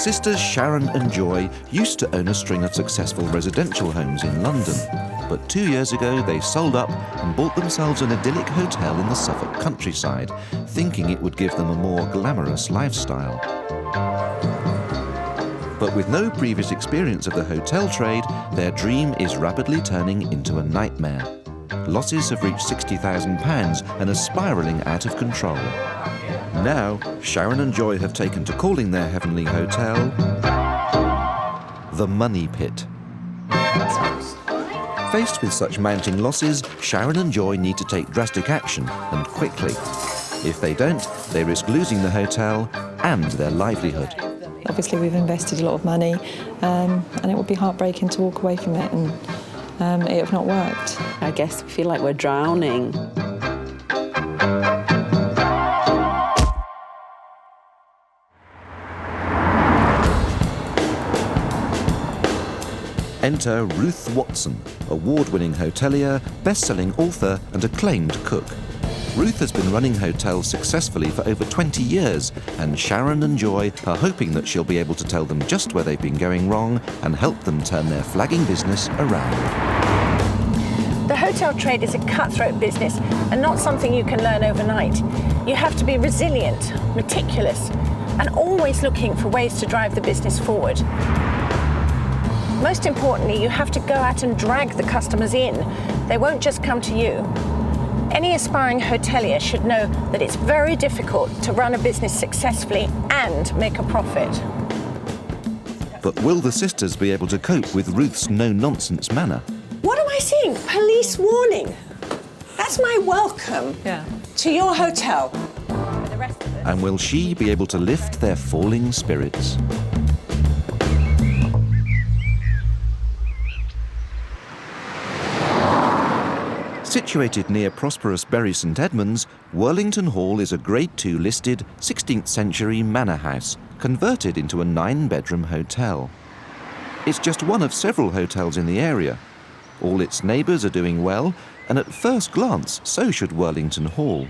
sisters Sharon and Joy used to own a string of successful residential homes in London. But 2 years ago, they sold up and bought themselves an idyllic hotel in the Suffolk countryside, thinking it would give them a more glamorous lifestyle. But with no previous experience of the hotel trade, their dream is rapidly turning into a nightmare. Losses have reached £60,000 and are spiralling out of control. Now, Sharon and Joy have taken to calling their heavenly hotel the Money Pit. Faced with such mounting losses, Sharon and Joy need to take drastic action, and quickly. If they don't, they risk losing the hotel and their livelihood. Obviously, we've invested a lot of money, and it would be heartbreaking to walk away from it, and it have not worked. I guess we feel like we're drowning. Enter Ruth Watson, award-winning hotelier, best-selling author and acclaimed cook. Ruth has been running hotels successfully for over 20 years, and Sharon and Joy are hoping that she'll be able to tell them just where they've been going wrong and help them turn their flagging business around. The hotel trade is a cutthroat business and not something you can learn overnight. You have to be resilient, meticulous, and always looking for ways to drive the business forward. Most importantly, you have to go out and drag the customers in. They won't just come to you. Any aspiring hotelier should know that it's very difficult to run a business successfully and make a profit. But will the sisters be able to cope with Ruth's no-nonsense manner? What am I seeing? Police warning. That's my welcome to your hotel. And will she be able to lift their falling spirits? Situated near prosperous Bury St Edmunds, Worlington Hall is a Grade II listed 16th century manor house converted into a 9-bedroom hotel. It's just one of several hotels in the area. All its neighbours are doing well, and at first glance, so should Worlington Hall.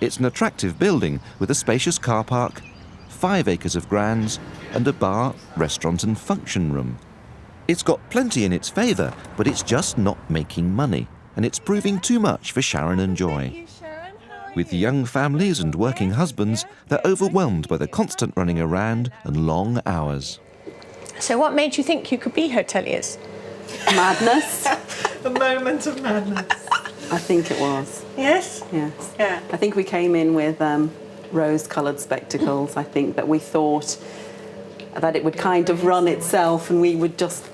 It's an attractive building with a spacious car park, 5 acres of grounds, and a bar, restaurant and function room. It's got plenty in its favour, but it's just not making money, and it's proving too much for Sharon and Joy. With young families and working husbands, they're overwhelmed by the constant running around and long hours. So what made you think you could be hoteliers? Madness. A moment of madness. I think it was. Yes? Yes. Yeah. I think we came in with rose-coloured spectacles. I think that we thought that it would kind of run itself and we would just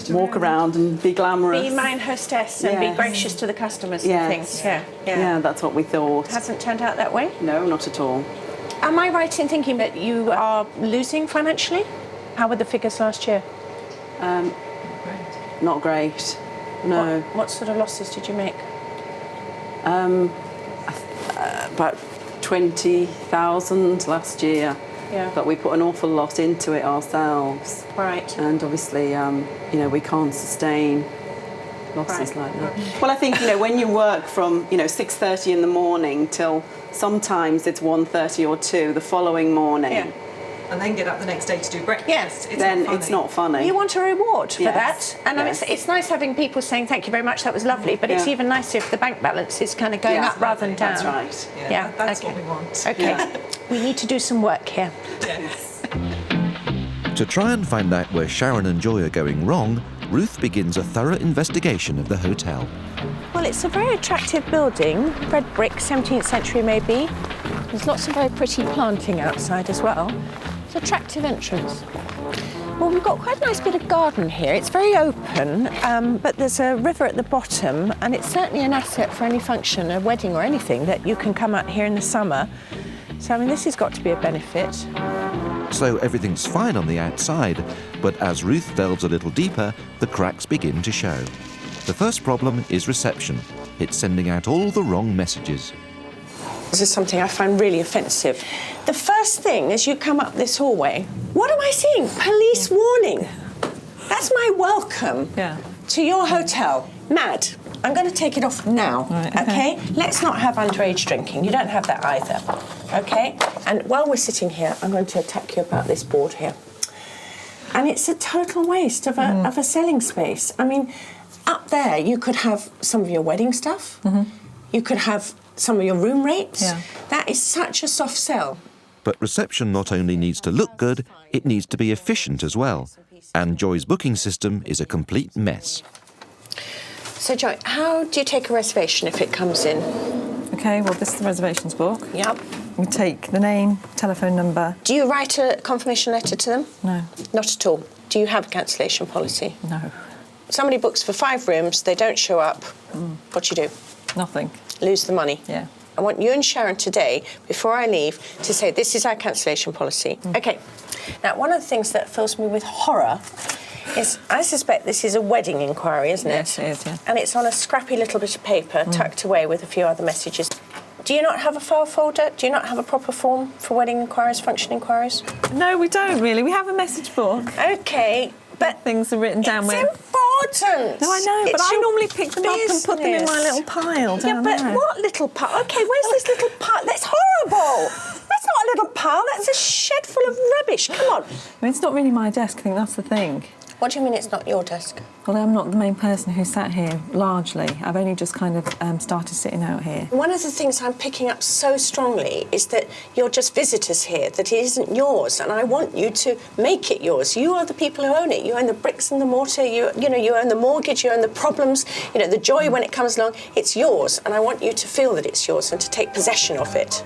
walk around and be glamorous. Be mine hostess and be gracious to the customers and things. Yeah, that's what we thought. Hasn't turned out that way? No, not at all. Am I right in thinking that you are losing financially? How were the figures last year? Not great. No. What sort of losses did you make? About 20,000 last year. Yeah. But we put an awful lot into it ourselves. Right. And obviously, we can't sustain losses like that. Well, I think, when you work from, 6:30 in the morning till sometimes it's 1:30 or 2 the following morning. Yeah. And then get up the next day to do breakfast. Yes. It's not funny. You want a reward for that. And Yes. it's nice having people saying, thank you very much, that was lovely, but it's even nicer if the bank balance is kind of going up rather than down. That's right. Yeah, that's what we want. Okay. Yeah. We need to do some work here. Yes. To try and find out where Sharon and Joy are going wrong, Ruth begins a thorough investigation of the hotel. Well, it's a very attractive building, red brick, 17th century maybe. There's lots of very pretty planting outside as well. It's an attractive entrance. Well, we've got quite a nice bit of garden here. It's very open, but there's a river at the bottom, and it's certainly an asset for any function, a wedding or anything, that you can come out here in the summer. So, this has got to be a benefit. So everything's fine on the outside, but as Ruth delves a little deeper, the cracks begin to show. The first problem is reception. It's sending out all the wrong messages. This is something I find really offensive. The first thing as you come up this hallway, what am I seeing? Police warning. That's my welcome to your hotel. Mad. I'm going to take it off now, Right, okay? Let's not have underage drinking. You don't have that either, okay? And while we're sitting here, I'm going to attack you about this board here. And it's a total waste of a selling space. I mean, up there, you could have some of your wedding stuff. You could have some of your room rates. Yeah. That is such a soft sell. But reception not only needs to look good, it needs to be efficient as well. And Joy's booking system is a complete mess. So, Joy, how do you take a reservation if it comes in? Okay, well, this is the reservations book. Yep. We take the name, telephone number. Do you write a confirmation letter to them? No, Not at all. Do you have a cancellation policy? no, Somebody books for 5 rooms, they don't show up. What do you do? nothing. Lose the money. Yeah. I want you and Sharon today, before I leave, to say this is our cancellation policy. OK. Now, one of the things that fills me with horror is I suspect this is a wedding inquiry, isn't it? Yes, it is, yeah. And it's on a scrappy little bit of paper tucked away with a few other messages. Do you not have a file folder? Do you not have a proper form for wedding inquiries, function inquiries? No, we don't really. We have a message book. OK, but Things are written down it's with. important. No, I know, but It's I your normally pick them up and put them in my business. little pile Yeah, down but there. what little pile? OK, where's this little pile? That's horrible. That's not a little pile. That's a shed full of rubbish. Come on. I mean, it's not really my desk. I think that's the thing. What do you mean it's not your desk? Well, I'm not the main person who sat here, largely. I've only just kind of started sitting out here. One of the things I'm picking up so strongly is that you're just visitors here, that it isn't yours, and I want you to make it yours. You are the people who own it. You own the bricks and the mortar, you own the mortgage, you own the problems, the joy when it comes along. It's yours, and I want you to feel that it's yours and to take possession of it.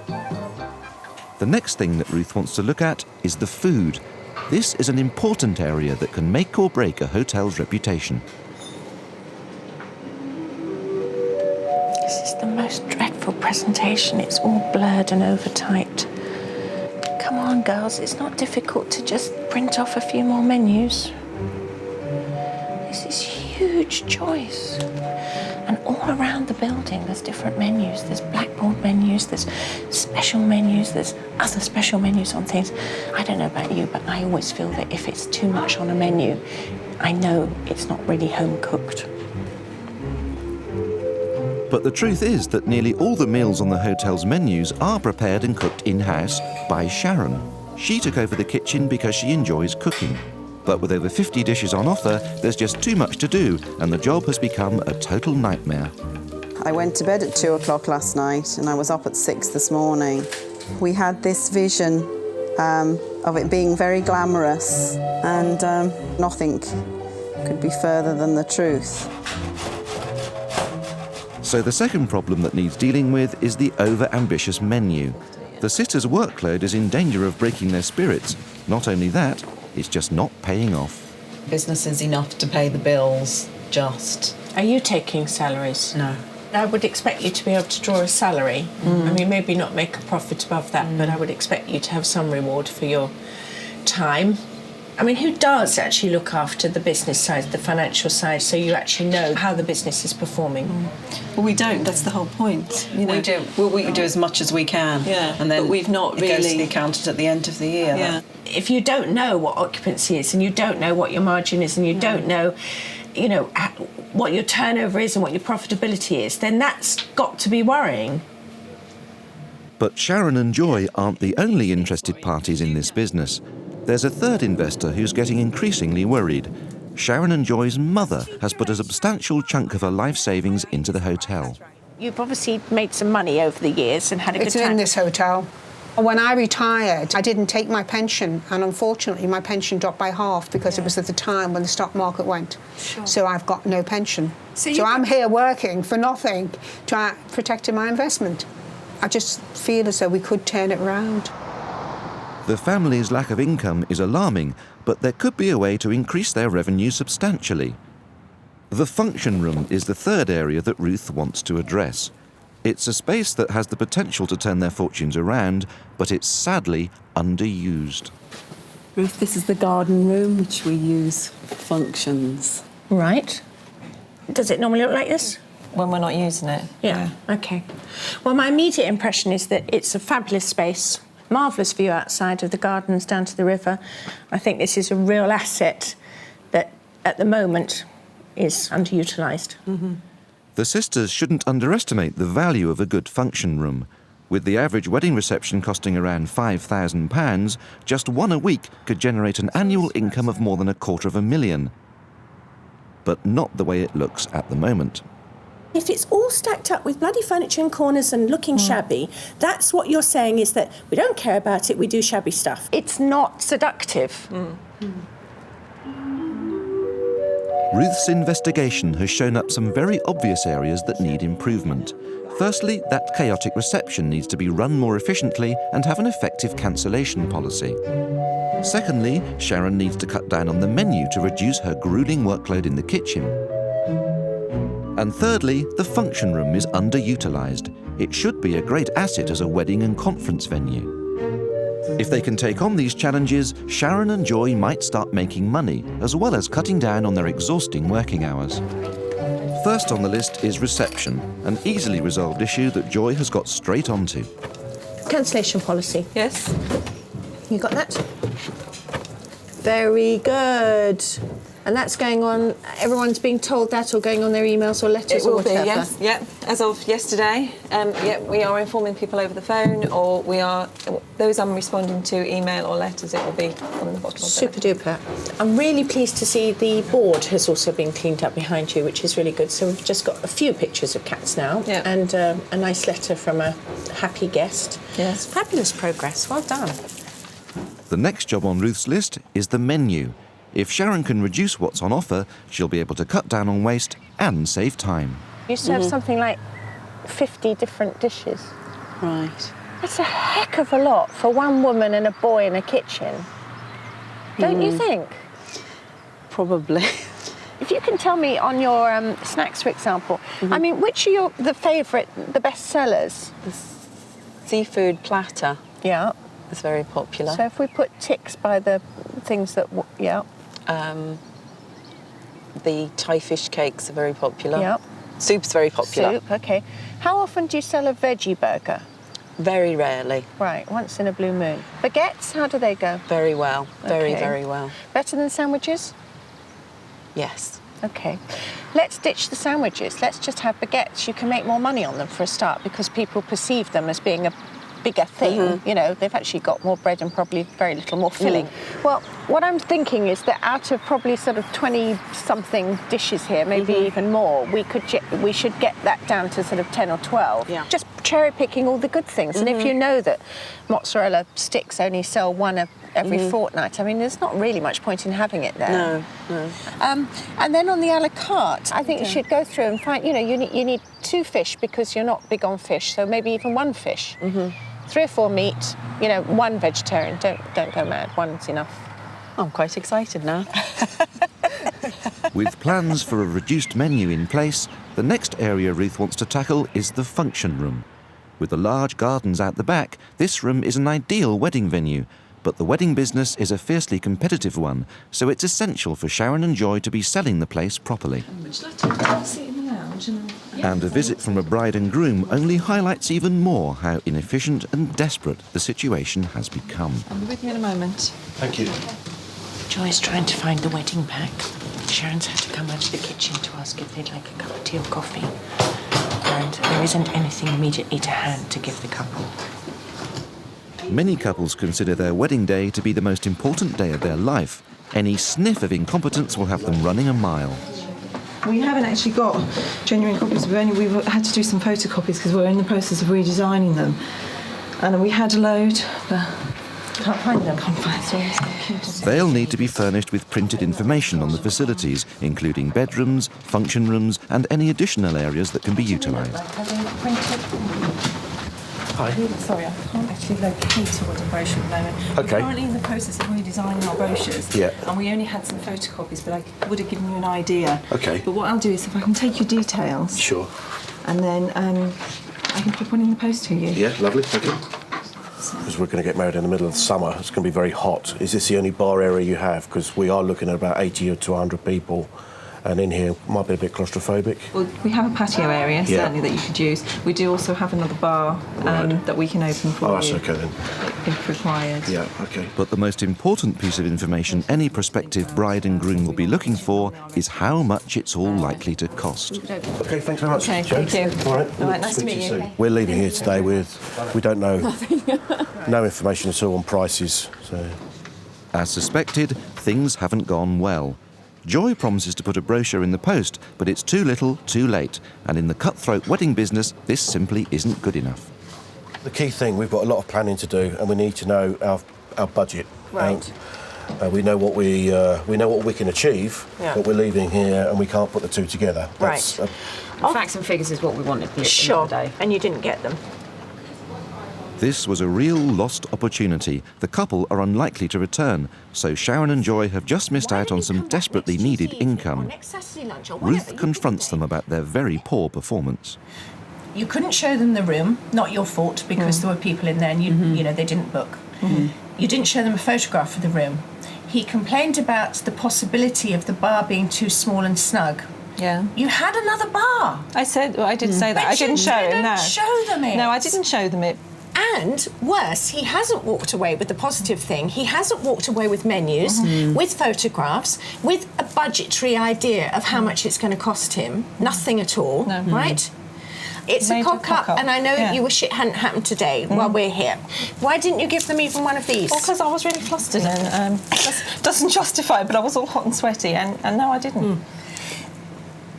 The next thing that Ruth wants to look at is the food. This is an important area that can make or break a hotel's reputation. This is the most dreadful presentation. It's all blurred and over-typed. Come on, girls, it's not difficult to just print off a few more menus. This is huge choice. And all around the building, there's different menus. There's blackboard menus, there's special menus, there's other special menus on things. I don't know about you, but I always feel that if it's too much on a menu, I know it's not really home-cooked. But the truth is that nearly all the meals on the hotel's menus are prepared and cooked in-house by Sharon. She took over the kitchen because she enjoys cooking. But with over 50 dishes on offer, there's just too much to do, and the job has become a total nightmare. I went to bed at 2 o'clock last night and I was up at 6 this morning. We had this vision of it being very glamorous, and nothing could be further than the truth. So the second problem that needs dealing with is the over-ambitious menu. The sitters' workload is in danger of breaking their spirits. Not only that, it's just not paying off. Business is enough to pay the bills, just. Are you taking salaries? No. I would expect you to be able to draw a salary. I mean, maybe not make a profit above that, but I would expect you to have some reward for your time. I mean, who does actually look after the business side, the financial side, so you actually know how the business is performing? Well, we don't. That's the whole point. You know. We do. We do as much as we can. Yeah, and then but we've not it goes to really- the accountant at the end of the year. Yeah. If you don't know what occupancy is, and you don't know what your margin is, and you don't know, what your turnover is and what your profitability is, then that's got to be worrying. But Sharon and Joy aren't the only interested parties in this business. There's a third investor who's getting increasingly worried. Sharon and Joy's mother has put a substantial chunk of her life savings into the hotel. You've obviously made some money over the years and had a good It's time. in this hotel. When I retired, I didn't take my pension, and unfortunately my pension dropped by half because it was at the time when the stock market went. Sure. So I've got no pension. So I'm here working for nothing, protecting my investment. I just feel as though we could turn it around. The family's lack of income is alarming, but there could be a way to increase their revenue substantially. The function room is the third area that Ruth wants to address. It's a space that has the potential to turn their fortunes around, but it's sadly underused. Ruth, this is the garden room, which we use for functions. Right. Does it normally look like this? When we're not using it. Yeah. OK. Well, my immediate impression is that it's a fabulous space, marvellous view outside of the gardens down to the river. I think this is a real asset that, at the moment, is underutilised. The The sisters shouldn't underestimate the value of a good function room. With the average wedding reception costing around £5,000, just one a week could generate an annual income of more than £250,000. But not the way it looks at the moment. If it's all stacked up with bloody furniture in corners and looking shabby, that's what you're saying, is that we don't care about it, we do shabby stuff. It's not seductive. Ruth's investigation has shown up some very obvious areas that need improvement. Firstly, that chaotic reception needs to be run more efficiently and have an effective cancellation policy. Secondly, Sharon needs to cut down on the menu to reduce her grueling workload in the kitchen. And thirdly, the function room is underutilized. It should be a great asset as a wedding and conference venue. If they can take on these challenges, Sharon and Joy might start making money, as well as cutting down on their exhausting working hours. First on the list is reception, an easily resolved issue that Joy has got straight onto. Cancellation policy. Yes. You got that? Very good. And that's going on, everyone's being told that, or going on their emails or letters or whatever? Yes. Yeah. As of yesterday, we are informing people over the phone, or those I'm responding to email or letters, it will be on the bottom of Super duper. I'm really pleased to see the board has also been cleaned up behind you, which is really good. So we've just got a few pictures of cats now, and a nice letter from a happy guest. Yes. Fabulous progress, well done. The next job on Ruth's list is the menu. If Sharon can reduce what's on offer, she'll be able to cut down on waste and save time. You serve something like 50 different dishes. Right. That's a heck of a lot for one woman and a boy in a kitchen. Don't you think? Probably. If you can tell me on your snacks, for example, I mean, which are the favourite, the best sellers? The seafood platter. Yeah. It's very popular. So if we put ticks by the things that, the Thai fish cakes are very popular. Yeah. Soup's very popular. Soup, okay. How often do you sell a veggie burger? Very rarely. Right, once in a blue moon. Baguettes, how do they go? Very well. Very, Okay. very well. Better than sandwiches? Yes. Okay. Let's ditch the sandwiches. Let's just have baguettes. You can make more money on them for a start because people perceive them as being a bigger thing. You know, they've actually got more bread and probably very little more filling. Well, what I'm thinking is that out of probably sort of 20-something dishes here, maybe even more, we should get that down to sort of 10 or 12. Yeah. Just cherry-picking all the good things. And if you know that mozzarella sticks only sell one every fortnight, I mean, there's not really much point in having it there. No. And then on the a la carte, I think you should go through and find, you know, you need 2 fish because you're not big on fish, so maybe even 1 fish. 3 or 4 meat, you know, 1 vegetarian. Don't go mad. 1's enough. I'm quite excited now. With plans for a reduced menu in place, the next area Ruth wants to tackle is the function room. With the large gardens out the back, this room is an ideal wedding venue, but the wedding business is a fiercely competitive one, so it's essential for Sharon and Joy to be selling the place properly. Would you like to sit in the lounge? And a visit from a bride and groom only highlights even more how inefficient and desperate the situation has become. I'll be with you in a moment. Thank you. Joy's trying to find the wedding pack. Sharon's had to come out of the kitchen to ask if they'd like a cup of tea or coffee. And there isn't anything immediately to hand to give the couple. Many couples consider their wedding day to be the most important day of their life. Any sniff of incompetence will have them running a mile. We haven't actually got genuine copies. We've had to do some photocopies because we're in the process of redesigning them. And we had a load, but Can't find them. can't find them. They'll need to be furnished with printed information on the facilities, including bedrooms, function rooms, and any additional areas that can be utilised. Hi. Sorry, I can't actually locate a wedding brochure at the moment. Okay. We're currently in the process of redesigning our brochures. Yeah. And we only had some photocopies, but I would have given you an idea. Okay. But what I'll do is if I can take your details. Sure. And then I can put one in the post to you. Yeah, lovely, thank you. Because we're going to get married in the middle of the summer, it's going to be very hot. Is this the only bar area you have? Because we are looking at about 80 to 100 people, and in here might be a bit claustrophobic. Well, we have a patio area, certainly, that you could use. We do also have another bar that we can open for you. Oh, that's okay then. if required. Yeah, okay. But the most important piece of information any prospective bride and groom will be looking for is how much it's all likely to cost. Okay, thanks very much, Okay, Jo. thank you. All right, All right, nice to speak meet you. soon. We're leaving here today we don't know, no information at all on prices, so... As suspected, things haven't gone well. Joy promises to put a brochure in the post, but it's too little, too late. And in the cutthroat wedding business, this simply isn't good enough. The key thing, we've got a lot of planning to do, and we need to know our budget. Right. We know what we can achieve, Yeah. but we're leaving here and we can't put the two together. That's, Right. Facts and figures is what we wanted at the end Sure. of the day. And you didn't get them. This was a real lost opportunity. The couple are unlikely to return, so Sharon and Joy have just missed out on some desperately needed income. Ruth confronts them about their very poor performance. You couldn't show them the room, not your fault, because there were people in there and you know, they didn't book. You didn't show them a photograph of the room. He complained about the possibility of the bar being too small and snug. Yeah. You had another bar. I did say that. I didn't show him, no. Show them it. No, I didn't show them it. And worse, he hasn't walked away with the positive thing. He hasn't walked away with menus, with photographs, with a budgetary idea of how much it's going to cost him. Nothing at all, right? It's a Major cock-up, and I know you wish it hadn't happened today while we're here. Why didn't you give them even one of these? Well, because I was really flustered and doesn't justify it, but I was all hot and sweaty, and no, I didn't.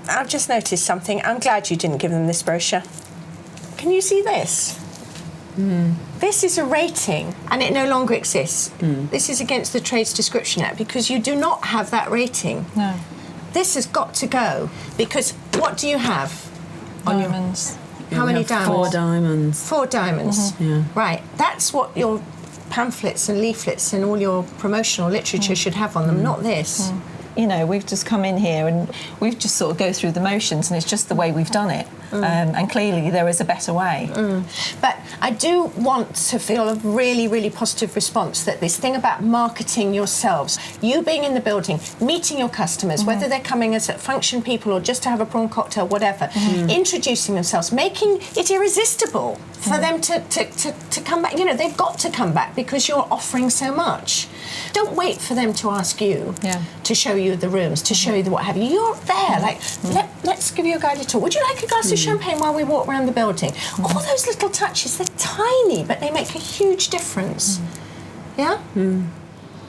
I've just noticed something. I'm glad you didn't give them this brochure. Can you see this? This is a rating, and it no longer exists. This is against the Trades Description Act because you do not have that rating. No. This has got to go because what do you have? Diamonds. How many diamonds? 4 diamonds. 4 diamonds. Yeah. Right. That's what your pamphlets and leaflets and all your promotional literature should have on them, not this. You know, we've just come in here and we've just sort of go through the motions, and it's just the way we've done it. And clearly there is a better way. But I do want to feel a really, really positive response that this thing about marketing yourselves, you being in the building, meeting your customers, whether they're coming as function people or just to have a prawn cocktail, whatever, introducing themselves, making it irresistible for them to come back. You know, they've got to come back because you're offering so much. Don't wait for them to ask you to show you the rooms, to show you the what have you. You're there, like, let's give you a guided tour. Would you like a glass of champagne while we walk around the building? All those little touches, they're tiny, but they make a huge difference. Yeah?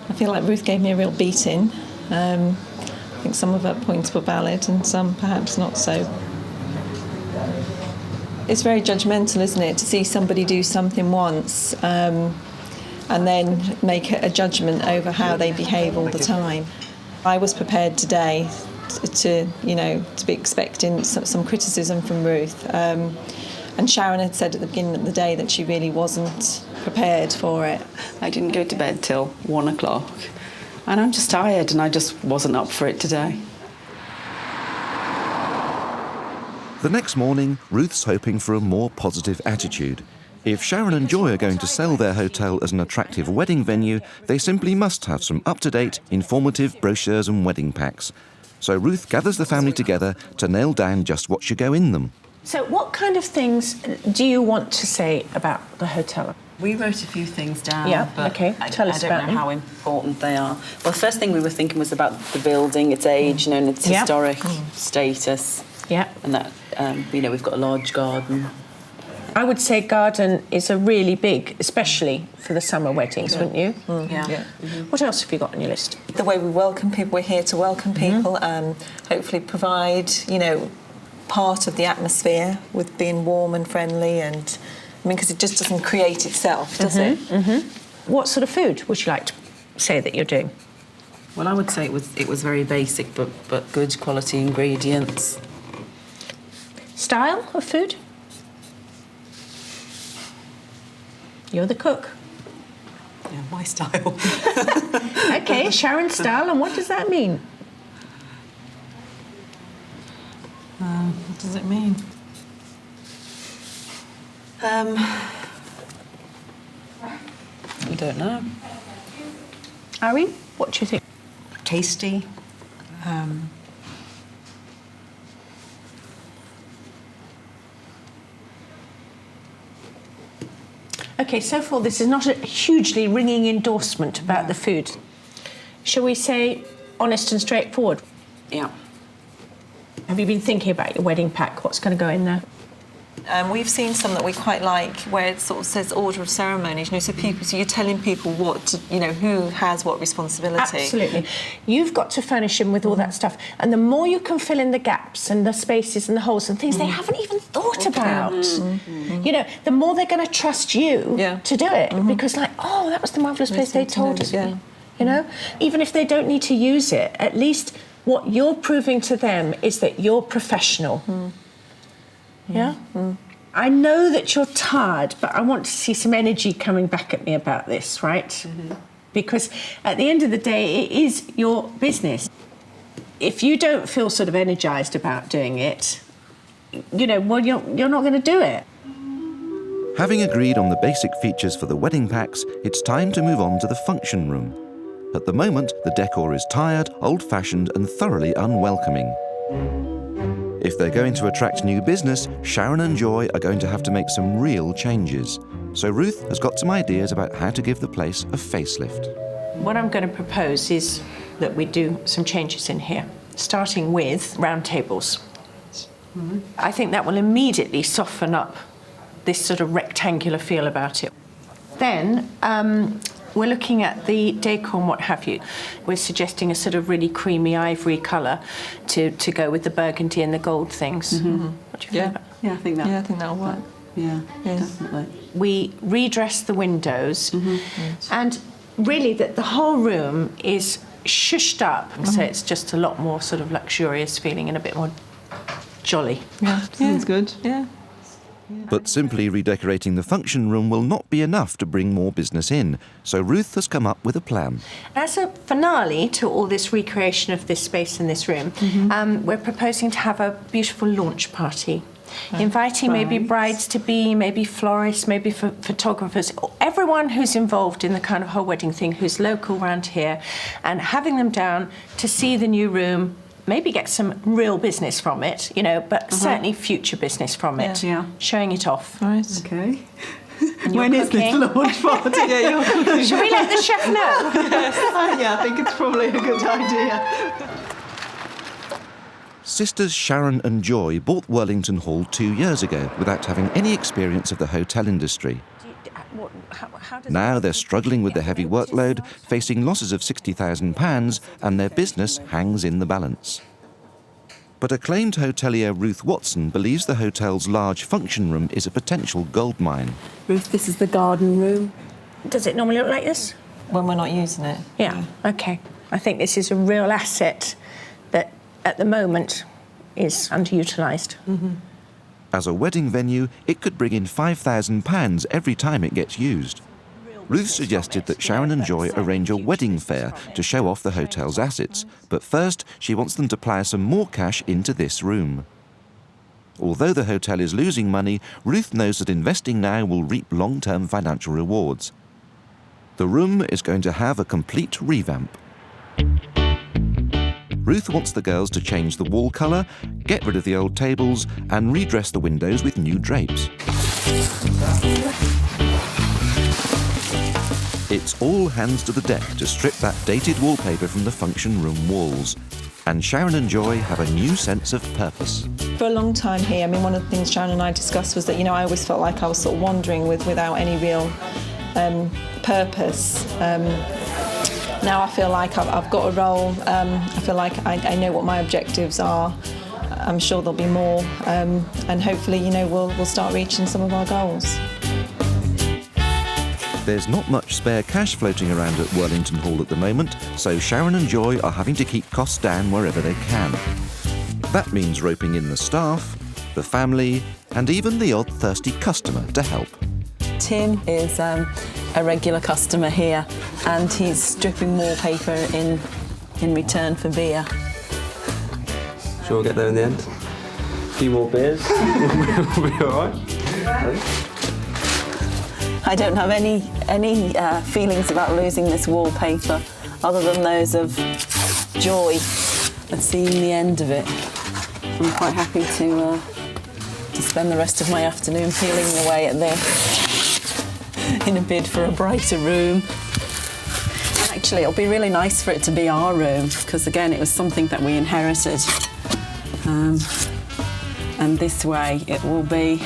I feel like Ruth gave me a real beating. I think some of her points were valid and some perhaps not so. It's very judgmental, isn't it, to see somebody do something once and then make a judgment over how they behave all the time. I was prepared today to be expecting some criticism from Ruth. And Sharon had said at the beginning of the day that she really wasn't prepared for it. I didn't go to bed till 1 o'clock, and I'm just tired, and I just wasn't up for it today. The next morning, Ruth's hoping for a more positive attitude. If Sharon and Joy are going to sell their hotel as an attractive wedding venue, they simply must have some up-to-date, informative brochures and wedding packs. So Ruth gathers the family together to nail down just what should go in them. So what kind of things do you want to say about the hotel? We wrote a few things down, Yeah, but okay. Tell us I don't about know them. how important they are. Well, the first thing we were thinking was about the building, its age, and its Yeah. historic status. Yeah. And that, we've got a large garden. I would say garden is a really big, especially for the summer weddings, wouldn't you? Yeah. What else have you got on your list? The way we welcome people, we're here to welcome people and hopefully provide, part of the atmosphere with being warm and friendly and, because it just doesn't create itself, does it? What sort of food would you like to say that you're doing? Well, I would say it was very basic, but good quality ingredients. Style of food? You're the cook. Yeah, my style. Okay, Sharon's style, and what does that mean? What does it mean? I don't know. Irene, what do you think? Tasty. OK, so far this is not a hugely ringing endorsement about the food. Shall we say honest and straightforward? Yeah. Have you been thinking about your wedding pack? What's going to go in there? We've seen some that we quite like where it sort of says order of ceremonies, so you're telling people what to, who has what responsibility. Absolutely. You've got to furnish them with all that stuff. And the more you can fill in the gaps and the spaces and the holes and things they haven't even thought about, the more they're going to trust you to do it. Because that was the marvellous place they told us. Even if they don't need to use it, at least what you're proving to them is that you're professional. Yeah? I know that you're tired, but I want to see some energy coming back at me about this, right? Because at the end of the day, it is your business. If you don't feel sort of energised about doing it, you're not going to do it. Having agreed on the basic features for the wedding packs, it's time to move on to the function room. At the moment, the decor is tired, old-fashioned and thoroughly unwelcoming. If they're going to attract new business, Sharon and Joy are going to have to make some real changes. So Ruth has got some ideas about how to give the place a facelift. What I'm going to propose is that we do some changes in here, starting with round tables. I think that will immediately soften up this sort of rectangular feel about it. Then we're looking at the decor and what have you. We're suggesting a sort of really creamy ivory colour to go with the burgundy and the gold things. What do you feel about that? Yeah, I think that. Yeah, I think that'll work. Yeah, definitely. We redress the windows, and really that the whole room is shushed up, so it's just a lot more sort of luxurious feeling and a bit more jolly. Yeah, sounds good. Yeah. But simply redecorating the function room will not be enough to bring more business in, so Ruth has come up with a plan. As a finale to all this recreation of this space in this room, we're proposing to have a beautiful launch party. Inviting maybe brides-to-be, maybe florists, maybe photographers, everyone who's involved in the kind of whole wedding thing, who's local around here, and having them down to see the new room, maybe get some real business from it, but certainly future business from it. Yeah. Showing it off. Right. Okay. When is this launch party? You're cooking. Should we let the chef know? Yeah, I think it's probably a good idea. Sisters Sharon and Joy bought Worlington Hall 2 years ago without having any experience of the hotel industry. Now they're struggling with the heavy workload, facing losses of £60,000, and their business hangs in the balance. But acclaimed hotelier Ruth Watson believes the hotel's large function room is a potential goldmine. Ruth, this is the garden room. Does it normally look like this? When we're not using it. Yeah, OK. I think this is a real asset that, at the moment, is underutilised. As a wedding venue, it could bring in £5,000 every time it gets used. Ruth suggested that Sharon and Joy arrange a wedding fair to show off the hotel's assets, but first she wants them to plough some more cash into this room. Although the hotel is losing money, Ruth knows that investing now will reap long-term financial rewards. The room is going to have a complete revamp. Ruth wants the girls to change the wall colour, get rid of the old tables, and redress the windows with new drapes. It's all hands to the deck to strip that dated wallpaper from the function room walls. And Sharon and Joy have a new sense of purpose. For a long time here, one of the things Sharon and I discussed was that, I always felt like I was sort of wandering without any real purpose. Now I feel like I've got a role. I feel like I know what my objectives are. I'm sure there'll be more, and hopefully, we'll start reaching some of our goals. There's not much spare cash floating around at Worlington Hall at the moment, so Sharon and Joy are having to keep costs down wherever they can. That means roping in the staff, the family, and even the odd thirsty customer to help. Tim is a regular customer here, and he's stripping wallpaper in return for beer. Sure we'll get there in the end. A few more beers, we'll be all right. I don't have any feelings about losing this wallpaper, other than those of joy at seeing the end of it. I'm quite happy to spend the rest of my afternoon peeling away at this. in a bid for a brighter room. Actually, it'll be really nice for it to be our room because, again, it was something that we inherited. And this way it will be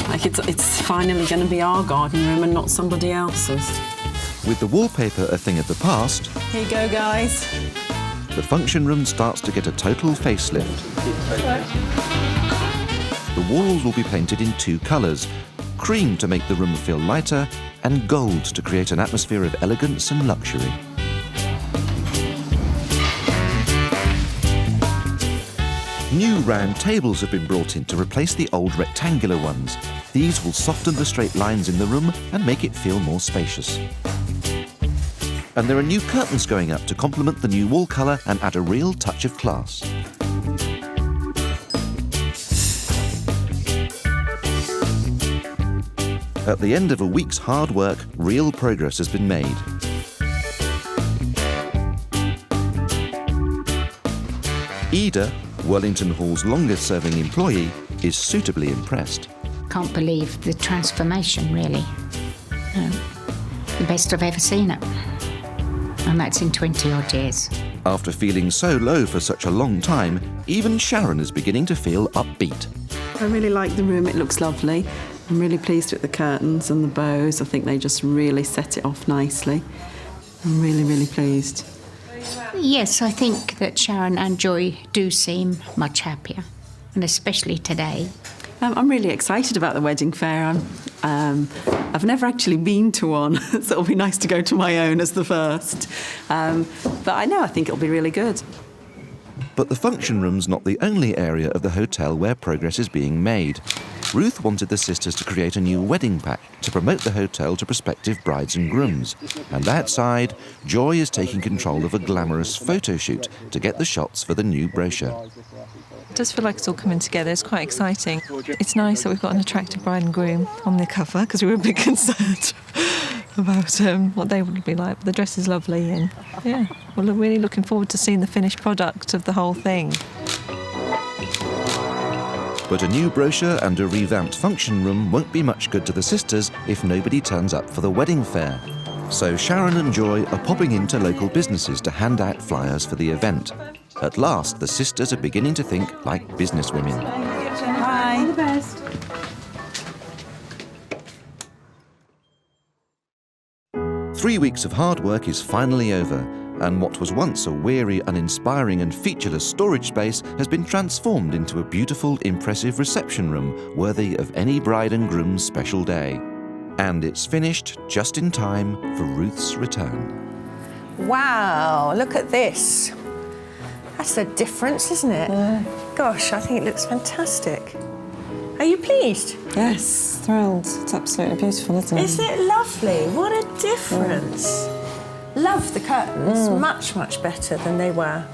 like it's finally going to be our garden room and not somebody else's. With the wallpaper a thing of the past, Here you go, guys. the function room starts to get a total facelift. The walls will be painted in 2 colours, cream to make the room feel lighter and gold to create an atmosphere of elegance and luxury. New round tables have been brought in to replace the old rectangular ones. These will soften the straight lines in the room and make it feel more spacious. And there are new curtains going up to complement the new wall colour and add a real touch of class. At the end of a week's hard work, real progress has been made. Ida, Wellington Hall's longest-serving employee, is suitably impressed. Can't believe the transformation, really. The best I've ever seen it. And that's in 20-odd years. After feeling so low for such a long time, even Sharon is beginning to feel upbeat. I really like the room. It looks lovely. I'm really pleased with the curtains and the bows. I think they just really set it off nicely. I'm really, really pleased. Yes, I think that Sharon and Joy do seem much happier, and especially today. I'm really excited about the wedding fair. I've never actually been to one, so it'll be nice to go to my own as the first. But I think it'll be really good. But the function room's not the only area of the hotel where progress is being made. Ruth wanted the sisters to create a new wedding pack to promote the hotel to prospective brides and grooms. And outside, Joy is taking control of a glamorous photo shoot to get the shots for the new brochure. It does feel like it's all coming together. It's quite exciting. It's nice that we've got an attractive bride and groom on the cover because we were a bit concerned about what they would be like. But the dress is lovely and, yeah, we're really looking forward to seeing the finished product of the whole thing. But a new brochure and a revamped function room won't be much good to the sisters if nobody turns up for the wedding fair. So Sharon and Joy are popping into local businesses to hand out flyers for the event. At last, the sisters are beginning to think like businesswomen. Hi. All the best. Three weeks of hard work is finally over, and what was once a weary, uninspiring and featureless storage space has been transformed into a beautiful, impressive reception room worthy of any bride and groom's special day. And it's finished just in time for Ruth's return. Wow, look at this. That's a difference, isn't it? Gosh, I think it looks fantastic. Are you pleased? Yes, thrilled. It's absolutely beautiful, isn't it? Isn't it lovely? What a difference. Love the curtains, much, much better than they were.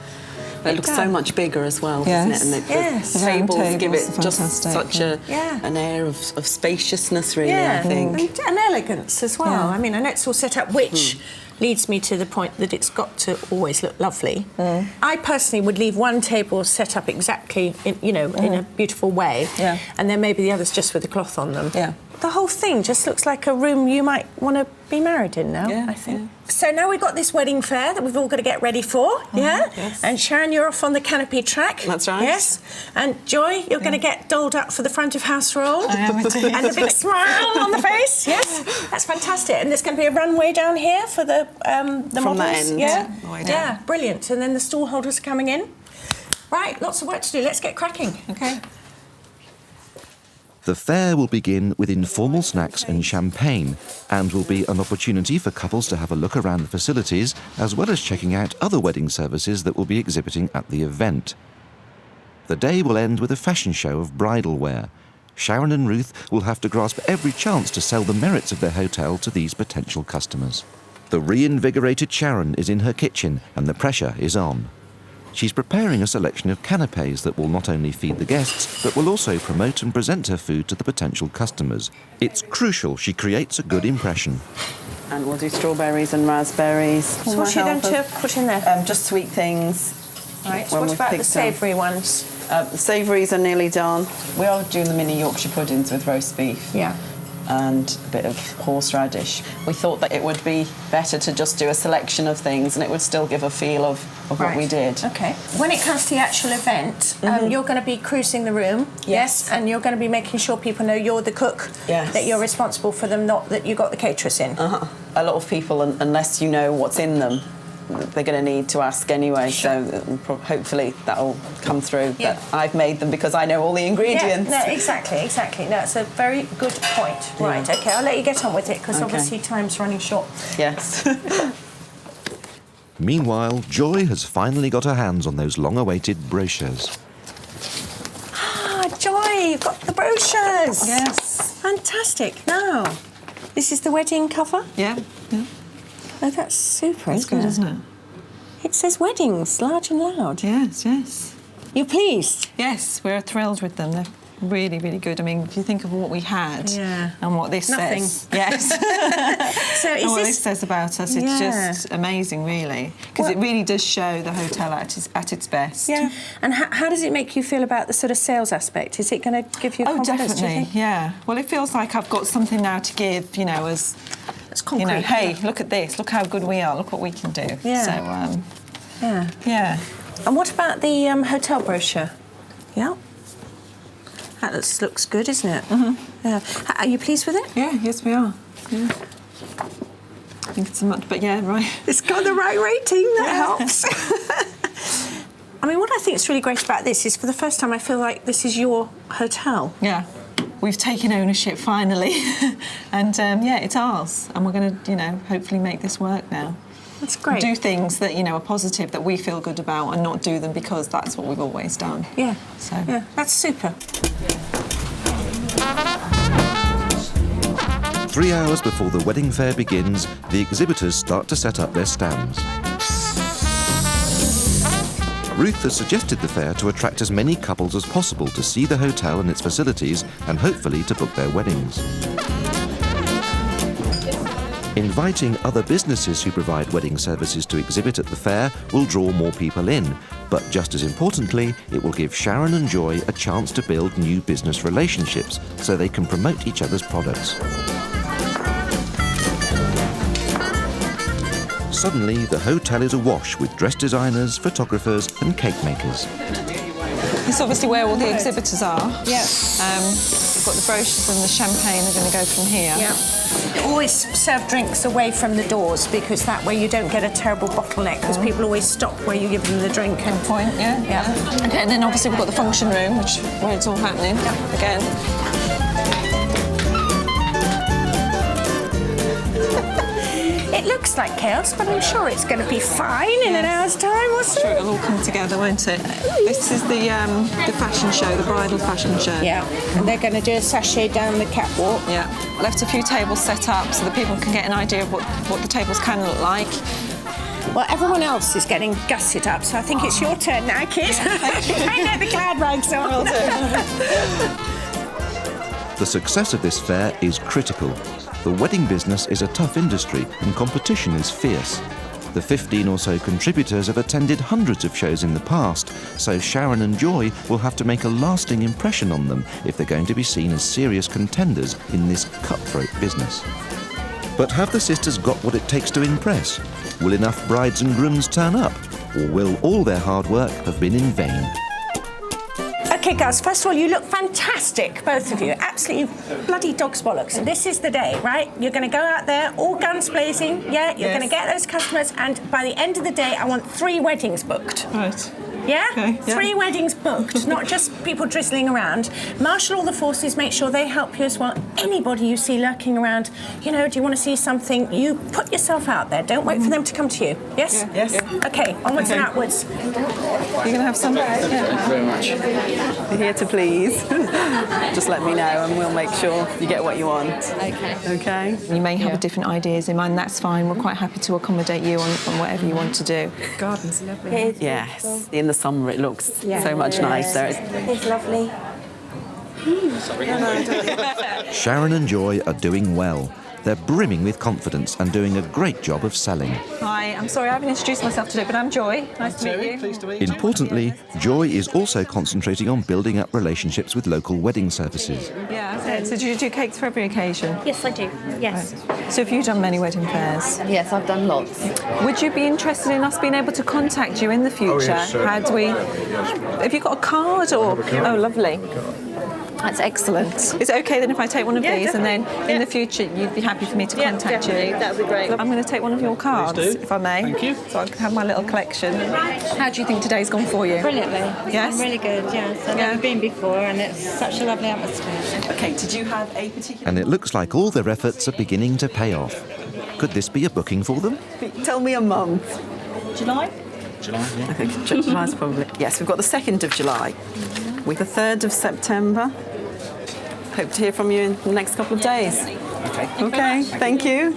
It looks so much bigger as well, doesn't it? And the tables give it just such an air of spaciousness, really, I think. And elegance as well. I mean, and it's all set up, which leads me to the point that it's got to always look lovely. I personally would leave one table set up exactly, in a beautiful way, and then maybe the others just with a cloth on them. The whole thing just looks like a room you might want to be married in now, I think. So now we've got this wedding fair that we've all got to get ready for, Yes. And Sharon, you're off on the canopy track. That's right. Yes. And Joy, you're going to get dolled up for the front of house roll. I am indeed. And a big smile on the face, yes. That's fantastic. And there's going to be a runway down here for the models. From that end. Yeah, brilliant. And then the stall holders are coming in. Right, lots of work to do. Let's get cracking. Okay. The fair will begin with informal snacks and champagne, and will be an opportunity for couples to have a look around the facilities, as well as checking out other wedding services that will be exhibiting at the event. The day will end with a fashion show of bridal wear. Sharon and Ruth will have to grasp every chance to sell the merits of their hotel to these potential customers. The reinvigorated Sharon is in her kitchen, and the pressure is on. She's preparing a selection of canapés that will not only feed the guests, but will also promote and present her food to the potential customers. It's crucial she creates a good impression. And we'll do strawberries and raspberries. So what's she going to put in there? Just sweet things. Right, so what about the savoury ones? The savouries are nearly done. We are doing the mini Yorkshire puddings with roast beef. Yeah. and a bit of horseradish. We thought that it would be better to just do a selection of things and it would still give a feel of what we did. Okay. When it comes to the actual event, you're going to be cruising the room, yes, and you're going to be making sure people know you're the cook, that you're responsible for them, not that you got the caterers in. A lot of people, unless you know what's in them, they're going to need to ask anyway, so hopefully that'll come through, that I've made them because I know all the ingredients. Yeah, no, exactly. No, it's a very good point. Right, okay, I'll let you get on with it, because obviously time's running short. Yes. Meanwhile, Joy has finally got her hands on those long-awaited brochures. Ah, Joy, you've got the brochures. Yes. Fantastic. Now, this is the wedding cover? Yeah. Oh, that's super, It's good, isn't it? It says weddings, large and loud. Yes. You're pleased? Yes, we're thrilled with them. They're really, really good. I mean, if you think of what we had and what this says. Yes. So and what this says about us, it's just amazing, really. Because it really does show the hotel at its best. Yeah. And how does it make you feel about the sort of sales aspect? Is it going to give you confidence? Oh, definitely, yeah. Well, it feels like I've got something now to give, you know, as... It's concrete. You know, hey, look at this. Look how good we are. Look what we can do. Yeah. So, yeah. And what about the hotel brochure? Yeah. That looks good, isn't it? Yeah. Are you pleased with it? Yeah. Yes, we are. Yeah. I think it's a much, but yeah, right. It's got the right rating. That helps. I mean, what I think is really great about this is, for the first time, I feel like this is your hotel. Yeah. We've taken ownership finally, and it's ours, and we're going to, you know, hopefully make this work now. That's great. Do things that, you know, are positive, that we feel good about, and not do them because that's what we've always done. Yeah. So. Yeah, that's super. 3 hours before the wedding fair begins, the exhibitors start to set up their stands. Ruth has suggested the fair to attract as many couples as possible to see the hotel and its facilities, and hopefully to book their weddings. Inviting other businesses who provide wedding services to exhibit at the fair will draw more people in, but just as importantly, it will give Sharon and Joy a chance to build new business relationships so they can promote each other's products. Suddenly, the hotel is awash with dress designers, photographers and cake makers. This is obviously where all the exhibitors are. Yeah. We've got the brochures and the champagne are going to go from here. Yeah. Always serve drinks away from the doors, because that way you don't get a terrible bottleneck, because people always stop where you give them the drink. Good point, yeah. Okay, and then obviously we've got the function room, where it's all happening. Again. It looks like chaos, but I'm sure it's going to be fine in an hour's time or so. I'm sure it'll all come together, won't it? This is the fashion show, the bridal fashion show. Yeah, and they're going to do a sachet down the catwalk. Yeah. Left a few tables set up so that people can get an idea of what the tables can look like. Well, everyone else is getting gutted up, so I think it's your turn now, kid. I know the cloud rags on. The success of this fair is critical. The wedding business is a tough industry and competition is fierce. The 15 or so contributors have attended hundreds of shows in the past, so Sharon and Joy will have to make a lasting impression on them if they're going to be seen as serious contenders in this cutthroat business. But have the sisters got what it takes to impress? Will enough brides and grooms turn up? Or will all their hard work have been in vain? OK, girls, first of all, you look fantastic, both of you. Absolutely bloody dog's bollocks. And this is the day, right? You're going to go out there, all guns blazing, yeah? You're going to get those customers, and by the end of the day, I want 3 weddings booked. Right. Yeah? Okay, yeah. 3 weddings booked, not just people drizzling around. Marshal all the forces, make sure they help you as well. Anybody you see lurking around, you know, do you want to see something? You put yourself out there. Don't wait for them to come to you. Yes? Yeah. Yes. OK, onwards and outwards. You're going to have some? Thank you very much. We're here to please. Just let me know and we'll make sure you get what you want. OK. You may have different ideas in mind, that's fine. We're quite happy to accommodate you on whatever you want to do. The garden's lovely. Yes. In the summer it looks so much nicer. It's lovely. Sharon and Joy are doing well. they're brimming with confidence and doing a great job of selling. Hi, I'm sorry I haven't introduced myself today, but I'm Joy. Nice to meet you. Pleased to meet you. Importantly, Joy is also concentrating on building up relationships with local wedding services. Yeah, so do you do cakes for every occasion? Yes, I do. Yes. Right. So have you done many wedding fairs? Yes, I've done lots. Would you be interested in us being able to contact you in the future? yes, sure. Have you got a card or? Oh, lovely. That's excellent. Is it okay then if I take one of these and then in the future you'd be happy for me to contact you? That would be great. I'm going to take one of your cards, if I may. Thank you. So I can have my little collection. How do you think today's gone for you? Brilliantly. Yes? Really good, yes. I've never been before and it's such a lovely atmosphere. Okay, did you have a particular... And it looks like all their efforts are beginning to pay off. Could this be a booking for them? Tell me a month. July? July, yeah. I think July's probably... Yes, we've got the 2nd of July. With the 3rd of September. Hope to hear from you in the next couple of days. Okay, thank you.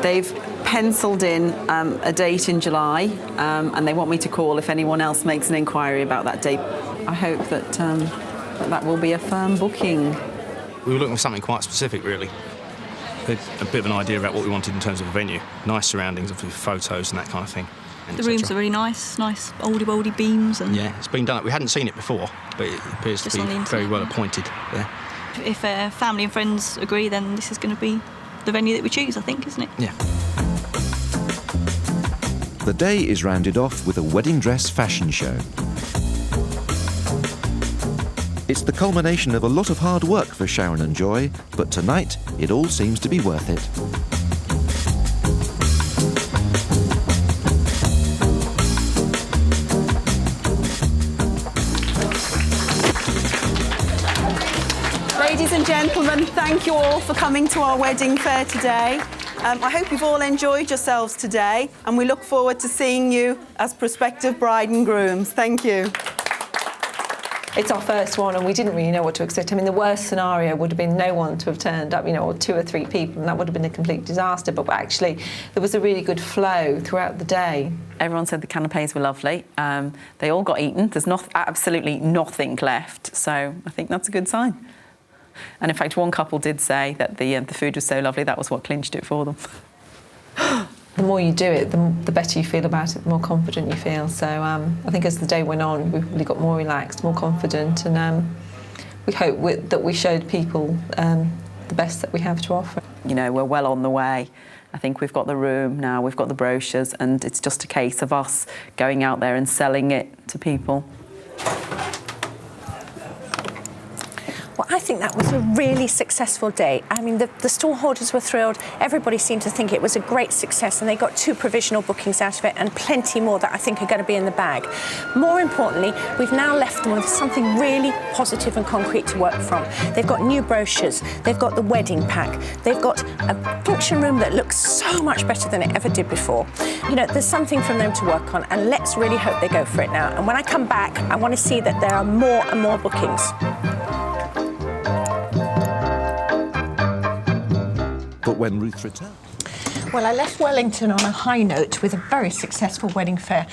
They've penciled in a date in July and they want me to call if anyone else makes an inquiry about that date. I hope that that will be a firm booking. We were looking for something quite specific, really. A bit of an idea about what we wanted in terms of a venue. Nice surroundings, obviously photos and that kind of thing. The rooms are really nice oldie beams. And yeah, it's been done. We hadn't seen it before, but it appears to be very well appointed there. If family and friends agree, then this is going to be the venue that we choose, I think, isn't it? Yeah. The day is rounded off with a wedding dress fashion show. It's the culmination of a lot of hard work for Sharon and Joy, but tonight it all seems to be worth it. Ladies and gentlemen, thank you all for coming to our wedding fair today. I hope you've all enjoyed yourselves today and we look forward to seeing you as prospective bride and grooms. Thank you. It's our first one and we didn't really know what to expect. I mean, the worst scenario would have been no one to have turned up, or 2 or 3 people, and that would have been a complete disaster. But actually, there was a really good flow throughout the day. Everyone said the canapés were lovely. They all got eaten. There's absolutely nothing left. So I think that's a good sign. And in fact, one couple did say that the food was so lovely, that was what clinched it for them. The more you do it, the better you feel about it, the more confident you feel. So I think as the day went on, we really got more relaxed, more confident, and we hope that we showed people the best that we have to offer. We're well on the way. I think we've got the room now, we've got the brochures, and it's just a case of us going out there and selling it to people. Well, I think that was a really successful day. I mean, the stallholders were thrilled. Everybody seemed to think it was a great success, and they got 2 provisional bookings out of it and plenty more that I think are going to be in the bag. More importantly, we've now left them with something really positive and concrete to work from. They've got new brochures, they've got the wedding pack, they've got a function room that looks so much better than it ever did before. There's something from them to work on, and let's really hope they go for it now. And when I come back, I want to see that there are more and more bookings. But when Ruth returned... Well, I left Wellington on a high note with a very successful wedding fair.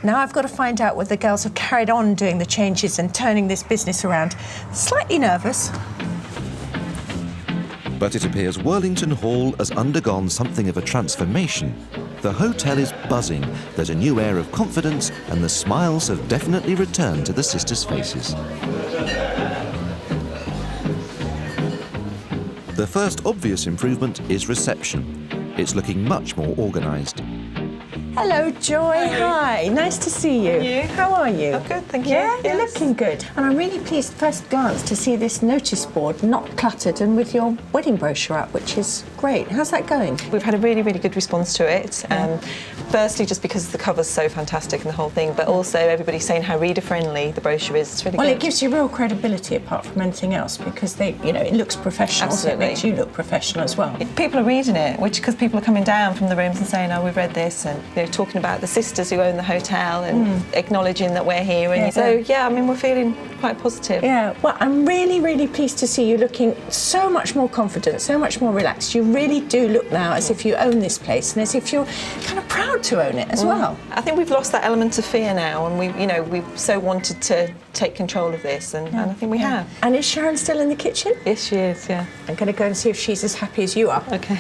Now I've got to find out whether the girls have carried on doing the changes and turning this business around. Slightly nervous. But it appears Worlington Hall has undergone something of a transformation. The hotel is buzzing, there's a new air of confidence, and the smiles have definitely returned to the sisters' faces. The first obvious improvement is reception. It's looking much more organised. Hello, Joy. Hi. Nice to see you. You? How are you? Oh, good, thank you. Yeah, you're Yes. looking good. And I'm really pleased, first glance, to see this notice board not cluttered and with your wedding brochure up, which is great. How's that going? We've had a really, really good response to it. Firstly, just because the cover's so fantastic and the whole thing, but also everybody's saying how reader-friendly the brochure is. It's really Well, good. it gives you real credibility apart from anything else because it looks professional. So it Absolutely. makes you look professional as well. People are reading it, because people are coming down from the rooms and saying, "Oh, we've read this," and talking about the sisters who own the hotel and acknowledging that we're here. And so, yeah, I mean, we're feeling quite positive. Yeah, well, I'm really, really pleased to see you looking so much more confident, so much more relaxed. You really do look now as if you own this place and as if you're kind of proud to own it as well. I think we've lost that element of fear now, and we so wanted to take control of this, and I think we have. And is Sharon still in the kitchen? Yes, she is, yeah. I'm going to go and see if she's as happy as you are. Okay.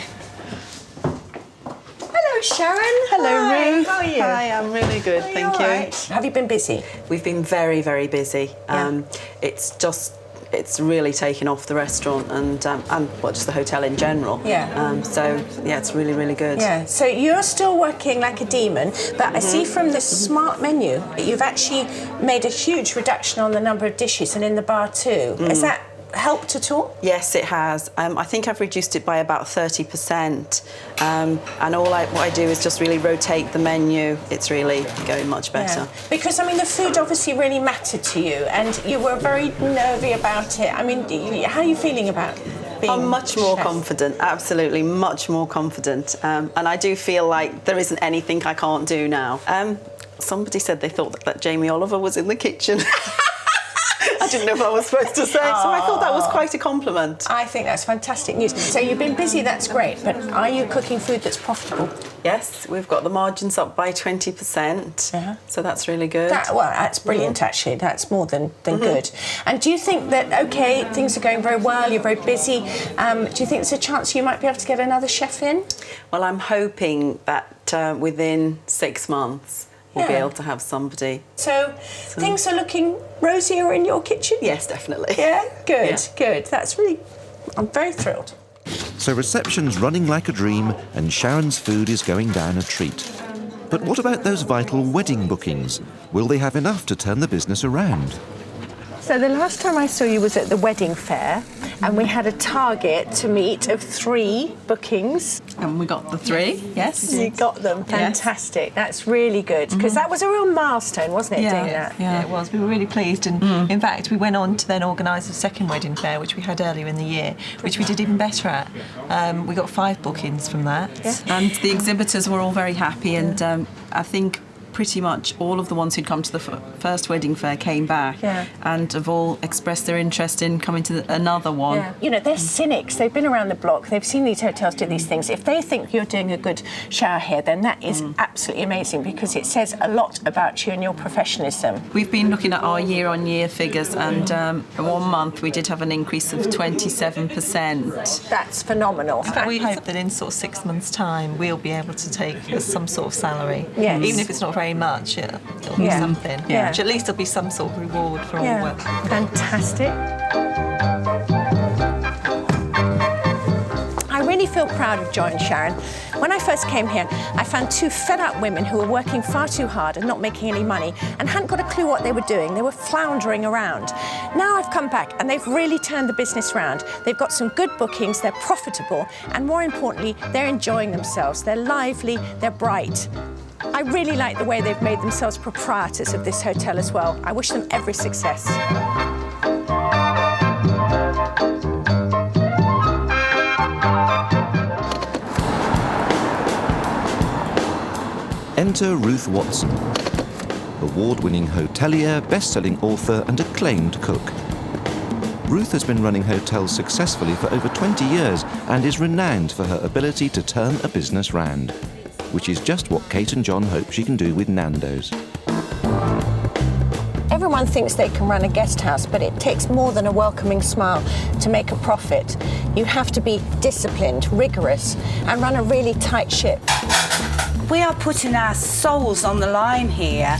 Hello, Sharon. Hello, Hi. Ruth. How are you? Hi, I'm really good, thank you. Right. Have you been busy? We've been very, very busy. It's really taken off the restaurant and well, just the hotel in general. Yeah. So yeah, it's really, really good. Yeah. So you're still working like a demon, but I see from the smart menu that you've actually made a huge reduction on the number of dishes, and in the bar too. Has that helped at all? Yes, it has. I think I've reduced it by about 30%. And what I do is just really rotate the menu. It's really going much better. Yeah. Because, I mean, the food obviously really mattered to you, and you were very nervy about it. I mean, how are you feeling about being I'm much more chef? confident, absolutely, much more confident. And I do feel like there isn't anything I can't do now. Somebody said they thought that Jamie Oliver was in the kitchen. I didn't know if I was supposed to say, so I thought that was quite a compliment. I think that's fantastic news. So you've been busy, that's great, but are you cooking food that's profitable? Yes, we've got the margins up by 20%, so that's really good. That's brilliant, actually. That's more than good. And do you think that, OK, things are going very well, you're very busy, do you think there's a chance you might be able to get another chef in? Well, I'm hoping that within 6 months, we'll be able to have somebody. So things are looking rosier in your kitchen? Yes, definitely. Yeah? Good, good. That's really... I'm very thrilled. So reception's running like a dream and Sharon's food is going down a treat. But what about those vital wedding bookings? Will they have enough to turn the business around? So the last time I saw you was at the wedding fair, and we had a target to meet of 3 bookings. And we got the 3, yes. You got them, fantastic. That's really good, because that was a real milestone, wasn't it, doing that? Yeah, it was. We were really pleased, and in fact, we went on to then organise a second wedding fair, which we had earlier in the year, which we did even better at. We got 5 bookings from that. Yeah. And the exhibitors were all very happy, and I think pretty much all of the ones who'd come to the first wedding fair came back and have all expressed their interest in coming to another one. Yeah. You know, they're cynics. They've been around the block. They've seen these hotels do these things. If they think you're doing a good shower here, then that is absolutely amazing, because it says a lot about you and your professionalism. We've been looking at our year-on-year figures, and in 1 month we did have an increase of 27%. That's phenomenal. In fact, we hope that in sort of 6 months' time we'll be able to take some sort of salary. Yes. Even if it's not very much, it'll be something. Yeah. Which at least there'll be some sort of reward for all the work. Fantastic. I really feel proud of Joy and Sharon. When I first came here, I found 2 fed-up women who were working far too hard and not making any money and hadn't got a clue what they were doing. They were floundering around. Now I've come back and they've really turned the business round. They've got some good bookings, they're profitable, and more importantly, they're enjoying themselves. They're lively, they're bright. I really like the way they've made themselves proprietors of this hotel as well. I wish them every success. Enter Ruth Watson, award-winning hotelier, best-selling author and acclaimed cook. Ruth has been running hotels successfully for over 20 years and is renowned for her ability to turn a business round, which is just what Kate and John hope she can do with Nando's. Everyone thinks they can run a guest house, but it takes more than a welcoming smile to make a profit. You have to be disciplined, rigorous, and run a really tight ship. We are putting our souls on the line here,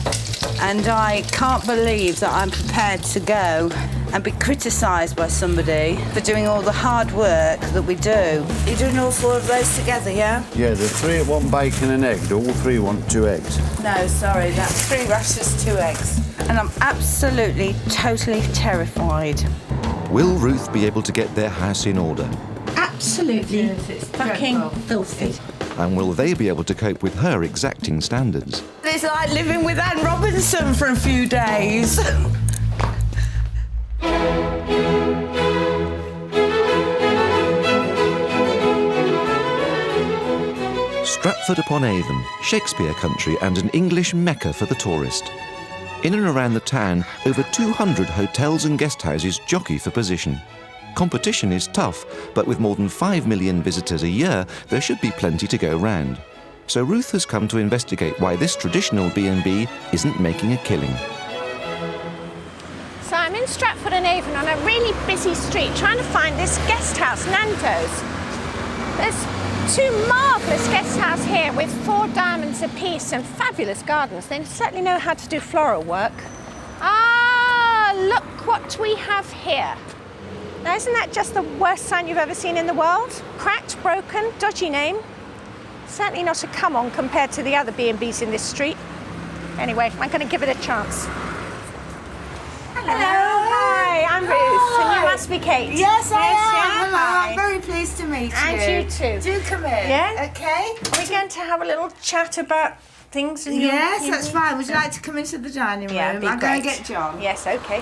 and I can't believe that I'm prepared to go and be criticised by somebody for doing all the hard work that we do. You're doing all 4 of those together, yeah? Yeah, the 3 want bacon and egg. All 3 want 2 eggs. No, sorry, that's 3 rashers, 2 eggs. And I'm absolutely, totally terrified. Will Ruth be able to get their house in order? Absolutely fucking filthy. And will they be able to cope with her exacting standards? It's like living with Anne Robinson for a few days. Stratford-upon-Avon, Shakespeare country and an English mecca for the tourist. In and around the town, over 200 hotels and guest houses jockey for position. Competition is tough, but with more than 5 million visitors a year, there should be plenty to go round. So Ruth has come to investigate why this traditional B&B isn't making a killing. So I'm in Stratford-on-Avon on a really busy street trying to find this guest house, Nando's. There's 2 marvellous guest houses here with 4 diamonds apiece and fabulous gardens. They certainly know how to do floral work. Ah, look what we have here. Now, isn't that just the worst sign you've ever seen in the world? Cracked, broken, dodgy name. Certainly not a come-on compared to the other B&Bs in this street. Anyway, I'm going to give it a chance. Hello. Hi, I'm Ruth, and you must be Kate. Yes, I am. Yeah. Hello, Hi. I'm very pleased to meet you. And you too. Do come in. Yeah? Okay. We're going to have a little chat about things. And Yes, that's fine. Would you like to come into the dining room? Yeah, I'll go and get John. Yes, okay.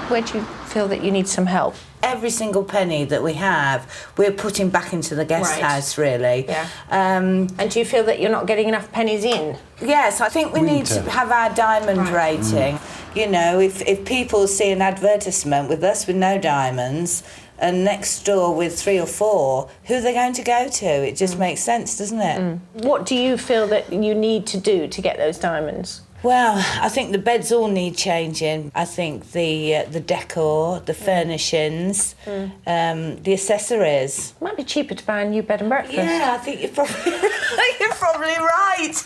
Where do you feel that you need some help? Every single penny that we have, we're putting back into the guest house, really. Yeah. And do you feel that you're not getting enough pennies in? Yes, I think we need to have our diamond rating. You know, if people see an advertisement with us with no diamonds and next door with 3 or 4, who are they going to go to? It just makes sense, doesn't it? What do you feel that you need to do to get those diamonds? Well, I think the beds all need changing. I think the decor, the furnishings, the accessories. Might be cheaper to buy a new bed and breakfast. Yeah, I think you're probably right.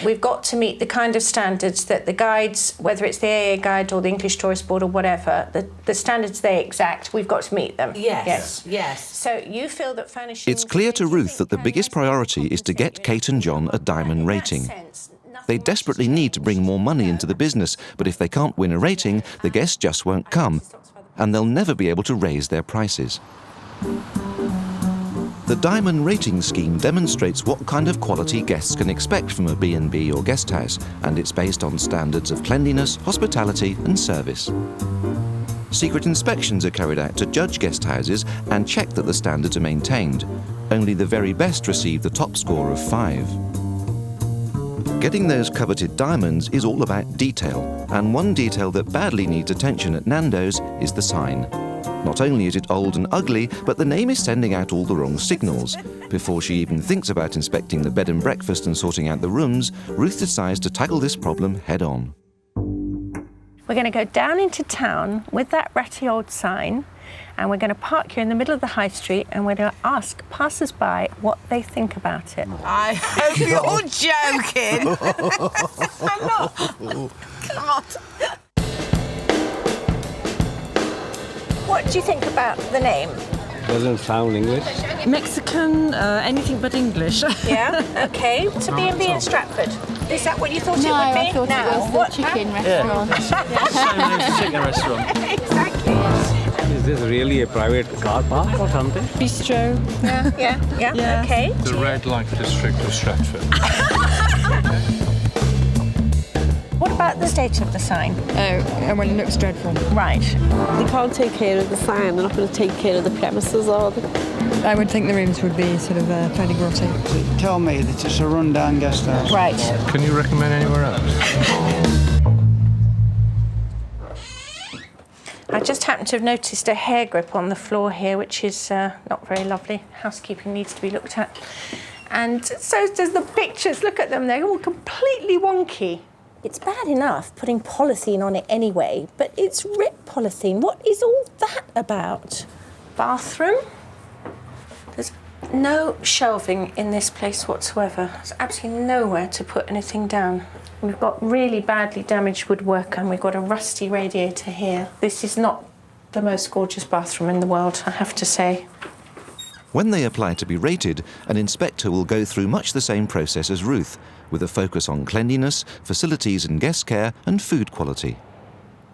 We've got to meet the kind of standards that the guides, whether it's the AA Guide or the English Tourist Board or whatever, the standards they exact, we've got to meet them. Yes. So you feel that furnishing... It's clear to Ruth that the biggest priority is to get Kate and John a diamond rating. They desperately need to bring more money into the business, but if they can't win a rating, the guests just won't come, and they'll never be able to raise their prices. The Diamond Rating Scheme demonstrates what kind of quality guests can expect from a B&B or guest house, and it's based on standards of cleanliness, hospitality and service. Secret inspections are carried out to judge guest houses and check that the standards are maintained. Only the very best receive the top score of 5. Getting those coveted diamonds is all about detail, and one detail that badly needs attention at Nando's is the sign. Not only is it old and ugly, but the name is sending out all the wrong signals. Before she even thinks about inspecting the bed and breakfast and sorting out the rooms, Ruth decides to tackle this problem head on. We're going to go down into town with that ratty old sign, and we're going to park here in the middle of the high street, and we're going to ask passers-by what they think about it. I hope you're joking. I'm not. God. What do you think about the name? Doesn't sound English. Mexican, anything but English. Yeah, okay. It's a B&B in Stratford. Is that what you thought No, it would be? I thought it was the chicken restaurant. Chicken restaurant. Exactly. Is this really a private car park or something? Bistro. Yeah. Okay. The red light district of Stratford. What about the state of the sign? Oh, well, it looks dreadful. Right. They can't take care of the sign, they're not going to take care of the premises, are they? I would think the rooms would be sort of fairly grotty. Tell me that it's a run-down guest house. Right. Can you recommend anywhere else? I just happened to have noticed a hair grip on the floor here, which is not very lovely. Housekeeping needs to be looked at. And so does the pictures. Look at them, they're all completely wonky. It's bad enough putting polythene on it anyway, but it's ripped polythene. What is all that about? Bathroom? There's no shelving in this place whatsoever. There's absolutely nowhere to put anything down. We've got really badly damaged woodwork and we've got a rusty radiator here. This is not the most gorgeous bathroom in the world, I have to say. When they apply to be rated, an inspector will go through much the same process as Ruth, with a focus on cleanliness, facilities and guest care, and food quality.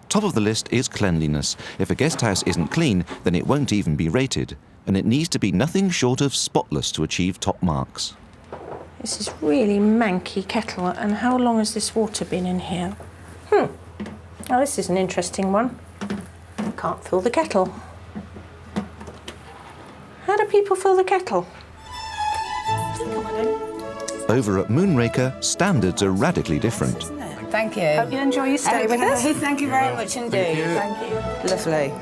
Top of the list is cleanliness. If a guest house isn't clean, then it won't even be rated, and it needs to be nothing short of spotless to achieve top marks. This is really manky kettle, and how long has this water been in here? Oh, this is an interesting one. Can't fill the kettle. How do people fill the kettle? Over at Moonraker, standards are radically different. Thank you. Hope you enjoy your stay with us. Thank you very much indeed. Thank you. Lovely.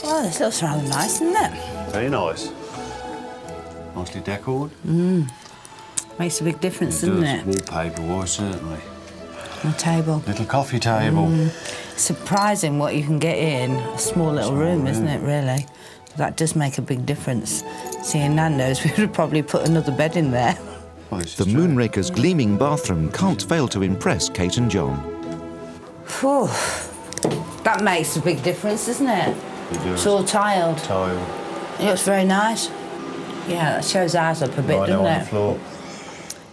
Oh, this looks rather nice, doesn't it? Very nice. Nicely decored. Makes a big difference, It doesn't does. it? Wallpaper-wise, certainly. A table. Little coffee table. Surprising what you can get in a small little room, isn't it, really? That does make a big difference. See, in Nando's, we would have probably put another bed in there. The Moonraker's gleaming bathroom can't fail to impress Kate and John. Whew. That makes a big difference, doesn't it? It does. It's all tiled. It looks very nice. Yeah, that shows ours up a bit, Right doesn't on it? the floor.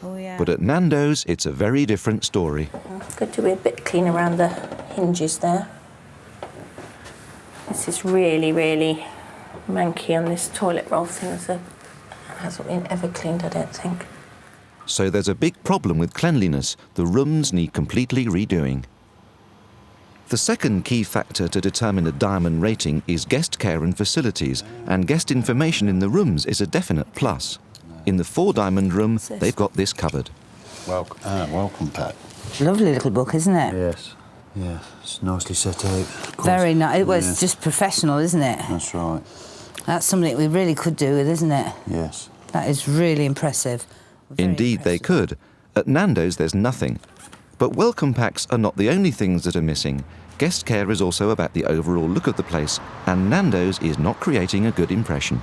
Oh, yeah. But at Nando's, it's a very different story. Good to be a bit clean around the hinges there. This is really, really manky on this toilet roll thing. It hasn't been ever cleaned, I don't think. So there's a big problem with cleanliness. The rooms need completely redoing. The second key factor to determine a diamond rating is guest care and facilities, and guest information in the rooms is a definite plus. In the 4-diamond room, they've got this covered. Welcome pack. Lovely little book, isn't it? Yes. Yeah, it's nicely set out. Very nice. It was Yeah. just professional, isn't it? That's right. That's something we really could do with, isn't it? Yes. That is really impressive. Indeed, they could. At Nando's, there's nothing. But welcome packs are not the only things that are missing. Guest care is also about the overall look of the place, and Nando's is not creating a good impression.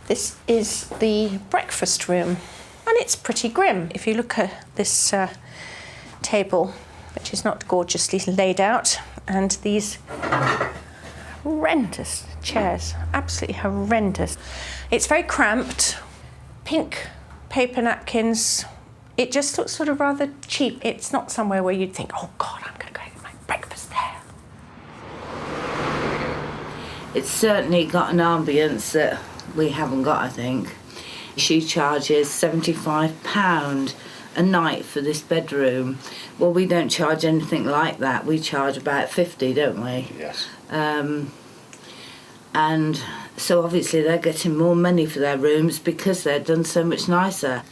This is the breakfast room, and it's pretty grim. If you look at this table, which is not gorgeously laid out, and these horrendous chairs, absolutely horrendous. It's very cramped, pink paper napkins. It just looks sort of rather cheap. It's not somewhere where you'd think, oh God, I'm going to go get my breakfast there. It's certainly got an ambience that we haven't got, I think. She charges £75 a night for this bedroom. Well, we don't charge anything like that. We charge about 50, don't we? Yes. And so obviously they're getting more money for their rooms because they're done so much nicer.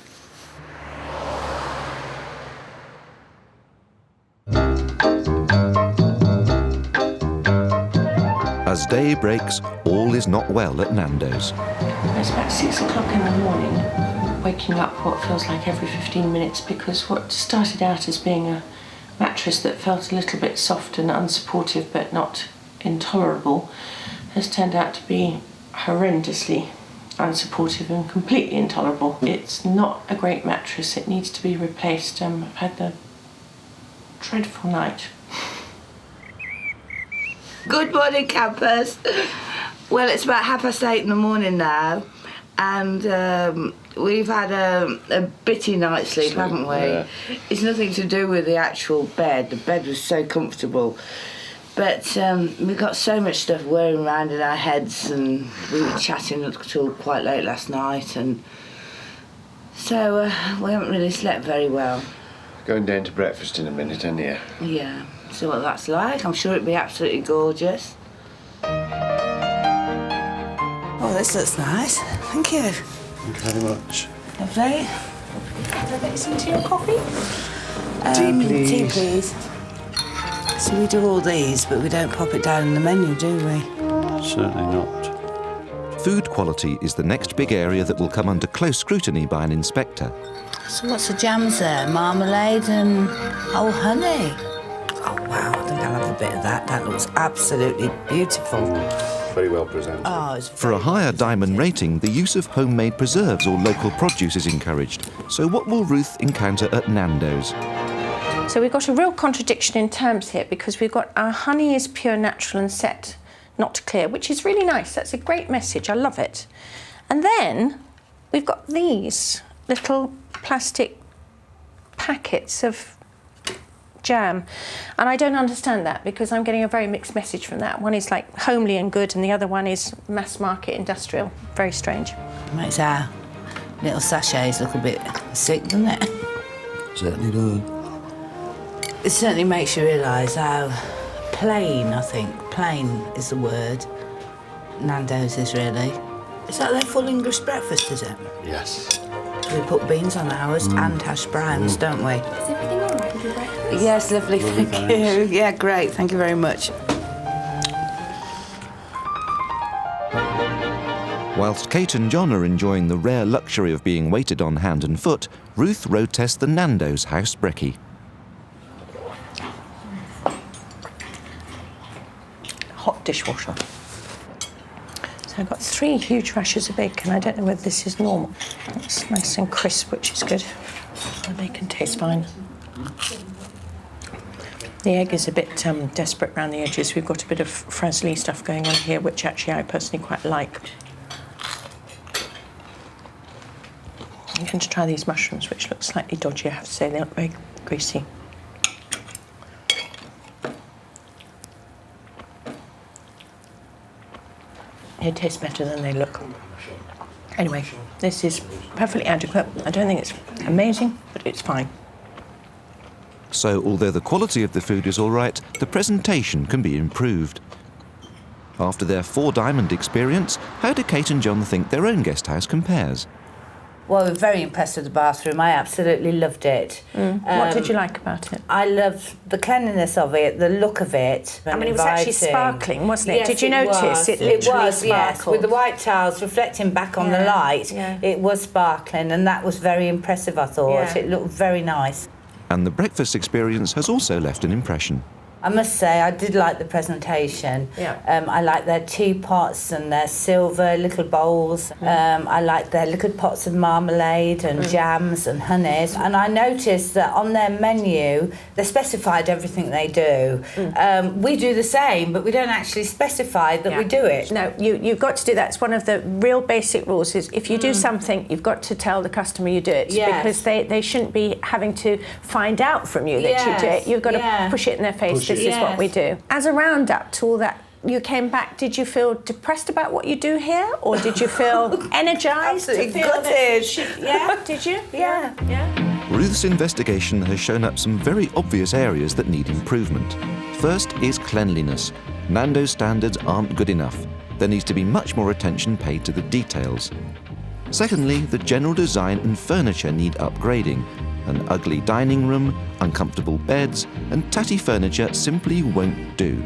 As day breaks, all is not well at Nando's. It's about 6 o'clock in the morning, waking up what feels like every 15 minutes because what started out as being a mattress that felt a little bit soft and unsupportive but not intolerable has turned out to be horrendously unsupportive and completely intolerable. It's not a great mattress, it needs to be replaced. I've had a dreadful night. Good morning, campers. Well, it's about 8:30 in the morning now, and we've had a bitty night's sleep, haven't we? Yeah. It's nothing to do with the actual bed. The bed was so comfortable. But we got so much stuff whirring around in our heads, and we were chatting until quite late last night, and so we haven't really slept very well. Going down to breakfast in a minute, aren't you? Yeah, so what that's like. I'm sure it'd be absolutely gorgeous. Oh, this looks nice. Thank you. Thank you very much. Lovely. Can I get some tea or coffee? Tea, please. Tea, please. So we do all these, but we don't pop it down in the menu, do we? Certainly not. Food quality is the next big area that will come under close scrutiny by an inspector. So what's the jams there? Marmalade and... oh, honey. Oh, wow, I think I'll have a bit of that. That looks absolutely beautiful. Very well presented. Oh, it's For a higher diamond rating, the use of homemade preserves or local produce is encouraged. So what will Ruth encounter at Nando's? So we've got a real contradiction in terms here because we've got our honey is pure, natural and set, not clear, which is really nice. That's a great message. I love it. And then we've got these little plastic packets of jam. And I don't understand that because I'm getting a very mixed message from that. One is like homely and good and the other one is mass market industrial. Very strange. Makes our little sachets look a bit sick, doesn't it? Certainly does. It certainly makes you realise how plain, I think, plain is the word, Nando's is really. Is that their full English breakfast, is it? Yes. We put beans on ours and hash browns, don't we? Is everything all right with your breakfast? Yes, lovely, thank you. Yeah, great, thank you very much. Whilst Kate and John are enjoying the rare luxury of being waited on hand and foot, Ruth road tests the Nando's house brekkie. Hot dishwasher. So I've got 3 huge rashers of bacon. I don't know whether this is normal. It's nice and crisp, which is good. The bacon tastes fine. The egg is a bit desperate around the edges. We've got a bit of frazzly stuff going on here, which actually I personally quite like. I'm going to try these mushrooms, which look slightly dodgy, I have to say. They look very greasy. They taste better than they look. Anyway, this is perfectly adequate. I don't think it's amazing, but it's fine. So, although the quality of the food is all right, the presentation can be improved. After their 4-diamond experience, how do Kate and John think their own guest house compares? Well, we're very impressed with the bathroom. I absolutely loved it. What did you like about it? I loved the cleanliness of it, the look of it. I mean, it was actually sparkling, wasn't it? Yes, did you notice? It literally was, yes. sparkled. With the white tiles reflecting back on the light, it was sparkling, and that was very impressive, I thought. Yeah. It looked very nice. And the breakfast experience has also left an impression. I must say, I did like the presentation. Yeah. I like their teapots and their silver little bowls. I like their little pots of marmalade and jams and honeys. And I noticed that on their menu, they specified everything they do. We do the same, but we don't actually specify that we do it. No, you've got to do that. It's one of the real basic rules is if you do something, you've got to tell the customer you do it. Yes. Because they shouldn't be having to find out from you that you do it. You've got to push it in their face. This is what we do. As a roundup to all that, you came back, did you feel depressed about what you do here? Or did you feel energised? Absolutely gutted. Yeah, did you? Yeah. Ruth's investigation has shown up some very obvious areas that need improvement. First is cleanliness. Nando's standards aren't good enough. There needs to be much more attention paid to the details. Secondly, the general design and furniture need upgrading. An ugly dining room, uncomfortable beds, and tatty furniture simply won't do.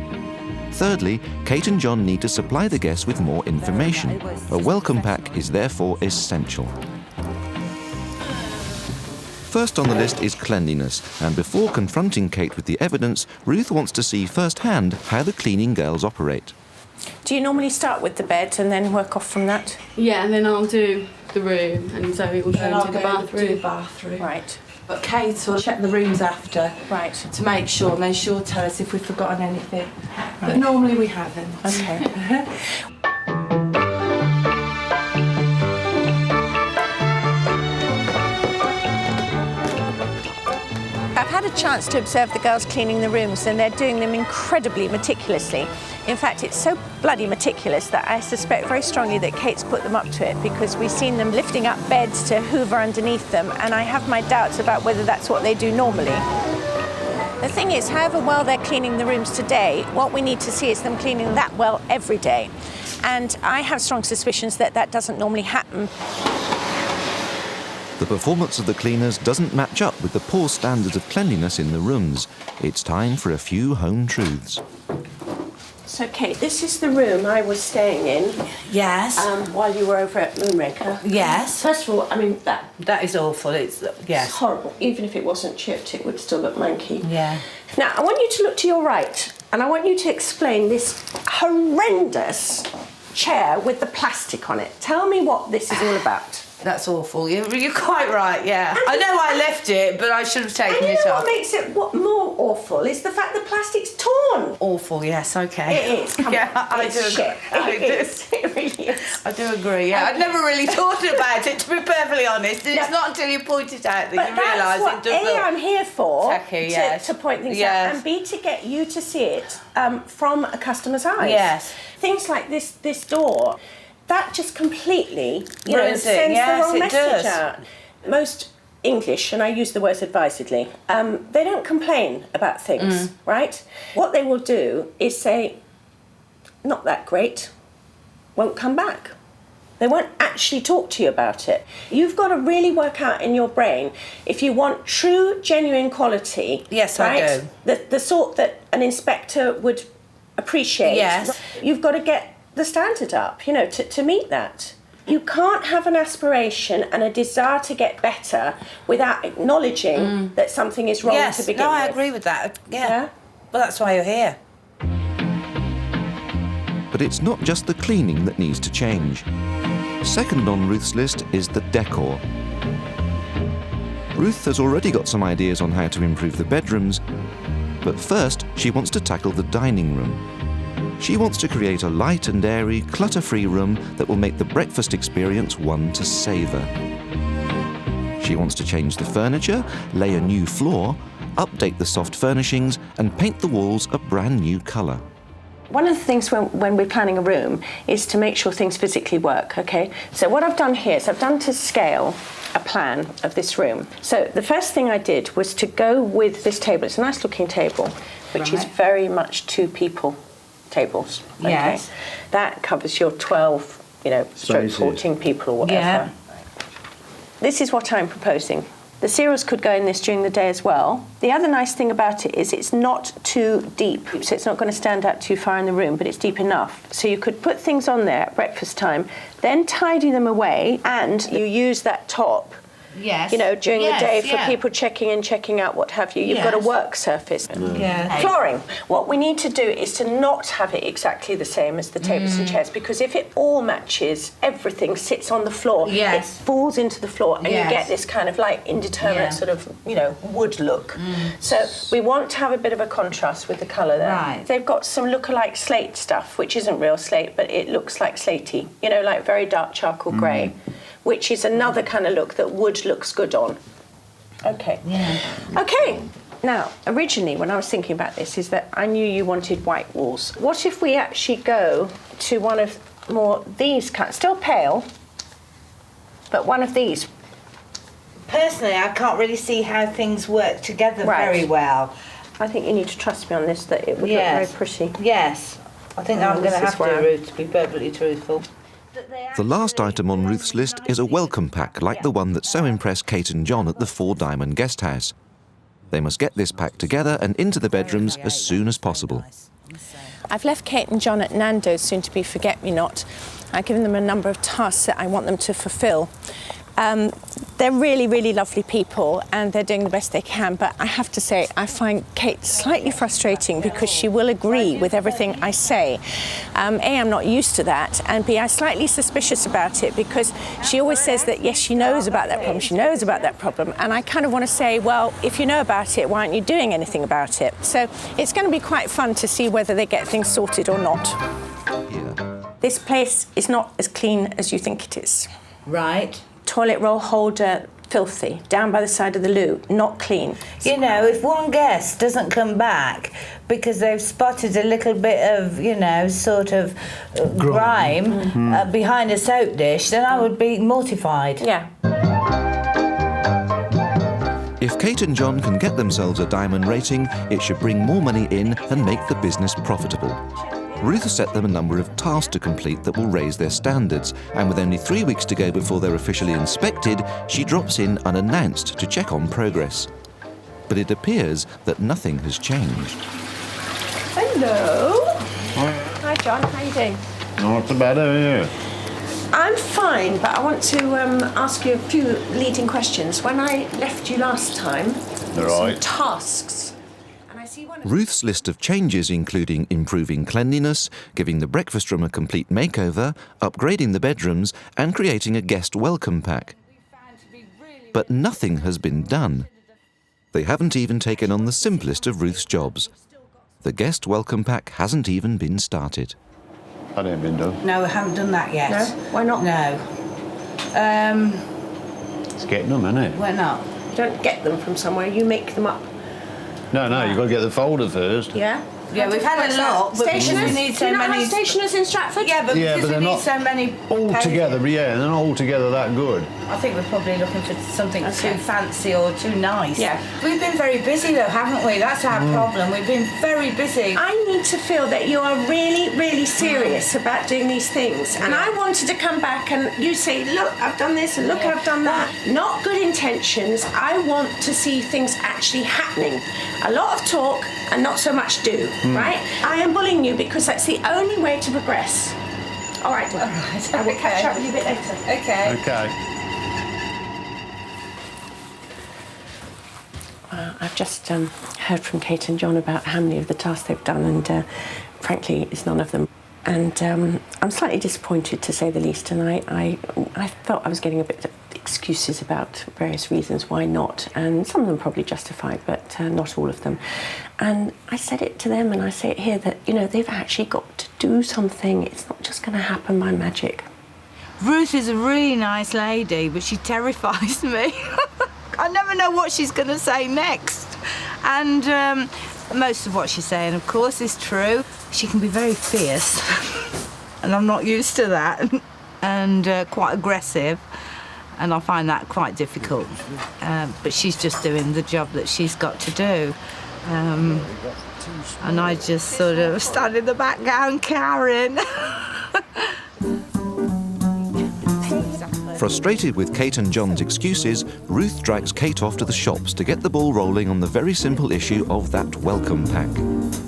Thirdly, Kate and John need to supply the guests with more information. A welcome pack is therefore essential. First on the list is cleanliness, and before confronting Kate with the evidence, Ruth wants to see firsthand how the cleaning girls operate. Do you normally start with the bed and then work off from that? Yeah, and then I'll do the room, and Zoe will go into the bathroom. Right. But Kate will check the rooms after, to make sure, and then she'll tell us if we've forgotten anything. But normally we haven't. Okay. I've had a chance to observe the girls cleaning the rooms, and they're doing them incredibly meticulously. In fact, it's so bloody meticulous that I suspect very strongly that Kate's put them up to it, because we've seen them lifting up beds to hoover underneath them, and I have my doubts about whether that's what they do normally. The thing is, however well they're cleaning the rooms today, what we need to see is them cleaning that well every day. And I have strong suspicions that that doesn't normally happen. The performance of the cleaners doesn't match up with the poor standards of cleanliness in the rooms. It's time for a few home truths. So, Kate, this is the room I was staying in. Yes. While you were over at Moonraker. Yes. First of all, I mean, that is awful. It's horrible. Even if it wasn't chipped, it would still look manky. Yeah. Now, I want you to look to your right, and I want you to explain this horrendous chair with the plastic on it. Tell me what this is all about. That's awful. You're quite right, yeah. I know I left it, but I should have taken it off. What makes it more awful is the fact the plastic's torn. Awful, yes, okay. It is. Come on. I do agree. It really is. I do agree, yeah. I'd never really thought about it, to be perfectly honest. It's not until you point it out that you realise it does look I'm here for, tacky, yes. to point things Yes. out, and B, to get you to see it from a customer's eyes. Yes. Things like this door, that just completely Ruins it. sends Yes, the wrong it message does. out. Most English, and I use the words advisedly, they don't complain about things, right? What they will do is say, not that great, won't come back. They won't actually talk to you about it. You've got to really work out in your brain if you want true, genuine quality. Yes, right? I do. The sort that an inspector would appreciate. Yes. You've got to get the standard up, you know, to meet that. You can't have an aspiration and a desire to get better without acknowledging that something is wrong to begin with. I agree with that. Yeah. Well, that's why you're here. But it's not just the cleaning that needs to change. Second on Ruth's list is the decor. Ruth has already got some ideas on how to improve the bedrooms, but first she wants to tackle the dining room. She wants to create a light and airy, clutter-free room that will make the breakfast experience one to savour. She wants to change the furniture, lay a new floor, update the soft furnishings and paint the walls a brand new colour. One of the things when we're planning a room is to make sure things physically work, okay? So what I've done here is I've done to scale a plan of this room. So the first thing I did was to go with this table. It's a nice looking table, which is very much 2 people tables. Okay? Yes. That covers your 12, stroke 14 people or whatever. Yeah. This is what I'm proposing. The cereals could go in this during the day as well. The other nice thing about it is it's not too deep, so it's not going to stand out too far in the room, but it's deep enough. So you could put things on there at breakfast time, then tidy them away, and you use that top, during the day for people checking in, checking out, what have you. You've got a work surface. Flooring. What we need to do is to not have it exactly the same as the tables and chairs, because if it all matches, everything sits on the floor. It falls into the floor, and you get this kind of like indeterminate sort of, wood look. So we want to have a bit of a contrast with the colour there. Right. They've got some lookalike slate stuff, which isn't real slate, but it looks like slatey, like very dark charcoal grey, which is another kind of look that wood looks good on. Okay. Yeah. Okay. Now, originally, when I was thinking about this, is that I knew you wanted white walls. What if we actually go to one of more these kinds, still pale, but one of these? Personally, I can't really see how things work together very well. I think you need to trust me on this, that it would look very pretty. Yes. I think I'm going to have to, Ruth, to be perfectly truthful. The last item on Ruth's list is a welcome pack like the one that so impressed Kate and John at the 4 Diamond Guest House. They must get this pack together and into the bedrooms as soon as possible. I've left Kate and John at Nando's, soon to be Forget-Me-Not. I've given them a number of tasks that I want them to fulfil. They're really, really lovely people, and they're doing the best they can, but I have to say I find Kate slightly frustrating because she will agree with everything I say. A, I'm not used to that, and B, I'm slightly suspicious about it because she always says that, yes, she knows about that problem, and I kind of want to say, well, if you know about it, why aren't you doing anything about it? So it's going to be quite fun to see whether they get things sorted or not. This place is not as clean as you think it is. Right. Toilet roll holder, filthy, down by the side of the loo, not clean. If one guest doesn't come back because they've spotted a little bit of, sort of grime behind a soap dish, then I would be mortified. Yeah. If Kate and John can get themselves a diamond rating, it should bring more money in and make the business profitable. Ruth has set them a number of tasks to complete that will raise their standards, and with only 3 weeks to go before they're officially inspected, she drops in unannounced to check on progress. But it appears that nothing has changed. Hello. Hi, John. How are you doing? Not so bad, how are you? I'm fine, but I want to ask you a few leading questions. When I left you last time, there were some tasks. Ruth's list of changes including improving cleanliness, giving the breakfast room a complete makeover, upgrading the bedrooms and creating a guest welcome pack. But nothing has been done. They haven't even taken on the simplest of Ruth's jobs. The guest welcome pack hasn't even been started. That ain't been done. No, we haven't done that yet. No? Why not? No. It's getting them, isn't it? Why not? You don't get them from somewhere, you make them up. No, you've got to get the folder first. Yeah? Yeah, we've had a lot, but Stationers? we need so Do you not many. have stationers in Stratford? Yeah, but Yeah, because but we they're need so many. all pages. together, yeah, they're not all together that good. I think we're probably looking for something Okay. too fancy or too nice. Yeah. We've been very busy though, haven't we? That's our problem. We've been very busy. I need to feel that you are really, really serious about doing these things. And I wanted to come back and you say, look, I've done this and look, I've done that. Not good intentions. I want to see things actually happening. A lot of talk and not so much do, right? I am bullying you because that's the only way to progress. All right, well, I will catch up with you a bit later. Okay. Okay. I've just heard from Kate and John about how many of the tasks they've done, and frankly, it's none of them. And I'm slightly disappointed, to say the least, and I felt I was getting a bit of excuses about various reasons why not, and some of them probably justified, but not all of them. And I said it to them, and I say it here, that, you know, they've actually got to do something. It's not just going to happen by magic. Ruth is a really nice lady, but she terrifies me. I never know what she's going to say next. And most of what she's saying, of course, is true. She can be very fierce, and I'm not used to that, and quite aggressive, and I find that quite difficult. But she's just doing the job that she's got to do. And I just sort of stand in the background, Karen. Frustrated with Kate and John's excuses, Ruth drags Kate off to the shops to get the ball rolling on the very simple issue of that welcome pack.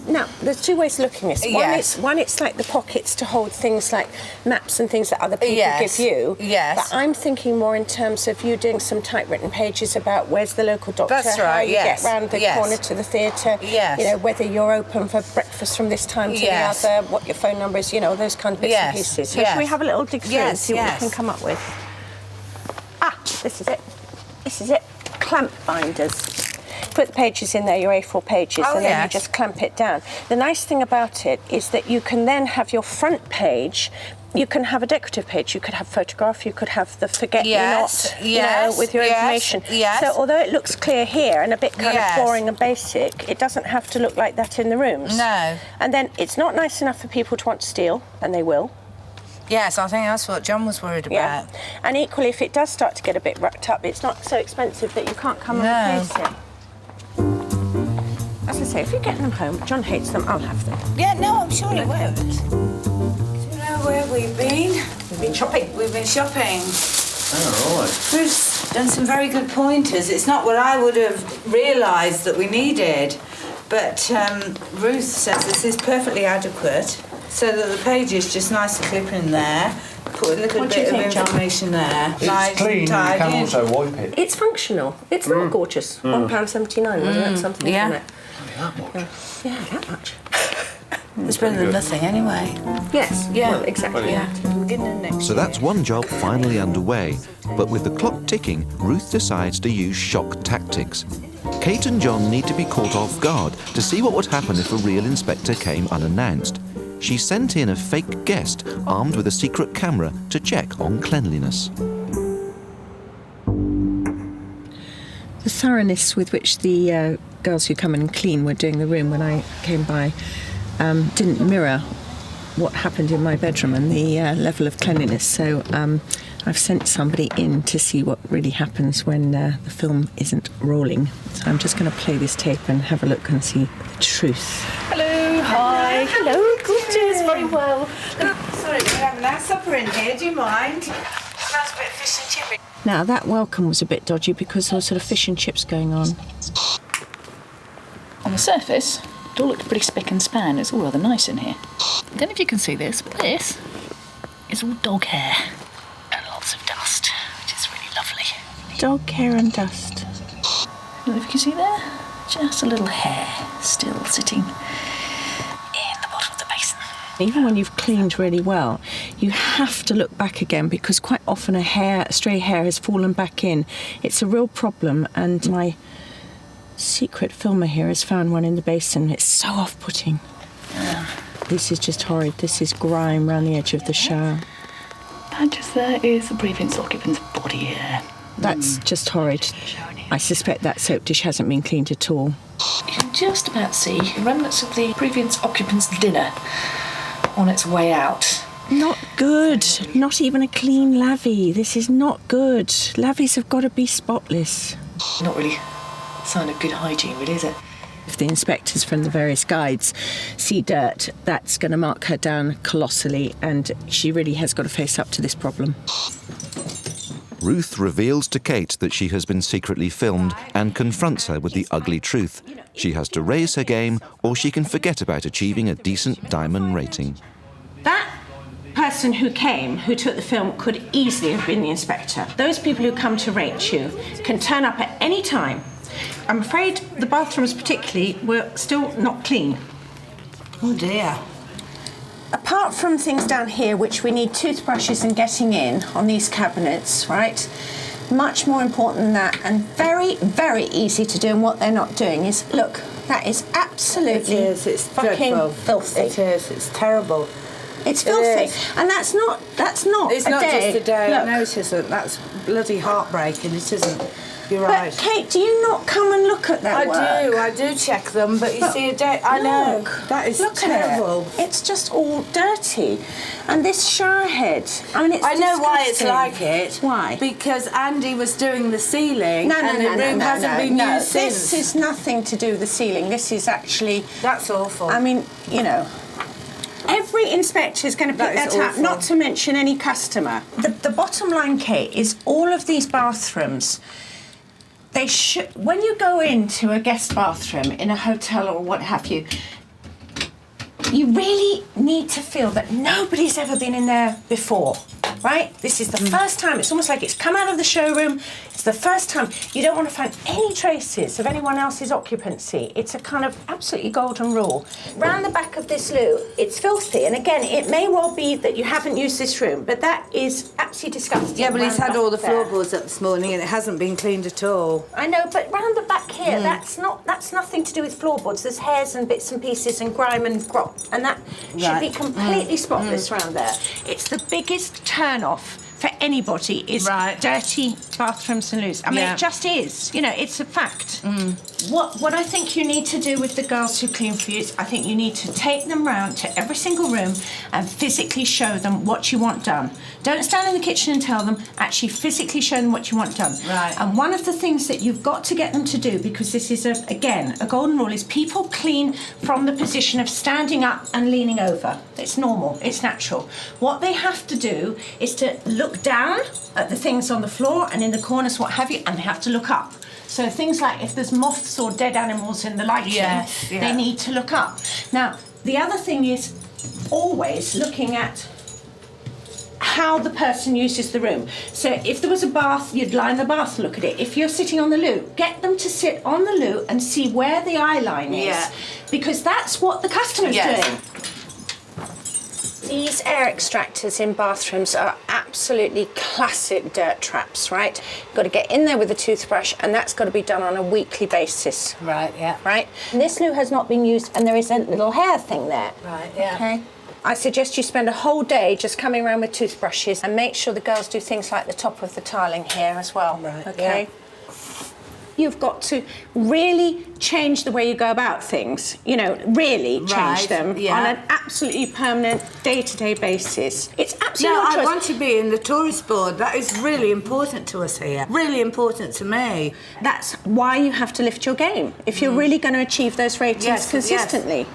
Now, there's two ways of looking at this. Yes. One, it's like the pockets to hold things like maps and things that other people Yes. give you. Yes. But I'm thinking more in terms of you doing some typewritten pages about where's the local doctor, That's how right, you yes. get round the Yes. corner to the theatre, Yes. you know, whether you're open for breakfast from this time to Yes. the other, what your phone number is, you know, those kind of bits Yes. and pieces. So Yes. should we have a little dig through and Yes, see what yes. we can come up with? Ah, this is it. This is it. Clamp binders. Put the pages in there, your A4 pages, Oh, and then you yes. just clamp it down. The nice thing about it is that you can then have your front page. You can have a decorative page. You could have photograph. You could have the forget me Yes, not, yes, you know, with your yes, information. yes. So although it looks clear here and a bit kind Yes. of boring and basic, it doesn't have to look like that in the rooms. No. And then it's not nice enough for people to want to steal, and they will. Yes, I think that's what John was worried about. Yeah. And equally, if it does start to get a bit rucked up, it's not so expensive that you can't come and replace it. As I say, if you're getting them home, John hates them, I'll have them. Yeah, no, I'm sure he won't. Do you know where we've been? We've been shopping. We've been shopping. All right. Ruth's done some very good pointers. It's not what I would have realised that we needed, but Ruth says this is perfectly adequate, so that the page is just nicely clip in there, put a little What do you bit of think, John? information there. It's clean, you can also wipe it. It's functional. It's not gorgeous. £1.79, wasn't it? Something, Yeah. wasn't it? Yeah, that much. It's better than nothing anyway. Yes. Yeah. Well, exactly. Yeah. Beginning of next So that's one job finally underway, but with the clock ticking, Ruth decides to use shock tactics. Kate and John need to be caught off guard to see what would happen if a real inspector came unannounced. She sent in a fake guest armed with a secret camera to check on cleanliness. The thoroughness with which the girls who come in and clean were doing the room when I came by didn't mirror what happened in my bedroom and the level of cleanliness. So I've sent somebody in to see what really happens when the film isn't rolling. So I'm just going to play this tape and have a look and see the truth. Hello, hi. Hello, gorgeous, very well. Sorry, we're having our supper in here, do you mind? Smells a bit fish and chippy. Now that welcome was a bit dodgy because there was sort of fish and chips going on. On the surface, it all looked pretty spick and span. It's all rather nice in here. I don't know if you can see this, but this is all dog hair and lots of dust, which is really lovely. Dog hair and dust. I don't know if you can see there. Just a little hair still sitting in the bottom of the basin. Even when you've cleaned really well, you have to look back again because quite often a stray hair has fallen back in. It's a real problem, and my secret filmer here has found one in the basin. It's so off-putting. This is just horrid. This is grime around the edge of the shower. That just there is the previous occupant's body hair. That's just horrid. I suspect that soap dish hasn't been cleaned at all. You can just about see remnants of the previous occupant's dinner on its way out. Not good. Not even a clean lavvy. This is not good. Lavvies have got to be spotless. Not really a sign of good hygiene, really, is it? If the inspectors from the various guides see dirt, that's going to mark her down colossally, and she really has got to face up to this problem. Ruth reveals to Kate that she has been secretly filmed and confronts her with the ugly truth. She has to raise her game, or she can forget about achieving a decent diamond rating. That person who came, who took the film, could easily have been the inspector. Those people who come to rate you can turn up at any time. I'm afraid the bathrooms particularly were still not clean. Oh dear. Apart from things down here which we need toothbrushes and getting in on these cabinets, right? Much more important than that, and very, very easy to do, and what they're not doing is, look, that is absolutely it's fucking dreadful. filthy. It is, it's terrible. It's filthy. And that's not It's a not day. just a day. Look. No, it isn't. That's bloody heartbreaking. It isn't. You're But right. Kate, do you not come and look at that work? I do check them, but you see a day. I know. That is Look terrible. At it. It's just all dirty. And this shower head, I mean, it's I know why it's disgusting. like it. Why? Because Andy was doing the ceiling and the room hasn't been used since. This is nothing to do with the ceiling. This is actually... That's awful. I mean, you know... Every inspector is going to pick That that is up, awful. not to mention any customer. The bottom line, Kate, is all of these bathrooms... They should, when you go into a guest bathroom in a hotel or what have you, you really need to feel that nobody's ever been in there before, right? This is the first time. It's almost like it's come out of the showroom. It's the first time. You don't want to find any traces of anyone else's occupancy. It's a kind of absolutely golden rule. Round the back of this loo, it's filthy. And again, it may well be that you haven't used this room, but that is absolutely disgusting. Yeah, but he's round had all the back there. floorboards up this morning and it hasn't been cleaned at all. I know, but round the back here, that's nothing to do with floorboards. There's hairs and bits and pieces and grime and grop, and that should be completely spotless round there. It's the biggest turn-off for anybody is dirty bathrooms and loos. I mean, it just is. You know, it's a fact. What I think you need to do with the girls who clean for you is I think you need to take them round to every single room and physically show them what you want done. Don't stand in the kitchen and tell them, actually physically show them what you want done. Right. And one of the things that you've got to get them to do, because this is, again, a golden rule, is people clean from the position of standing up and leaning over. It's normal, it's natural. What they have to do is to look down at the things on the floor and in the corners, what have you, and they have to look up. So things like if there's moths or dead animals in the lighting, they need to look up. Now, the other thing is always looking at how the person uses the room. So if there was a bath, you'd lie in the bath and look at it. If you're sitting on the loo, get them to sit on the loo and see where the eye line is, because that's what the customer's doing. These air extractors in bathrooms are absolutely classic dirt traps, right? You've got to get in there with a toothbrush, and that's got to be done on a weekly basis. Right, yeah. Right? And this loo has not been used, and there is a little hair thing there. Right, yeah. Okay? I suggest you spend a whole day just coming around with toothbrushes and make sure the girls do things like the top of the tiling here as well. Right, okay? You've got to really change the way you go about things. You know, really change them on an absolutely permanent, day-to-day basis. It's absolutely No, your I choice. want to be in the tourist board. That is really important to us here. Really important to me. That's why you have to lift your game if you're really going to achieve those ratings consistently.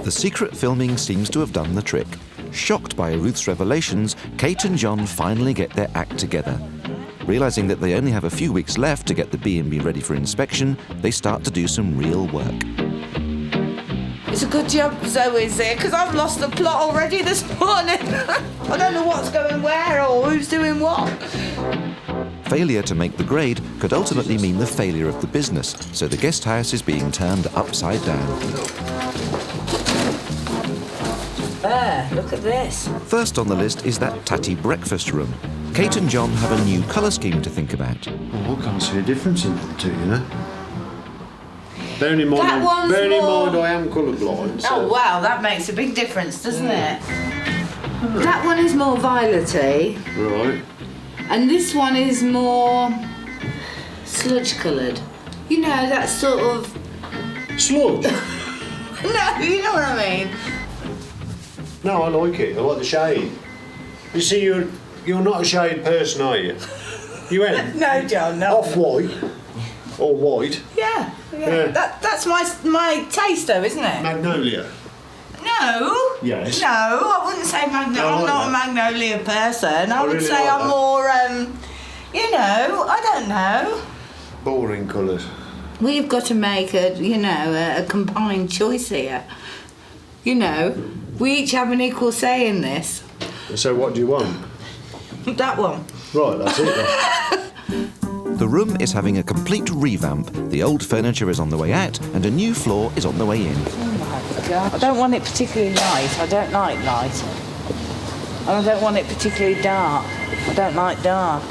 The secret filming seems to have done the trick. Shocked by Ruth's revelations, Kate and John finally get their act together. Realising that they only have a few weeks left to get the B&B ready for inspection, they start to do some real work. It's a good job Zoe's there, because I've lost the plot already this morning. I don't know what's going where or who's doing what. Failure to make the grade could ultimately mean the failure of the business, so the guest house is being turned upside down. There, look at this. First on the list is that tatty breakfast room. Kate and John have a new colour scheme to think about. Well, I can't see a difference in the two, you know. Bearing in mind, That one's more- I am colourblind. So. Oh wow, that makes a big difference, doesn't it? That one is more violety, Right. and this one is more sludge coloured. You know, that sort of... Sludge? No, you know what I mean. No, I like it. I like the shade. You see, you're not a shade person, are you? You ain't? No, John, no. Off-white. Or white. Yeah. Yeah. That's my taste, though, isn't it? Magnolia. No. Yes. No, I wouldn't say magnolia. I I'm like not a that. magnolia person. I would really say like I'm that. more, you know, I don't know. Boring colours. We've got to make a combined choice here. You know, we each have an equal say in this. So what do you want? That one. Right, that's it then. The room is having a complete revamp. The old furniture is on the way out and a new floor is on the way in. Oh my God. I don't want it particularly light. I don't like light. And I don't want it particularly dark. I don't like dark.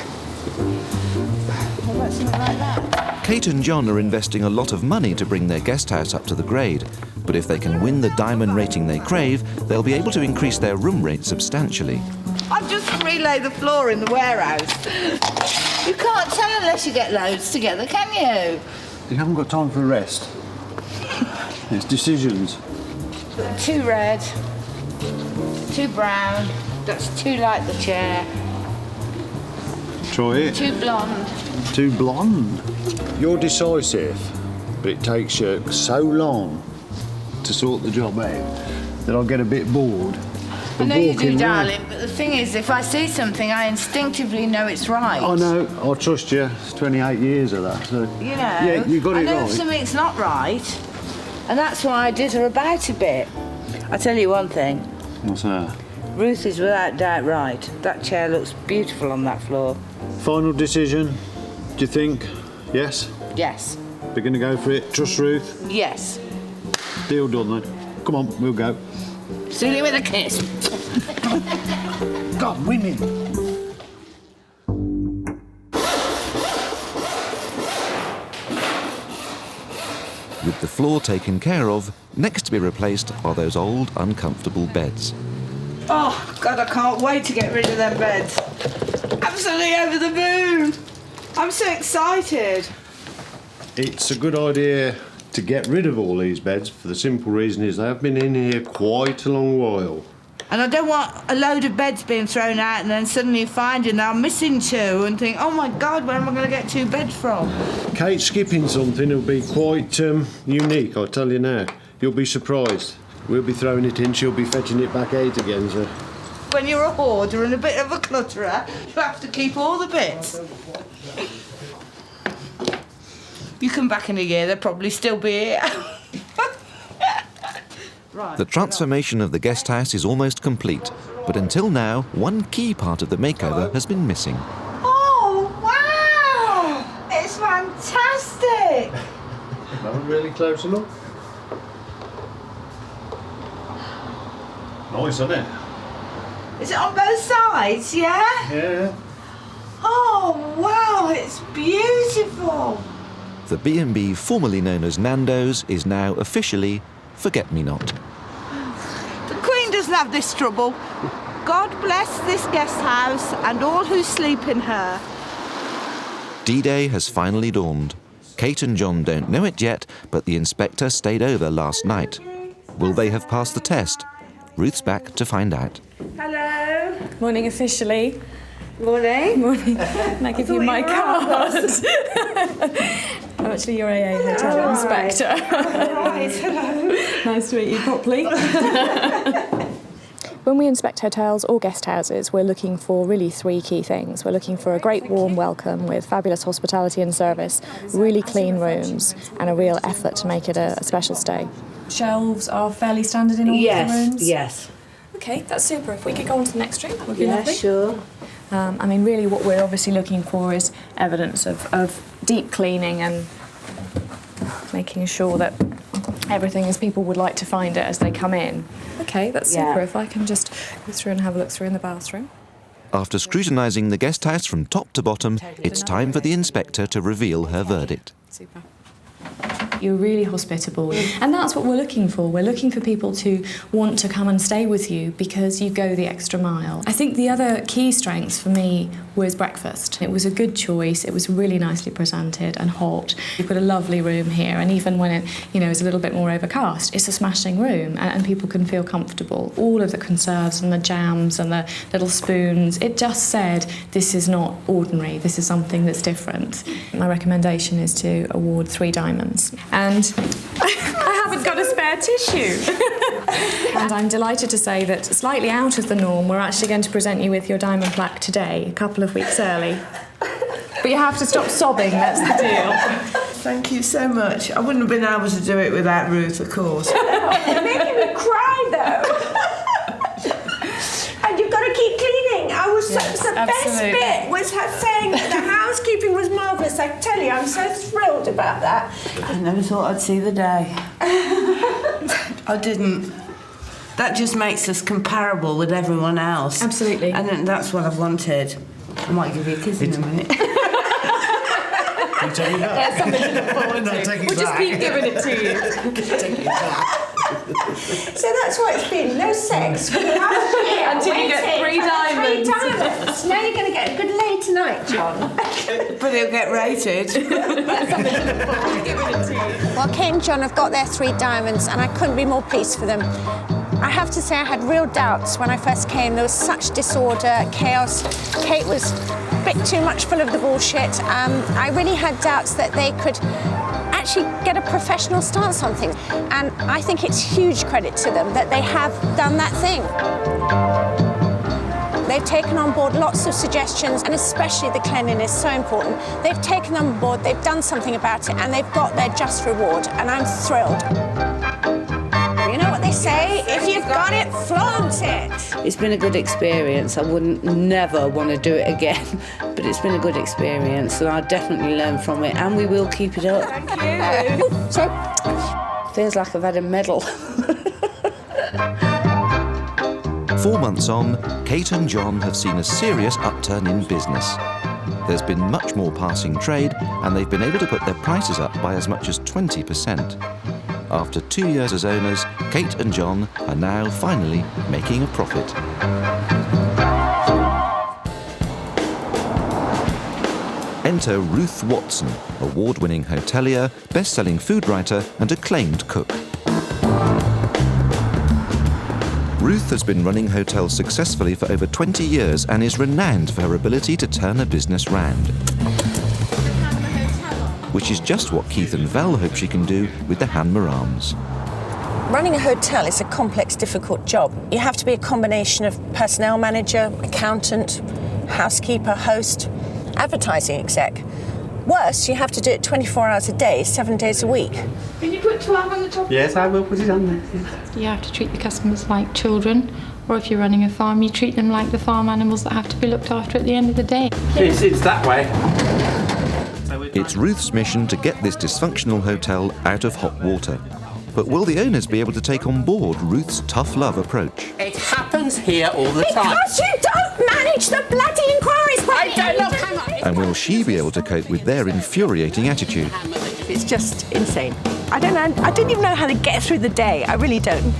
What about something like that? Kate and John are investing a lot of money to bring their guest house up to the grade. But if they can win the diamond rating they crave, they'll be able to increase their room rate substantially. I've just relayed the floor in the warehouse. You can't tell unless you get loads together, can you? You haven't got time for rest. It's decisions. Too red, too brown, that's too like the chair, Try it. too blonde. Too blonde. You're decisive, but it takes you so long to sort the job out that I'll get a bit bored. I know you do, walking round. darling, but the thing is, if I see something, I instinctively know it's right. I know, I trust you. It's 28 years of that, so... You know, Yeah, you got I it know right. if something's not right, and that's why I ditter about a bit. I tell you one thing, What's that? Ruth is without doubt right. That chair looks beautiful on that floor. Final decision, do you think? Yes? Yes. We're going to go for it. Trust Ruth. Yes. Deal done then. Come on, we'll go. See you with a kiss. God, women. With the floor taken care of, next to be replaced are those old, uncomfortable beds. Oh, God, I can't wait to get rid of them beds. Absolutely over the moon. I'm so excited. It's a good idea to get rid of all these beds for the simple reason is they have been in here quite a long while. And I don't want a load of beds being thrown out and then suddenly finding that I'm missing two and think, oh my God, where am I going to get two beds from? Kate's skipping something will be quite unique, I'll tell you now. You'll be surprised. We'll be throwing it in, she'll be fetching it back out again, so... When you're a hoarder and a bit of a clutterer, you have to keep all the bits. You come back in a year, they'll probably still be here. The transformation of the guest house is almost complete, but until now, one key part of the makeover has been missing. Oh, wow! It's fantastic! Not really close enough. Nice, isn't it? Is it on both sides, yeah? Yeah. Oh, wow, it's beautiful. The B&B, formerly known as Nando's, is now officially Forget-Me-Not. The Queen doesn't have this trouble. God bless this guest house and all who sleep in her. D-Day has finally dawned. Kate and John don't know it yet, but the inspector stayed over last night. Will they have passed the test? Ruth's back to find out. Hello. Morning officially. Morning. Morning. Can I give you my card? I'm actually your AA hotel inspector. Right, hello. Nice to meet you properly. When we inspect hotels or guest houses, we're looking for really three key things. We're looking for a great warm welcome with fabulous hospitality and service, really clean rooms, and a real effort to make it a special stay. Shelves are fairly standard in all of the rooms? Yes. Okay, that's super. If we could go on to the next room, would be Yeah, lovely. sure. I mean, really what we're obviously looking for is evidence of deep cleaning and making sure that everything as people would like to find it as they come in. Okay, that's super. If I can just go through and have a look through in the bathroom. After scrutinising the guest house from top to bottom, it's time for the inspector to reveal her verdict. Super. You're really hospitable. And that's what we're looking for. We're looking for people to want to come and stay with you because you go the extra mile. I think the other key strengths for me was breakfast. It was a good choice. It was really nicely presented and hot. You've got a lovely room here, and even when it, is a little bit more overcast, it's a smashing room, and people can feel comfortable. All of the conserves and the jams and the little spoons, it just said, this is not ordinary, this is something that's different. My recommendation is to award 3 diamonds. And I haven't got a spare tissue. And I'm delighted to say that, slightly out of the norm, we're actually going to present you with your diamond plaque today, a couple of weeks early. But you have to stop sobbing, that's the deal. Thank you so much. I wouldn't have been able to do it without Ruth, of course. You're making me cry, though. And you've got to keep cleaning. The best bit was her saying that the housekeeping was marvellous. I tell you, I'm so thrilled about that. I never thought I'd see the day. I didn't. That just makes us comparable with everyone else. Absolutely. And that's what I've wanted. I might give you a kiss in a minute. You take it back. That's something to look forward to. We'll just keep giving it to you. Take it back. So that's what it's been, no sex for the last year. Until you get 3 diamonds. 3 diamonds. Now you're going to get a good lay tonight, John. But it'll get rated. That's something to look forward to giving it to you. Well, Kate and John have got their 3 diamonds, and I couldn't be more pleased for them. I have to say I had real doubts when I first came. There was such disorder, chaos. Kate was a bit too much full of the bullshit. I really had doubts that they could actually get a professional stance on things. And I think it's huge credit to them that they have done that thing. They've taken on board lots of suggestions, and especially the cleanliness, so important. They've taken them on board, they've done something about it, and they've got their just reward, and I'm thrilled. You know what they say? If you've got it, flaunt it. It's been a good experience. I wouldn't never want to do it again, but it's been a good experience, and I definitely learned from it, and we will keep it up. Thank you. So, feels like I've had a medal. 4 months on, Kate and John have seen a serious upturn in business. There's been much more passing trade, and they've been able to put their prices up by as much as 20%. After 2 years as owners, Kate and John are now finally making a profit. Enter Ruth Watson, award-winning hotelier, best-selling food writer and acclaimed cook. Ruth has been running hotels successfully for over 20 years and is renowned for her ability to turn a business round. Which is just what Keith and Val hope she can do with the Hanmer Arms. Running a hotel is a complex, difficult job. You have to be a combination of personnel manager, accountant, housekeeper, host, advertising exec. Worse, you have to do it 24 hours a day, 7 days a week. Can you put 12 on the top? Yes, I will put it on there. Yes. You have to treat the customers like children, or if you're running a farm, you treat them like the farm animals that have to be looked after at the end of the day. It's that way. It's Ruth's mission to get this dysfunctional hotel out of hot water. But will the owners be able to take on board Ruth's tough love approach? It happens here all the time. Because you don't manage the bloody inquiries properly. I don't know. And will she be able to cope with their infuriating attitude? It's just insane. I don't know. I don't even know how to get through the day. I really don't.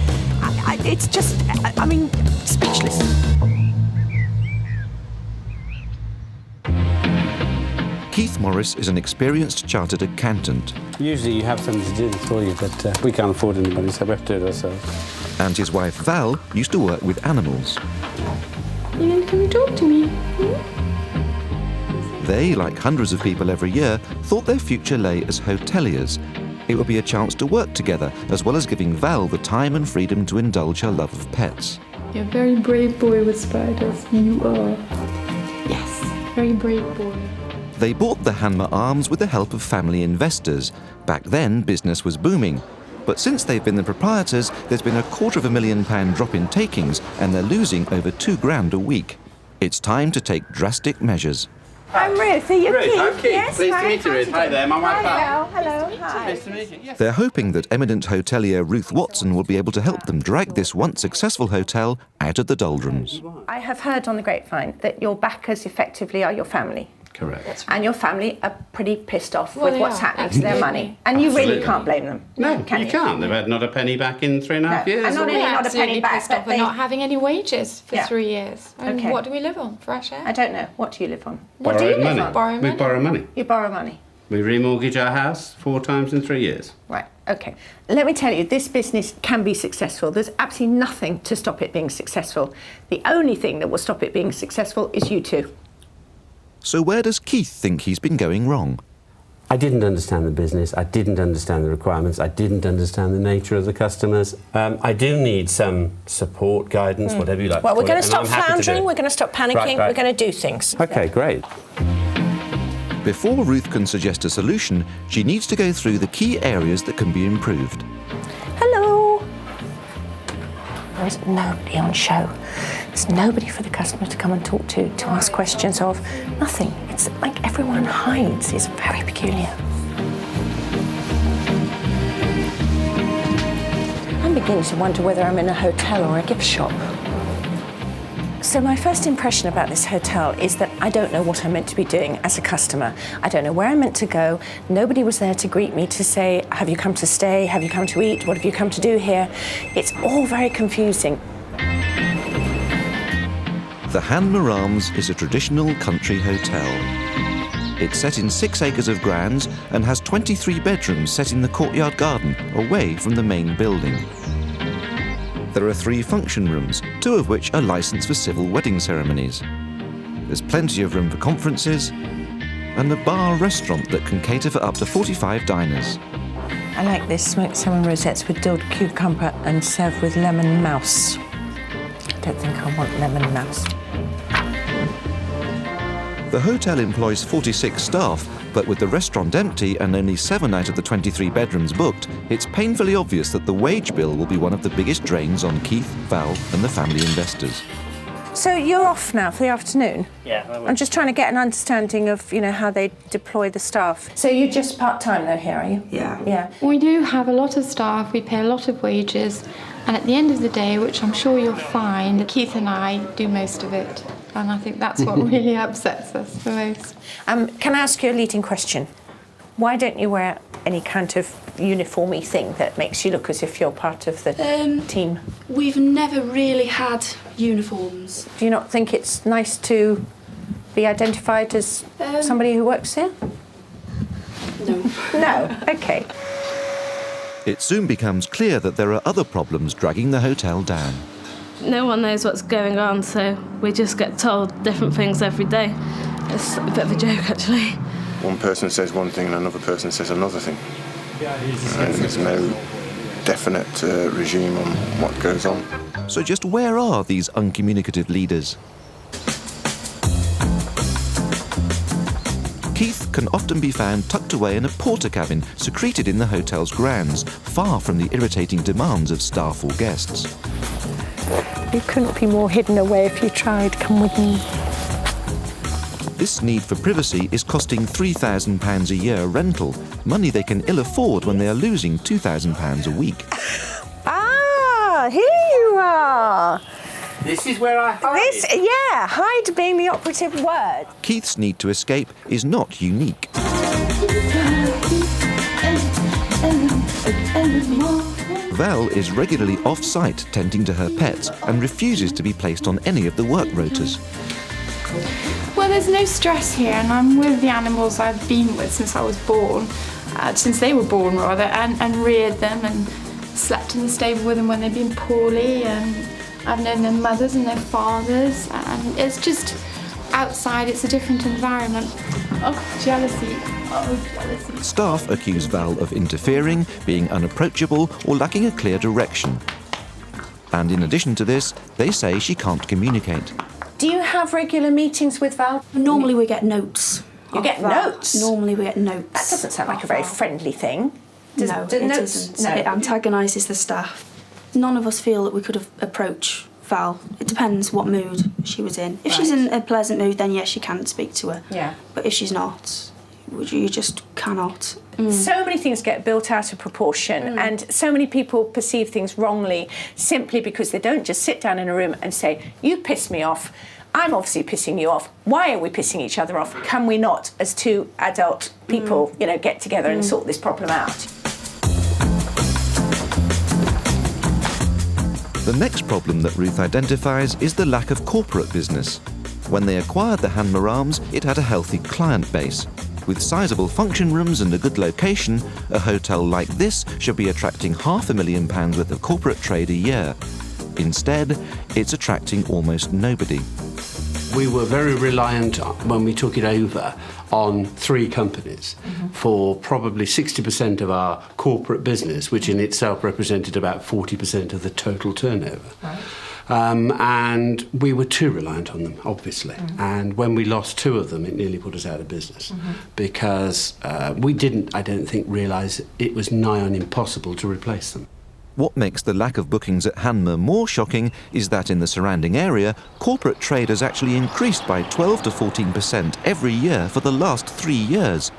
It's just, speechless. Keith Morris is an experienced chartered accountant. Usually you have somebody to do this for you, but we can't afford anybody, so we have to do it ourselves. And his wife Val used to work with animals. You want to come and talk to me? They, like hundreds of people every year, thought their future lay as hoteliers. It would be a chance to work together, as well as giving Val the time and freedom to indulge her love of pets. You're a very brave boy with spiders. You are. Yes, very brave boy. They bought the Hanmer Arms with the help of family investors. Back then, business was booming. But since they've been the proprietors, there's been a £250,000 drop in takings, and they're losing over £2,000 a week. It's time to take drastic measures. I'm Ruth. Are you Ruth, Keith? I'm Keith. Yes, Pleased hi, to meet you, Ruth. Hi there, my wife Val. Hello, hi. Nice to meet you. Yes. They're hoping that eminent hotelier Ruth Watson will be able to help them drag this once successful hotel out of the doldrums. I have heard on the grapevine that your backers effectively are your family. Correct. And your family are pretty pissed off Well, with they what's are, happening to their money. And you really can't blame them. No, can you can't. They've had not a penny back in 3.5 years. And not only not a Absolutely penny back, pissed off but for not having any wages for Yeah. 3 years. And Okay. what do we live on? Fresh air? I don't know. What do you live on? What Borrowed do you live money. on? We borrow money. You borrow money. We remortgage our house 4 times in 3 years. Right, okay. Let me tell you, this business can be successful. There's absolutely nothing to stop it being successful. The only thing that will stop it being successful is you two. So where does Keith think he's been going wrong? I didn't understand the business, I didn't understand the requirements, I didn't understand the nature of the customers. I do need some support, guidance, whatever you like Well, to we're call going it, to and stop I'm happy to do floundering, it. we're going to stop panicking, Right, right. we're going to do things. OK, great. Before Ruth can suggest a solution, she needs to go through the key areas that can be improved. Hello. There is nobody on show. There's nobody for the customer to come and talk to ask questions of. Nothing. It's like everyone hides. It's very peculiar. I'm beginning to wonder whether I'm in a hotel or a gift shop. So my first impression about this hotel is that I don't know what I'm meant to be doing as a customer. I don't know where I'm meant to go. Nobody was there to greet me to say, have you come to stay? Have you come to eat? What have you come to do here? It's all very confusing. The Han Marams is a traditional country hotel. It's set in 6 acres of grounds and has 23 bedrooms set in the courtyard garden, away from the main building. There are 3 function rooms, 2 of which are licensed for civil wedding ceremonies. There's plenty of room for conferences, and a bar-restaurant that can cater for up to 45 diners. I like this smoked salmon rosettes with dilled cucumber and served with lemon mouse. I don't think I want lemon mouse. The hotel employs 46 staff, but with the restaurant empty and only 7 out of the 23 bedrooms booked, it's painfully obvious that the wage bill will be one of the biggest drains on Keith, Val and the family investors. So you're off now for the afternoon? Yeah. I'm just trying to get an understanding of, how they deploy the staff. So you're just part-time though here, are you? Yeah. Yeah. We do have a lot of staff, we pay a lot of wages, and at the end of the day, which I'm sure you'll find, Keith and I do most of it. And I think that's what really upsets us the most. Can I ask you a leading question? Why don't you wear any kind of uniformy thing that makes you look as if you're part of the team? We've never really had uniforms. Do you not think it's nice to be identified as somebody who works here? No. No? OK. It soon becomes clear that there are other problems dragging the hotel down. No one knows what's going on, so we just get told different things every day. It's a bit of a joke, actually. One person says one thing and another person says another thing. And there's no definite regime on what goes on. So just where are these uncommunicative leaders? Keith can often be found tucked away in a portacabin secreted in the hotel's grounds, far from the irritating demands of staff or guests. You couldn't be more hidden away if you tried. Come with me. This need for privacy is costing £3,000 a year rental, money they can ill afford when they are losing £2,000 a week. Ah, here you are. This is where I hide. Yeah, hide being the operative word. Keith's need to escape is not unique. Val is regularly off-site tending to her pets and refuses to be placed on any of the work rotas. Well, there's no stress here, and I'm with the animals I've been with since I was born, since they were born rather, and reared them and slept in the stable with them when they've been poorly, and I've known their mothers and their fathers, and it's just outside, it's a different environment. Oh, jealousy. Oh, jealousy. Staff accuse Val of interfering, being unapproachable, or lacking a clear direction. And in addition to this, they say she can't communicate. Do you have regular meetings with Val? Normally we get notes. You get notes? Normally we get notes. That doesn't sound like a very friendly thing. No, it isn't. No. It antagonises the staff. None of us feel that we could approach Val. It depends what mood she was in. If she's in a pleasant mood, then yes, you can speak to her. Yeah. But if she's not, you just cannot. So many things get built out of proportion, and so many people perceive things wrongly simply because they don't just sit down in a room and say, you piss me off, I'm obviously pissing you off. Why are we pissing each other off? Can we not, as two adult people, you know, get together and sort this problem out? The next problem that Ruth identifies is the lack of corporate business. When they acquired the Hanmer Arms, it had a healthy client base. With sizable function rooms and a good location, a hotel like this should be attracting £500,000 worth of corporate trade a year. Instead, it's attracting almost nobody. We were very reliant, when we took it over, on 3 companies for probably 60% of our corporate business, which in itself represented about 40% of the total turnover. Right. And we were too reliant on them, obviously. And when we lost 2 of them, it nearly put us out of business because we didn't, I don't think, realise it was nigh on impossible to replace them. What makes the lack of bookings at Hanmer more shocking is that in the surrounding area, corporate trade has actually increased by 12 to 14% every year for the last 3 years.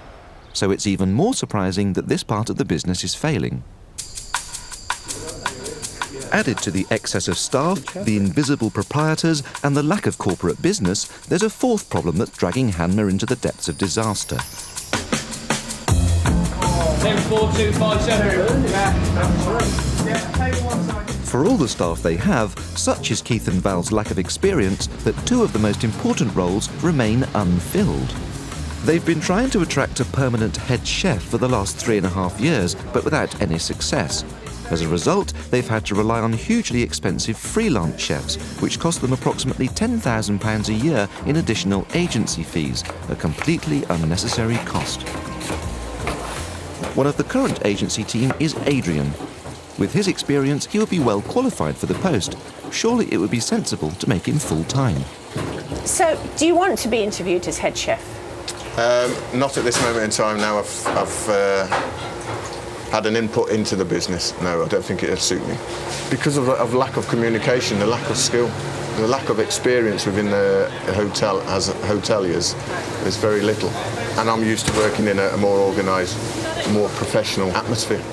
So it's even more surprising that this part of the business is failing. Added to the excess of staff, the invisible proprietors and the lack of corporate business, there's a 4th problem that's dragging Hanmer into the depths of disaster. 104257. For all the staff they have, such is Keith and Val's lack of experience that 2 of the most important roles remain unfilled. They've been trying to attract a permanent head chef for the last 3.5 years, but without any success. As a result, they've had to rely on hugely expensive freelance chefs, which cost them approximately £10,000 a year in additional agency fees, a completely unnecessary cost. One of the current agency team is Adrian. With his experience, he would be well qualified for the post. Surely it would be sensible to make him full-time. So, do you want to be interviewed as head chef? Not at this moment in time now. I've had an input into the business. No, I don't think it'd suit me. Because of lack of communication, the lack of skill, the lack of experience within the hotel as hoteliers, there's very little. And I'm used to working in a more organised, more professional atmosphere.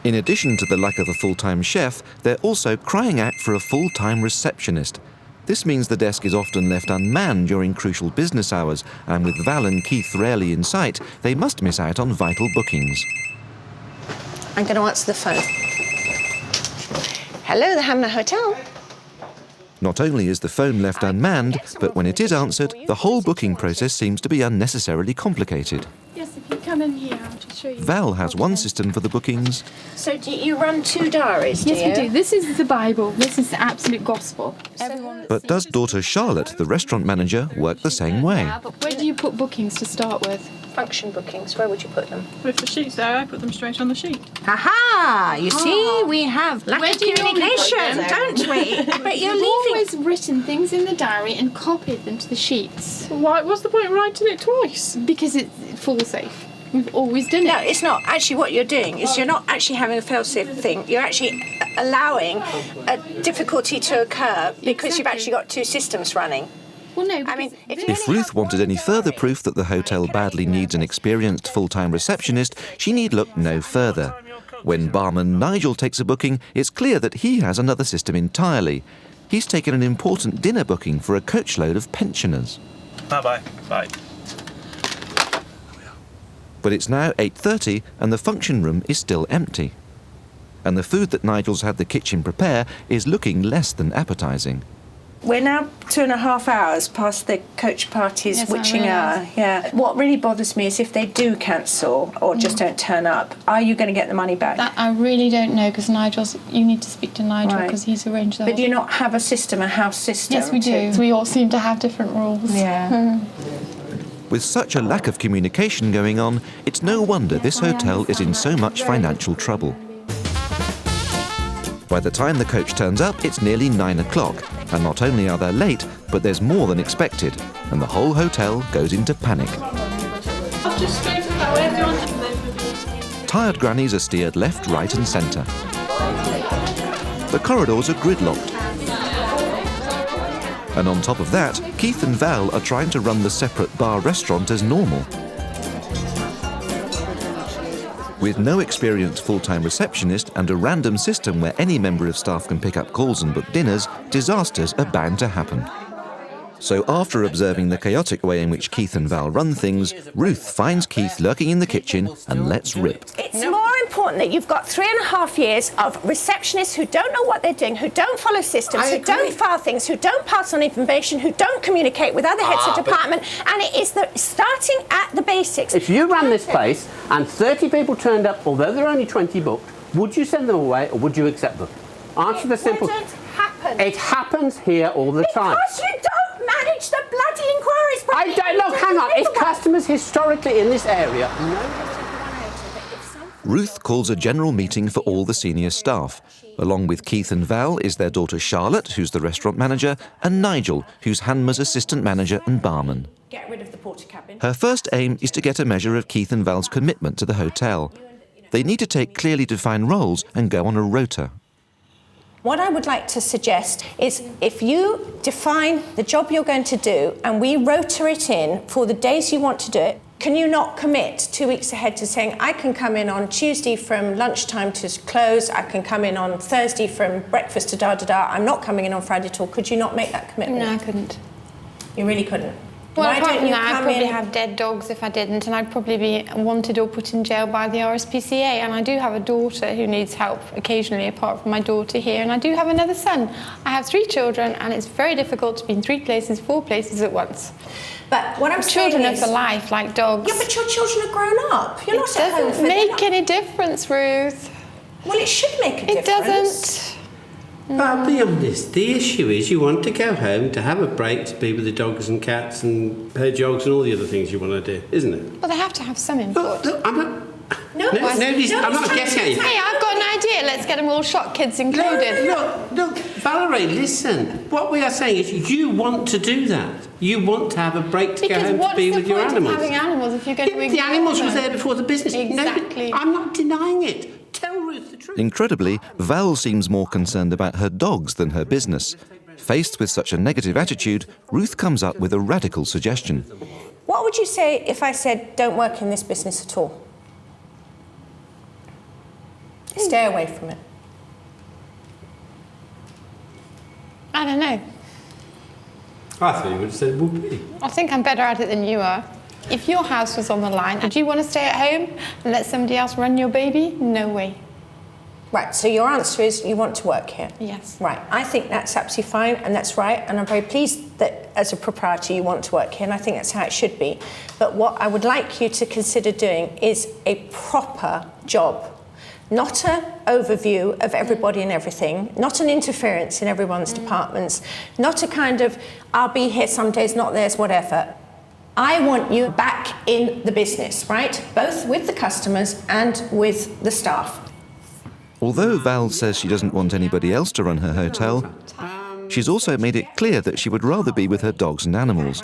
In addition to the lack of a full-time chef, they're also crying out for a full-time receptionist. This means the desk is often left unmanned during crucial business hours, and with Val and Keith rarely in sight, they must miss out on vital bookings. I'm going to answer the phone. Hello, the Hanmer Hotel. Not only is the phone left unmanned, but when it is answered, the whole booking process seems to be unnecessarily complicated. Yes, if you come in here, I'll just show you. Val has one system for the bookings. So do you run 2 diaries, do you? Yes, we do. This is the Bible. This is the absolute gospel. But does daughter Charlotte, the restaurant manager, work the same way? Where do you put bookings to start with? Function bookings, where would you put them? With the sheets there, I put them straight on the sheet. Aha! You see, we have lack of communication, don't we? But you're leaving. Always written things in the diary and copied them to the sheets. Why? What's the point of writing it twice? Because it's fail-safe. We've always done it. No, it's not. Actually, what you're doing is you're not actually having a fail-safe thing. You're actually allowing a difficulty to occur because you've actually got 2 systems running. Well, no, I mean, If Ruth wanted any further proof that the hotel badly needs an experienced full-time receptionist, she need look no further. When barman Nigel takes a booking, it's clear that he has another system entirely. He's taken an important dinner booking for a coachload of pensioners. Bye-bye. Bye. But it's now 8:30 and the function room is still empty. And the food that Nigel's had the kitchen prepare is looking less than appetising. We're now 2.5 hours past the coach party's witching hour. Yeah. What really bothers me is if they do cancel or just don't turn up, are you going to get the money back? That I really don't know because you need to speak to Nigel because he's arranged that. But do you not have a system, a house system? Yes, we do. We all seem to have different rules. Yeah. With such a lack of communication going on, it's no wonder this hotel is in so much financial trouble. By the time the coach turns up, it's nearly 9 o'clock, and not only are they late, but there's more than expected, and the whole hotel goes into panic. Tired grannies are steered left, right and centre. The corridors are gridlocked. And on top of that, Keith and Val are trying to run the separate bar restaurant as normal. With no experienced full-time receptionist and a random system where any member of staff can pick up calls and book dinners, disasters are bound to happen. So after observing the chaotic way in which Keith and Val run things, Ruth finds Keith lurking in the kitchen and lets rip. It's more important that you've got 3.5 years of receptionists who don't know what they're doing, who don't follow systems, who don't file things, who don't pass on information, who don't communicate with other heads of department, and it is starting at the basics. If you ran this place and 30 people turned up, although there are only 20 booked, would you send them away or would you accept them? Answer the simple... It wouldn't happen. It happens here all the time. Because you don't manage the bloody inquiries properly. I don't... Look, hang on. It's customers historically in this area. Ruth calls a general meeting for all the senior staff. Along with Keith and Val is their daughter Charlotte, who's the restaurant manager, and Nigel, who's Hanma's assistant manager and barman. Get rid of the portacabin. Her first aim is to get a measure of Keith and Val's commitment to the hotel. They need to take clearly defined roles and go on a rota. What I would like to suggest is if you define the job you're going to do and we rota it in for the days you want to do it, can you not commit 2 weeks ahead to saying, I can come in on Tuesday from lunchtime to close, I can come in on Thursday from breakfast to da-da-da, I'm not coming in on Friday at all. Could you not make that commitment? No, I couldn't. You really couldn't? Well, Why apart don't from you that, I'd come probably in? have dead dogs if I didn't, and I'd probably be wanted or put in jail by the RSPCA. And I do have a daughter who needs help occasionally, apart from my daughter here, and I do have another son. I have 3 children, and it's very difficult to be in 3 places, 4 places at once. But what I'm saying children is... are for life, like dogs. Yeah, but your children are grown up. You're not at home It for doesn't make any difference, Ruth. Well, it should make a difference. It doesn't. But I'll be honest, the issue is you want to go home to have a break, to be with the dogs and cats and herd dogs and all the other things you want to do, isn't it? Well, they have to have some input. Look, I'm not... Nobody's I'm not guessing at you. Hey, I've got an idea. Let's get them all shot, kids included. Look, Valerie, listen. What we are saying is you want to do that. You want to have a break to go home to be with your animals. Because what's the point of having animals if you're going to ignore the animals them? was there before the business. Exactly. I'm not denying it. Tell Ruth the truth. Incredibly, Val seems more concerned about her dogs than her business. Faced with such a negative attitude, Ruth comes up with a radical suggestion. What would you say if I said, don't work in this business at all? Stay away from it. I don't know. I thought you would have said whoopee. I think I'm better at it than you are. If your house was on the line, would you want to stay at home and let somebody else run your baby? No way. Right, so your answer is you want to work here? Yes. Right, I think that's absolutely fine and that's right, and I'm very pleased that as a proprietor you want to work here, and I think that's how it should be. But what I would like you to consider doing is a proper job. Not an overview of everybody and everything, not an interference in everyone's departments, not a kind of, I'll be here some days, not theirs, whatever. I want you back in the business, right? Both with the customers and with the staff. Although Val says she doesn't want anybody else to run her hotel, she's also made it clear that she would rather be with her dogs and animals.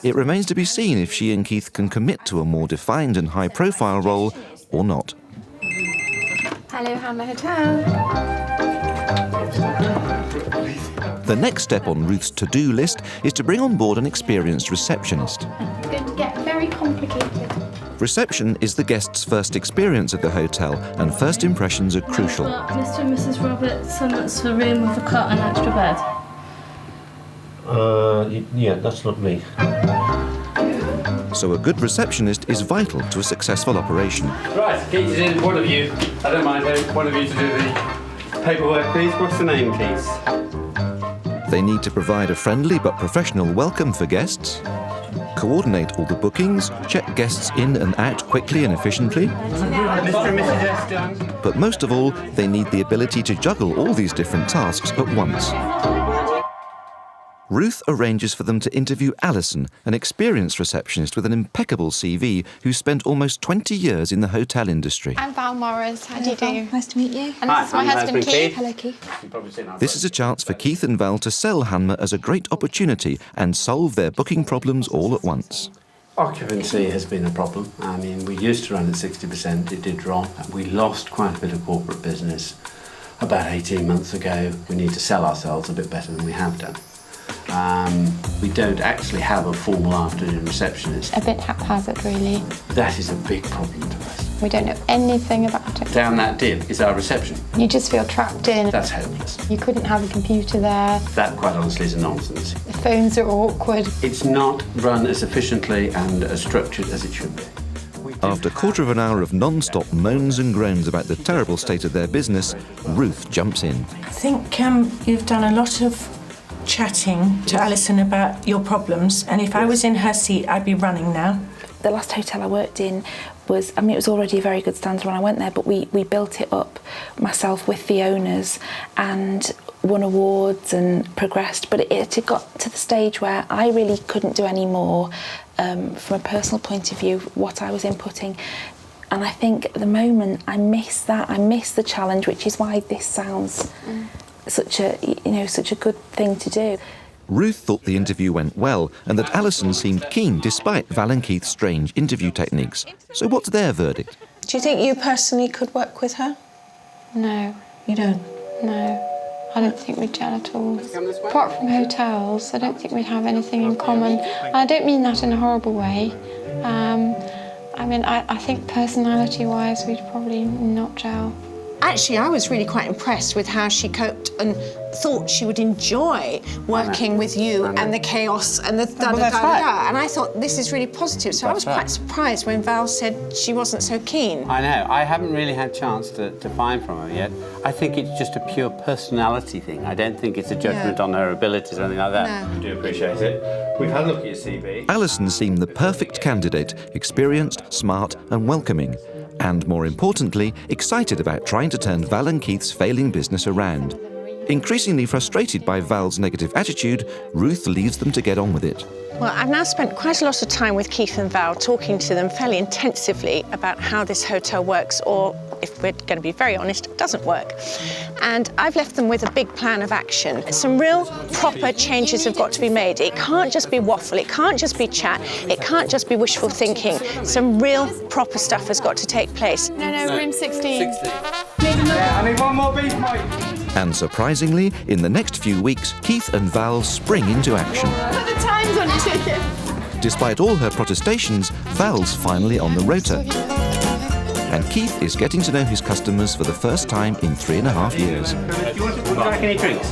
It remains to be seen if she and Keith can commit to a more defined and high-profile role or not. Hello, Hammer Hotel. The next step on Ruth's to-do list is to bring on board an experienced receptionist. It's going to get very complicated. Reception is the guest's first experience at the hotel, and first impressions are crucial. Mr. and Mrs. Robertson, that's a room with a cot and extra bed. Yeah, that's not me. So a good receptionist is vital to a successful operation. Right, Keith is in. One of you. I don't mind one of you to do the paperwork, please. What's the name, Keith? They need to provide a friendly but professional welcome for guests, coordinate all the bookings, check guests in and out quickly and efficiently. Mr. and Mrs. S. done. But most of all, they need the ability to juggle all these different tasks at once. Ruth arranges for them to interview Alison, an experienced receptionist with an impeccable CV who spent almost 20 years in the hotel industry. I'm Val Morris. How do you do? Nice to meet you. And this is my husband, Keith. Hello, Keith. This is a chance for Keith and Val to sell Hanma as a great opportunity and solve their booking problems all at once. Occupancy has been a problem. I mean, we used to run at 60%. It did drop. We lost quite a bit of corporate business about 18 months ago. We need to sell ourselves a bit better than we have done. We don't actually have a formal afternoon receptionist. A bit haphazard, really. That is a big problem to us. We don't know anything about it. Down that dip is our reception. You just feel trapped in. That's hopeless. You couldn't have a computer there. That, quite honestly, is nonsense. The phones are awkward. It's not run as efficiently and as structured as it should be. After a quarter of an hour of non-stop moans and groans about the terrible state of their business, Ruth jumps in. I think you've done a lot of chatting to Alison about your problems, and if I was in her seat, I'd be running now. The last hotel I worked in was, it was already a very good standard when I went there, but we built it up myself with the owners and won awards and progressed, but it had got to the stage where I really couldn't do any more from a personal point of view, what I was inputting. And I think at the moment I miss that. I miss the challenge, which is why this sounds such a good thing to do. Ruth thought the interview went well and that Alison seemed keen despite Val and Keith's strange interview techniques. So what's their verdict? Do you think you personally could work with her? No. You don't? No. I don't think we'd gel at all. Apart from hotels, I don't think we'd have anything in common. And I don't mean that in a horrible way. I think personality-wise, we'd probably not gel. Actually, I was really quite impressed with how she coped and thought she would enjoy working with you and the chaos and the da-da-da-da-da. And I thought, this is really positive. So I was quite surprised when Val said she wasn't so keen. I know. I haven't really had a chance to find from her yet. I think it's just a pure personality thing. I don't think it's a judgment on her abilities or anything like that. No. I do appreciate it. We've had a look at your CV. Alison seemed the perfect candidate, experienced, smart and welcoming. And more importantly, excited about trying to turn Val and Keith's failing business around. Increasingly frustrated by Val's negative attitude, Ruth leaves them to get on with it. Well, I've now spent quite a lot of time with Keith and Val talking to them fairly intensively about how this hotel works, or if we're going to be very honest, it doesn't work. And I've left them with a big plan of action. Some real proper changes have got to be made. It can't just be waffle, it can't just be chat, it can't just be wishful thinking. Some real proper stuff has got to take place. No, room 16. I need one more beef, mate. And surprisingly, in the next few weeks, Keith and Val spring into action. Put the times on your ticket. Despite all her protestations, Val's finally on the rota. And Keith is getting to know his customers for the first time in 3.5 years. Would you like any drinks?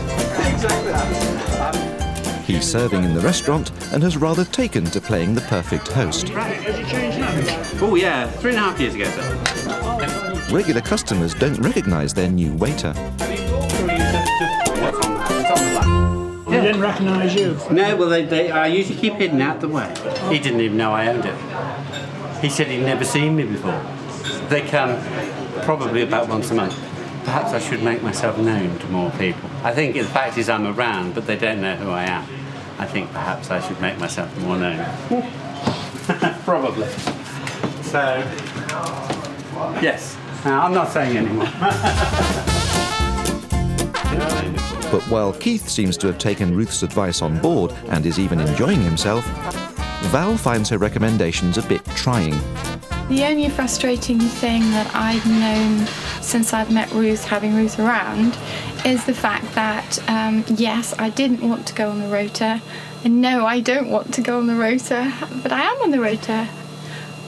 He's serving in the restaurant and has rather taken to playing the perfect host. Oh yeah, 3.5 years ago, sir. Regular customers don't recognise their new waiter. He didn't recognise you? No, well, I usually keep hidden out the way. He didn't even know I owned it. He said he'd never seen me before. They come probably about once a month. Perhaps I should make myself known to more people. I think the fact is I'm around, but they don't know who I am. I think perhaps I should make myself more known. Probably. So, yes. I'm not saying anymore. But while Keith seems to have taken Ruth's advice on board and is even enjoying himself, Val finds her recommendations a bit trying. The only frustrating thing that I've known since I've met Ruth, having Ruth around, is the fact that, yes, I didn't want to go on the rota, and no, I don't want to go on the rota, but I am on the rota.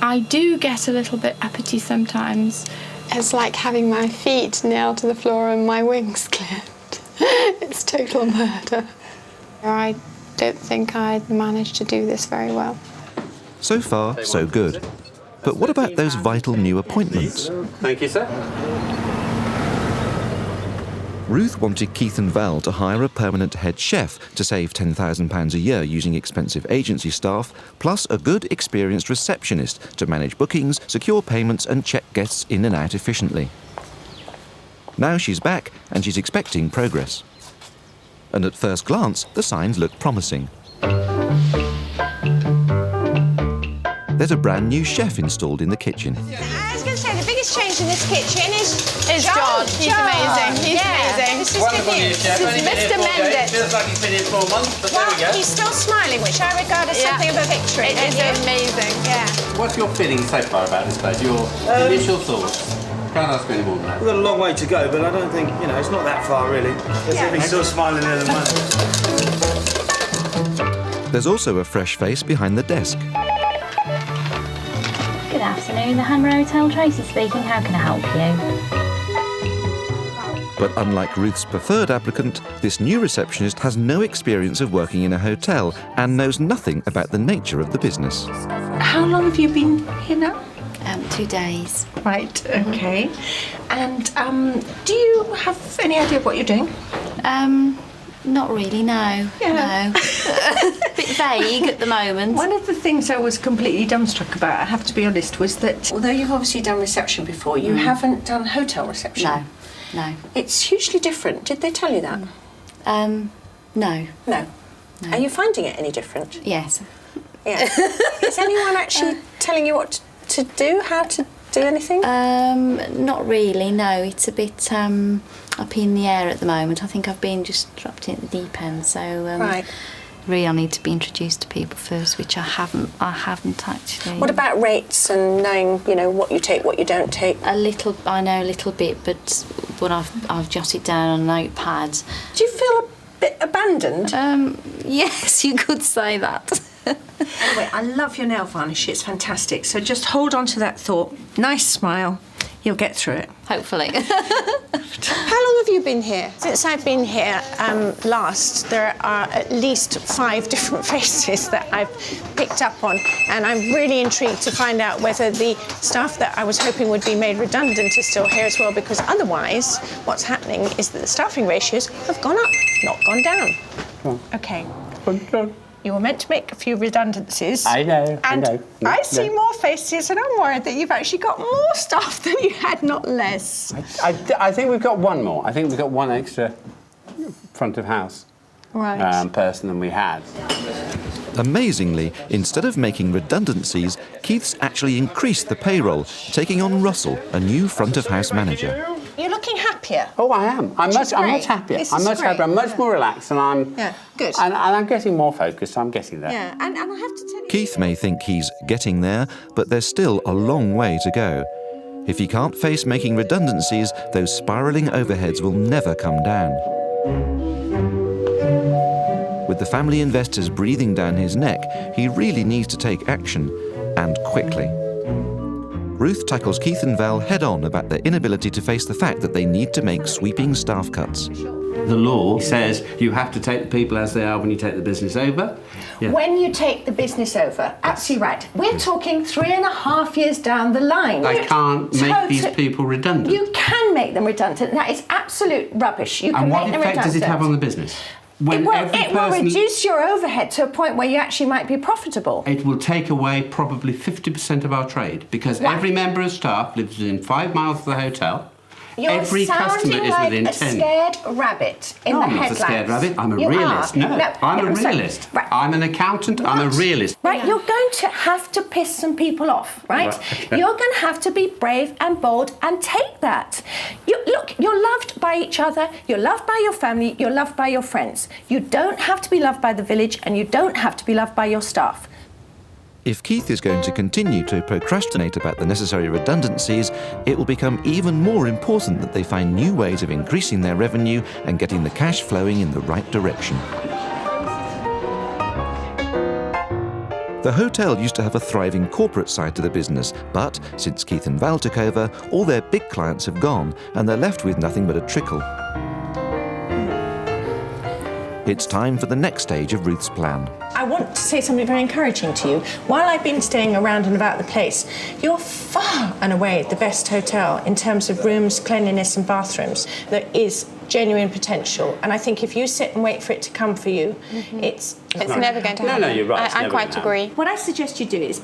I do get a little bit uppity sometimes. It's like having my feet nailed to the floor and my wings clipped. It's total murder. I don't think I'd managed to do this very well. So far, so good. But what about those vital new appointments? Thank you, sir. Ruth wanted Keith and Val to hire a permanent head chef to save £10,000 a year using expensive agency staff, plus a good, experienced receptionist to manage bookings, secure payments and check guests in and out efficiently. Now she's back and she's expecting progress. And at first glance, the signs look promising. There's a brand new chef installed in the kitchen. I was going to say, the biggest change in this kitchen is John. He's amazing. He's amazing. This is Wonderful good new news. chef. Only been Mr. here 4 days. Mendes. Feels like he's been here 4 months, but there we go. He's still smiling, which I regard as something of a victory. It is amazing. Yeah. What's your feeling so far about this place? Your initial thoughts? Can't ask you any more than that. We've got a long way to go, but I don't think, it's not that far really. He's still smiling there at the moment. There's also a fresh face behind the desk. Good afternoon. afternoon, the Hammer Hotel, Tracy speaking. How can I help you? But unlike Ruth's preferred applicant, this new receptionist has no experience of working in a hotel and knows nothing about the nature of the business. How long have you been here now? 2 days. Right, okay. And do you have any idea of what you're doing? Not really, no. Yeah. No. Bit vague at the moment. One of the things I was completely dumbstruck about, I have to be honest, was that although you've obviously done reception before, you haven't done hotel reception. No. It's hugely different. Did they tell you that? No. No. Are you finding it any different? Yes. Yeah. Is anyone actually telling you what to do, how to do anything? Not really, no. It's a bit up in the air at the moment. I think I've been just dropped in at the deep end, so right. Really I need to be introduced to people first, which I haven't actually. What about rates and knowing, what you take, what you don't take? I know a little bit, but I've jotted down on a notepad. Do you feel a bit abandoned? Yes, you could say that. Anyway, I love your nail varnish. It's fantastic. So just hold on to that thought. Nice smile. You'll get through it. Hopefully. How long have you been here? Since I've been here last, there are at least 5 different faces that I've picked up on, and I'm really intrigued to find out whether the staff that I was hoping would be made redundant is still here as well, because otherwise what's happening is that the staffing ratios have gone up, not gone down. Okay. You were meant to make a few redundancies. I know. I see more faces, and I'm worried that you've actually got more staff than you had, not less. I think we've got one more. I think we've got one extra front of house person than we had. Amazingly, instead of making redundancies, Keith's actually increased the payroll, taking on Russell, a new front of house manager. You're looking happier. Oh, I am. I'm much happier. I'm much happier. I'm much more relaxed, and I'm good. And I'm getting more focused. I'm getting there. Yeah, and I have to tell you, Keith may think he's getting there, but there's still a long way to go. If he can't face making redundancies, those spiralling overheads will never come down. With the family investors breathing down his neck, he really needs to take action, and quickly. Ruth tackles Keith and Val head-on about their inability to face the fact that they need to make sweeping staff cuts. The law says you have to take the people as they are when you take the business over. Yeah. when you take the business over, absolutely right. We're talking 3.5 years down the line. I can't make these people redundant. You can make them redundant. That is absolute rubbish. You can and make what them effect redundant. does it have on the business? It will reduce your overhead to a point where you actually might be profitable. It will take away probably 50% of our trade because every member of staff lives within 5 miles of the hotel. Every customer is within 10. You're sounding like a scared rabbit in the headlights. I'm not a scared rabbit. I'm a realist. No, I'm a realist. Right. I'm an accountant. I'm a realist. Right, you're going to have to piss some people off, right? Okay. You're going to have to be brave and bold and take that. Look, you're loved by each other. You're loved by your family. You're loved by your friends. You don't have to be loved by the village, and you don't have to be loved by your staff. If Keith is going to continue to procrastinate about the necessary redundancies, it will become even more important that they find new ways of increasing their revenue and getting the cash flowing in the right direction. The hotel used to have a thriving corporate side to the business, but since Keith and Val took over, all their big clients have gone and they're left with nothing but a trickle. It's time for the next stage of Ruth's plan. I want to say something very encouraging to you. While I've been staying around and about the place, you're far and away the best hotel in terms of rooms, cleanliness and bathrooms. There is genuine potential, and I think if you sit and wait for it to come for you, it's never going to happen. No, you're right. I quite agree. What I suggest you do is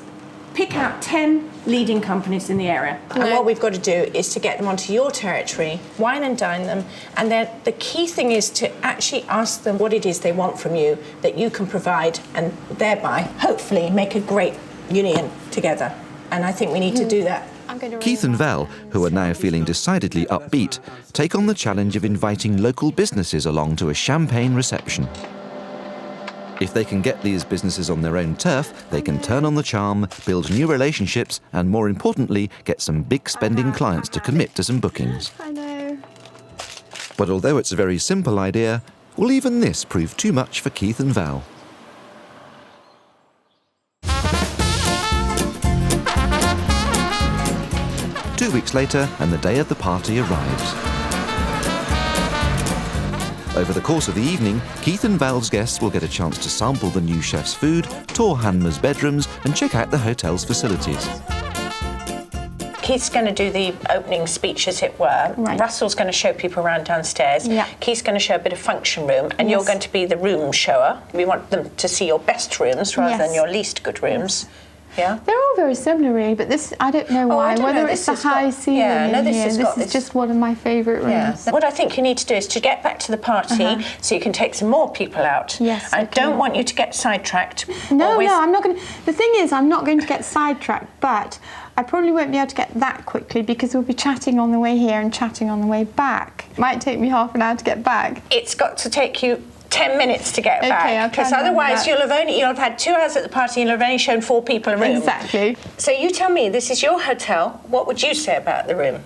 pick out 10 leading companies in the area. And what we've got to do is to get them onto your territory, wine and dine them, and then the key thing is to actually ask them what it is they want from you that you can provide, and thereby, hopefully, make a great union together. And I think we need to do that. Keith and Val, who are now feeling decidedly upbeat, take on the challenge of inviting local businesses along to a champagne reception. If they can get these businesses on their own turf, they can turn on the charm, build new relationships, and more importantly, get some big spending clients to commit to some bookings. I know. But although it's a very simple idea, will even this prove too much for Keith and Val? 2 weeks later, and the day of the party arrives. Over the course of the evening, Keith and Val's guests will get a chance to sample the new chef's food, tour Hanma's bedrooms, and check out the hotel's facilities. Keith's going to do the opening speech, as it were. Right. Russell's going to show people around downstairs. Yeah. Keith's going to show a bit of function room, and Yes. you're going to be the room shower. We want them to see your best rooms rather than Yes. your least good rooms. Yeah. They're all very similar, really, but this, I don't know Oh, why. I don't Whether know, it's this the has high got- ceiling yeah, no, in this here, has this got is this- just one of my favourite rooms. What I think you need to do is to get back to the party so you can take some more people out. Yes, I okay. don't want you to get sidetracked. No, Always- no, I'm not going to... The thing is, I'm not going to get sidetracked, but I probably won't be able to get that quickly because we'll be chatting on the way here and chatting on the way back. It might take me half an hour to get back. It's got to take you 10 minutes to get Okay, I'll back, try because and remember otherwise that. you'll have had 2 hours at the party and you'll have only shown 4 people a room. Exactly. So you tell me, this is your hotel. What would you say about the room?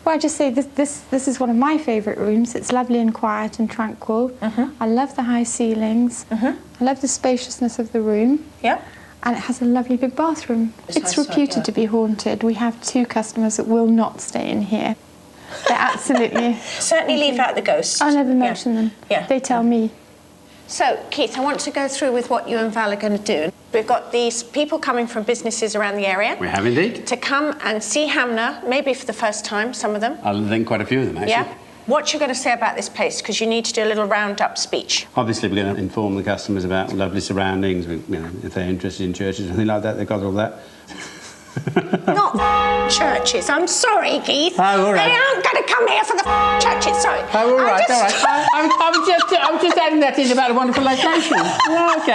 Well, I just say this is one of my favourite rooms. It's lovely and quiet and tranquil. I love the high ceilings. I love the spaciousness of the room. Yeah. And it has a lovely big bathroom. It's It's nice, reputed yeah. to be haunted. We have 2 customers that will not stay in here. They're absolutely... Certainly leave out the ghosts. I never mention them. Yeah. They tell me. So, Keith, I want to go through with what you and Val are going to do. We've got these people coming from businesses around the area. We have indeed. To come and see Hamna, maybe for the first time, some of them. I think quite a few of them, actually. Yeah. What you're going to say about this place, because you need to do a little round-up speech. Obviously, we're going to inform the customers about lovely surroundings. If they're interested in churches or anything like that, they've got all that. Not churches. I'm sorry, Keith. Oh, all right. They aren't going to come here for the churches. Sorry. Oh, all right, I'm all right. I was just adding that in about a wonderful location. Yeah, okay.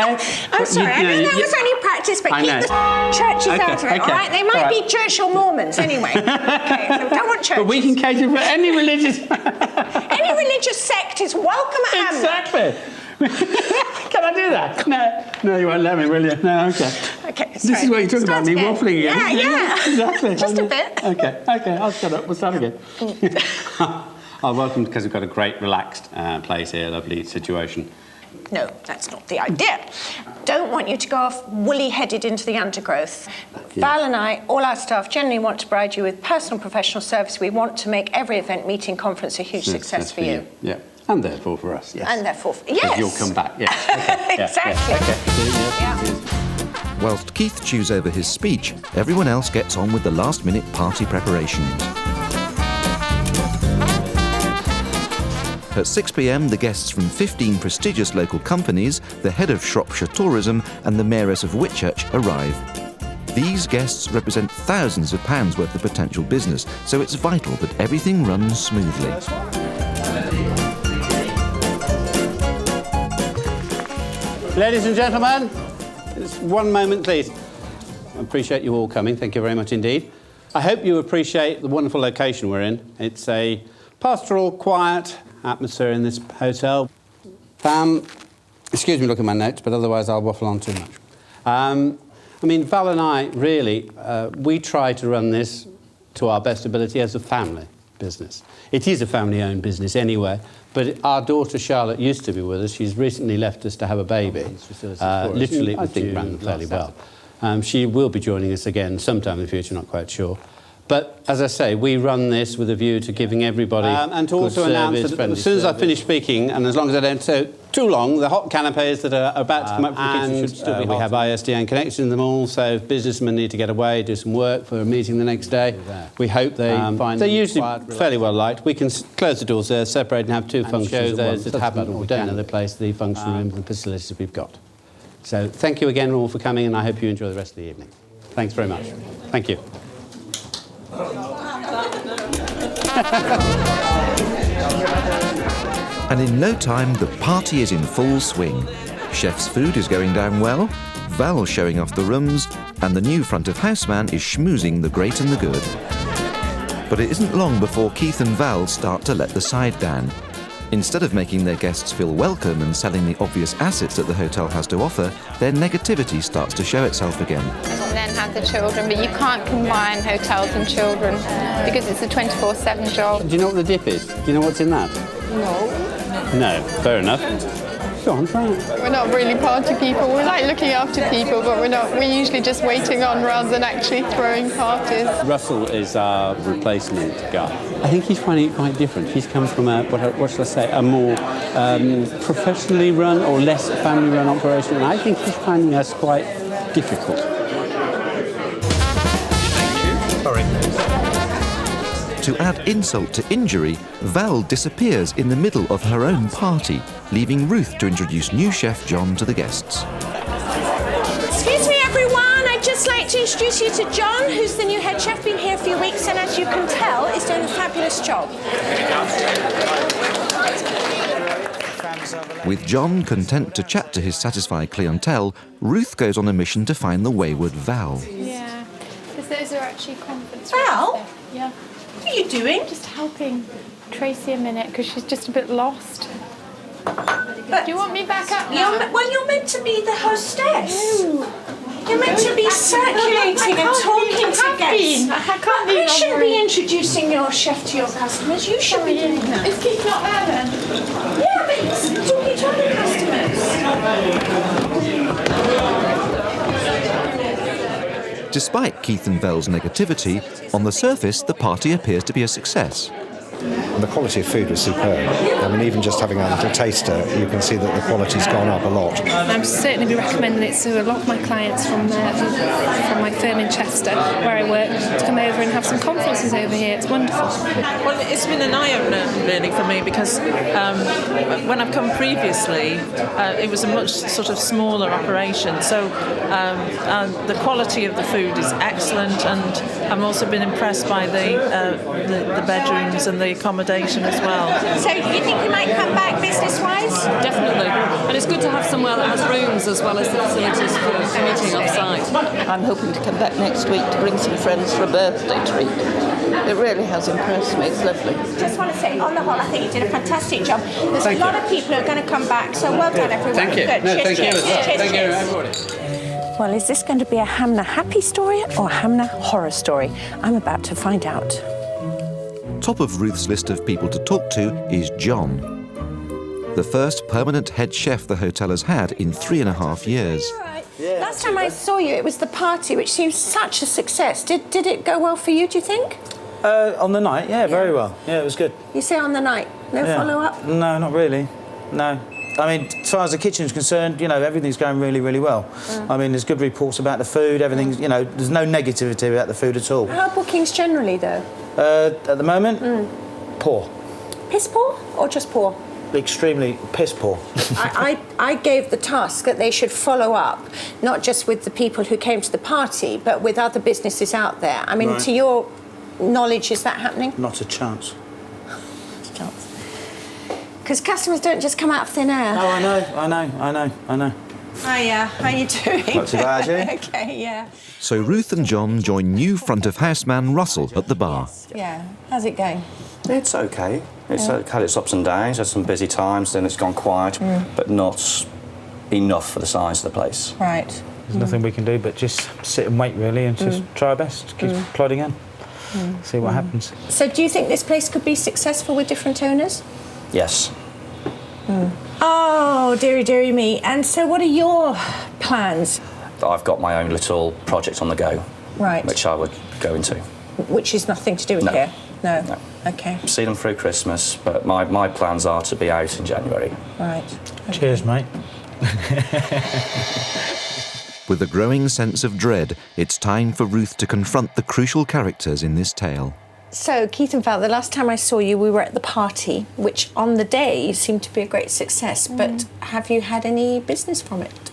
I'm sorry. I know that was only practice, but I keep know. the churches Okay, out of it, all okay, right? They all might right. be church or Mormons anyway. Okay, so don't want churches. But we can cater for any religious... Any religious sect is welcome at Hamna. Exactly. Can I do that? No, you won't let me, will you? No, okay. Okay, This is what you're talking about, me waffling again. Yeah. Exactly. Just a bit. Okay, I'll shut up. We'll start again. Oh, welcome, because we've got a great, relaxed place here, lovely situation. No, that's not the idea. Don't want you to go off woolly-headed into the undergrowth. Val and I, all our staff, generally want to provide you with personal professional service. We want to make every event, meeting, conference a huge success for you. Yeah, and therefore for us, yes. And therefore, Because you'll come back, yes. Okay. Exactly. Whilst Keith chews over his speech, everyone else gets on with the last-minute party preparations. At 6 p.m, the guests from 15 prestigious local companies, the head of Shropshire Tourism and the Mayoress of Whitchurch arrive. These guests represent thousands of pounds worth of potential business, so it's vital that everything runs smoothly. Ladies and gentlemen, just one moment, please. I appreciate you all coming. Thank you very much indeed. I hope you appreciate the wonderful location we're in. It's a pastoral, quiet atmosphere in this hotel. Excuse me looking at my notes, but otherwise I'll waffle on too much. I mean, Val and I, really, we try to run this to our best ability as a family business. It is a family-owned business anyway, but our daughter Charlotte used to be with us. She's recently left us to have a baby. Literally, we think ran fairly well. She will be joining us again sometime in the future, not quite sure. But as I say, we run this with a view to giving everybody and to also announce that as soon as I finish speaking, and as long as I don't say too long, the hot canapes that are about to come up for the kitchen should still be hot. We have ISDN connection in them all, so if businessmen need to get away, do some work for a meeting the next day, we hope they find they're usually fairly well liked. We can close the doors there, separate and have 2 functions. Show those that haven't or don't know the place, the function rooms and facilities we've got. So thank you again all for coming, and I hope you enjoy the rest of the evening. Thanks very much. Thank you. And in no time, the party is in full swing. Chef's food is going down well, Val's showing off the rooms, and the new front-of-house man is schmoozing the great and the good. But it isn't long before Keith and Val start to let the side down. Instead of making their guests feel welcome and selling the obvious assets that the hotel has to offer, their negativity starts to show itself again. And then have the children, but you can't combine hotels and children because it's a 24/7 job. Do you know what the dip is? Do you know what's in that? No. No, fair enough. Go on, try it. We're not really party people. We like looking after people, but we're not. We're usually just waiting on rather than actually throwing parties. Russell is our replacement guy. I think he's finding it quite different. He's come from what shall I say, a more professionally run or less family-run operation, and I think he's finding us quite difficult. Sorry. To add insult to injury, Val disappears in the middle of her own party, leaving Ruth to introduce new chef John to the guests. Excuse me, everyone. I'd just like to introduce you to John, who's the new head chef. Been here a few weeks, and as you can tell, is doing a fabulous job. With John content to chat to his satisfied clientele, Ruth goes on a mission to find the wayward Val. Yeah, because those are actually conference Val? rooms. Yeah. What are you doing? Just helping Tracy a minute because she's just a bit lost. But do you want me back up now? You're meant to be the hostess. No. You're meant to be circulating and talking to guests. I can't be. You shouldn't be introducing your chef to your customers. You should be doing that. Is Keith not there then? Yeah, but it's talking to other customers. Despite Keith and Val's negativity, on the surface the party appears to be a success. The quality of food was superb. I mean, even just having a little taster, you can see that the quality's gone up a lot. I'd certainly be recommending it to a lot of my clients from my firm in Chester, where I work, to come over and have some conferences over here. It's wonderful. Well, it's been an eye-opener, really, for me, because when I've come previously, it was a much sort of smaller operation. So the quality of the food is excellent, and I've also been impressed by the bedrooms and the accommodation as well. So you think you might come back business-wise? Definitely. And it's good to have somewhere that has rooms as well as the facilities for meeting off-site. I'm hoping to come back next week to bring some friends for a birthday treat. It really has impressed me. It's lovely. Just want to say, on the whole, I think you did a fantastic job. There's a lot of people who are going to come back, so well done, everyone. Thank you. Good. No, Cheers, thank you. cheers. Cheers, Thank you, cheers. everybody. Well, is this going to be a Hamner happy story or a Hamner horror story? I'm about to find out. Top of Ruth's list of people to talk to is John, the first permanent head chef the hotel has had in 3.5 years. Last time I saw you, it was the party, which seems such a success. Did it go well for you, do you think? On the night, yeah, very well. Yeah, it was good. You say on the night, no follow-up? No, not really. No. I mean, as far as the kitchen's concerned, you know, everything's going really, really well. I mean, there's good reports about the food, everything's, you know, there's no negativity about the food at all. How are bookings generally, though? At the moment, poor. Piss poor or just poor? Extremely piss poor. I gave the task that they should follow up, not just with the people who came to the party, but with other businesses out there. I mean, Right. to your knowledge, is that happening? Not a chance. Because customers don't just come out of thin air. No, I know. Hiya, how you doing? Not too bad, you? Okay, yeah. So Ruth and John join new front-of-house man Russell at the bar. Yeah, how's it going? It's okay. It's had its ups and downs. Had some busy times, then it's gone quiet, but not enough for the size of the place. Right. There's nothing we can do but just sit and wait, really, and just try our best, keep plodding in, see what happens. So do you think this place could be successful with different owners? Yes. Oh, dearie me. And so what are your plans? I've got my own little project on the go, Right. which I would go into. Which is nothing to do with No. here? No. No. Okay. See them through Christmas, but my plans are to be out in January. Right. Cheers, mate. With a growing sense of dread, it's time for Ruth to confront the crucial characters in this tale. So, Keith and Val, the last time I saw you, we were at the party, which on the day seemed to be a great success, but have you had any business from it?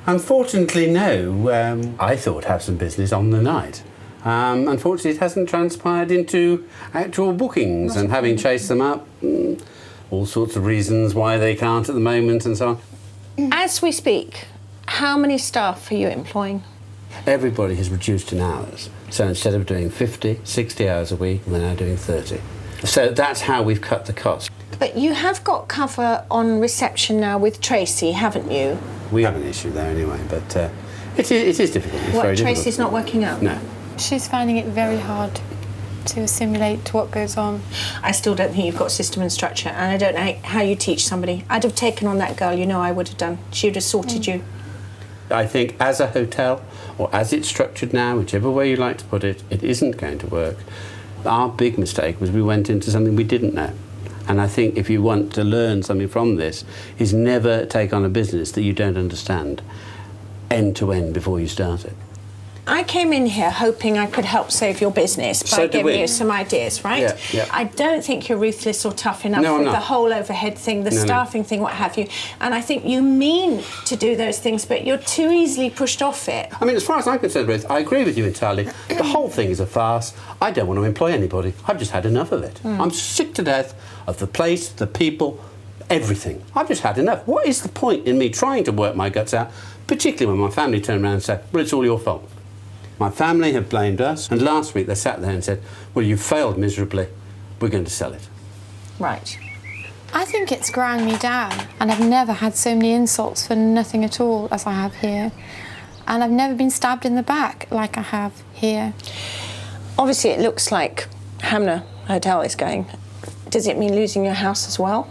Unfortunately, no. I thought have some business on the night. Unfortunately, it hasn't transpired into actual bookings, and having chased them up, all sorts of reasons why they can't at the moment and so on. As we speak, how many staff are you employing? Everybody has reduced in hours. So instead of doing 50, 60 hours a week, we're now doing 30. So that's how we've cut the costs. But you have got cover on reception now with Tracy, haven't you? We have an issue there anyway, but it is difficult. It's What, very difficult. Tracy's not working out? No. She's finding it very hard to assimilate what goes on. I still don't think you've got system and structure, and I don't know how you teach somebody. I'd have taken on that girl, you know I would have done. She would have sorted you. I think as a hotel, or as it's structured now, whichever way you like to put it, it isn't going to work. Our big mistake was we went into something we didn't know. And I think if you want to learn something from this, is never take on a business that you don't understand end to end before you start it. I came in here hoping I could help save your business by giving you some ideas, right? Yeah, yeah. I don't think you're ruthless or tough enough with the whole overhead thing, the staffing thing, what have you. And I think you mean to do those things, but you're too easily pushed off it. I mean, as far as I'm concerned, Ruth, I agree with you entirely. The whole thing is a farce. I don't want to employ anybody. I've just had enough of it. I'm sick to death of the place, the people, everything. I've just had enough. What is the point in me trying to work my guts out, particularly when my family turn around and say, well, it's all your fault. My family have blamed us, and last week they sat there and said, well, you failed miserably, we're going to sell it. Right. I think it's ground me down, and I've never had so many insults for nothing at all as I have here. And I've never been stabbed in the back like I have here. Obviously, it looks like Hamner Hotel is going. Does it mean losing your house as well?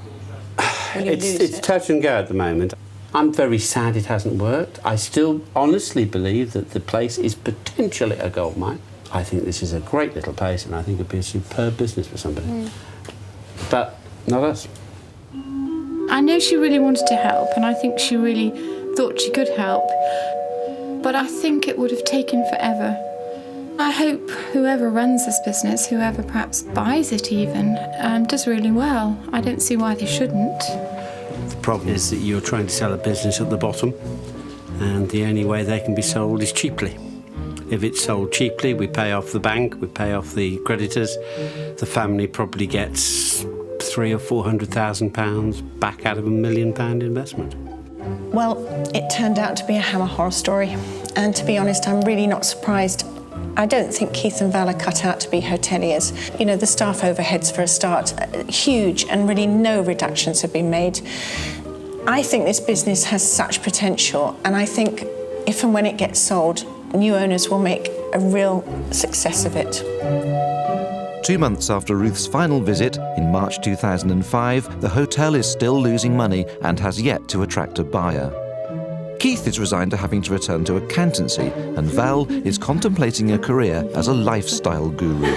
It's touch and go at the moment. I'm very sad it hasn't worked. I still honestly believe that the place is potentially a gold mine. I think this is a great little place, and I think it'd be a superb business for somebody. But not us. I know she really wanted to help, and I think she really thought she could help. But I think it would have taken forever. I hope whoever runs this business, whoever perhaps buys it even, does really well. I don't see why they shouldn't. The problem is that you're trying to sell a business at the bottom, and the only way they can be sold is cheaply. If it's sold cheaply, we pay off the bank, we pay off the creditors. The family probably gets £300,000 or £400,000 back out of £1 million investment. Well, it turned out to be a Hammer horror story, and to be honest, I'm really not surprised. I don't think Keith and Val are cut out to be hoteliers. You know, the staff overheads for a start, huge, and really no reductions have been made. I think this business has such potential, and I think if and when it gets sold, new owners will make a real success of it. 2 months after Ruth's final visit, in March 2005, the hotel is still losing money and has yet to attract a buyer. Keith is resigned to having to return to accountancy, and Val is contemplating a career as a lifestyle guru.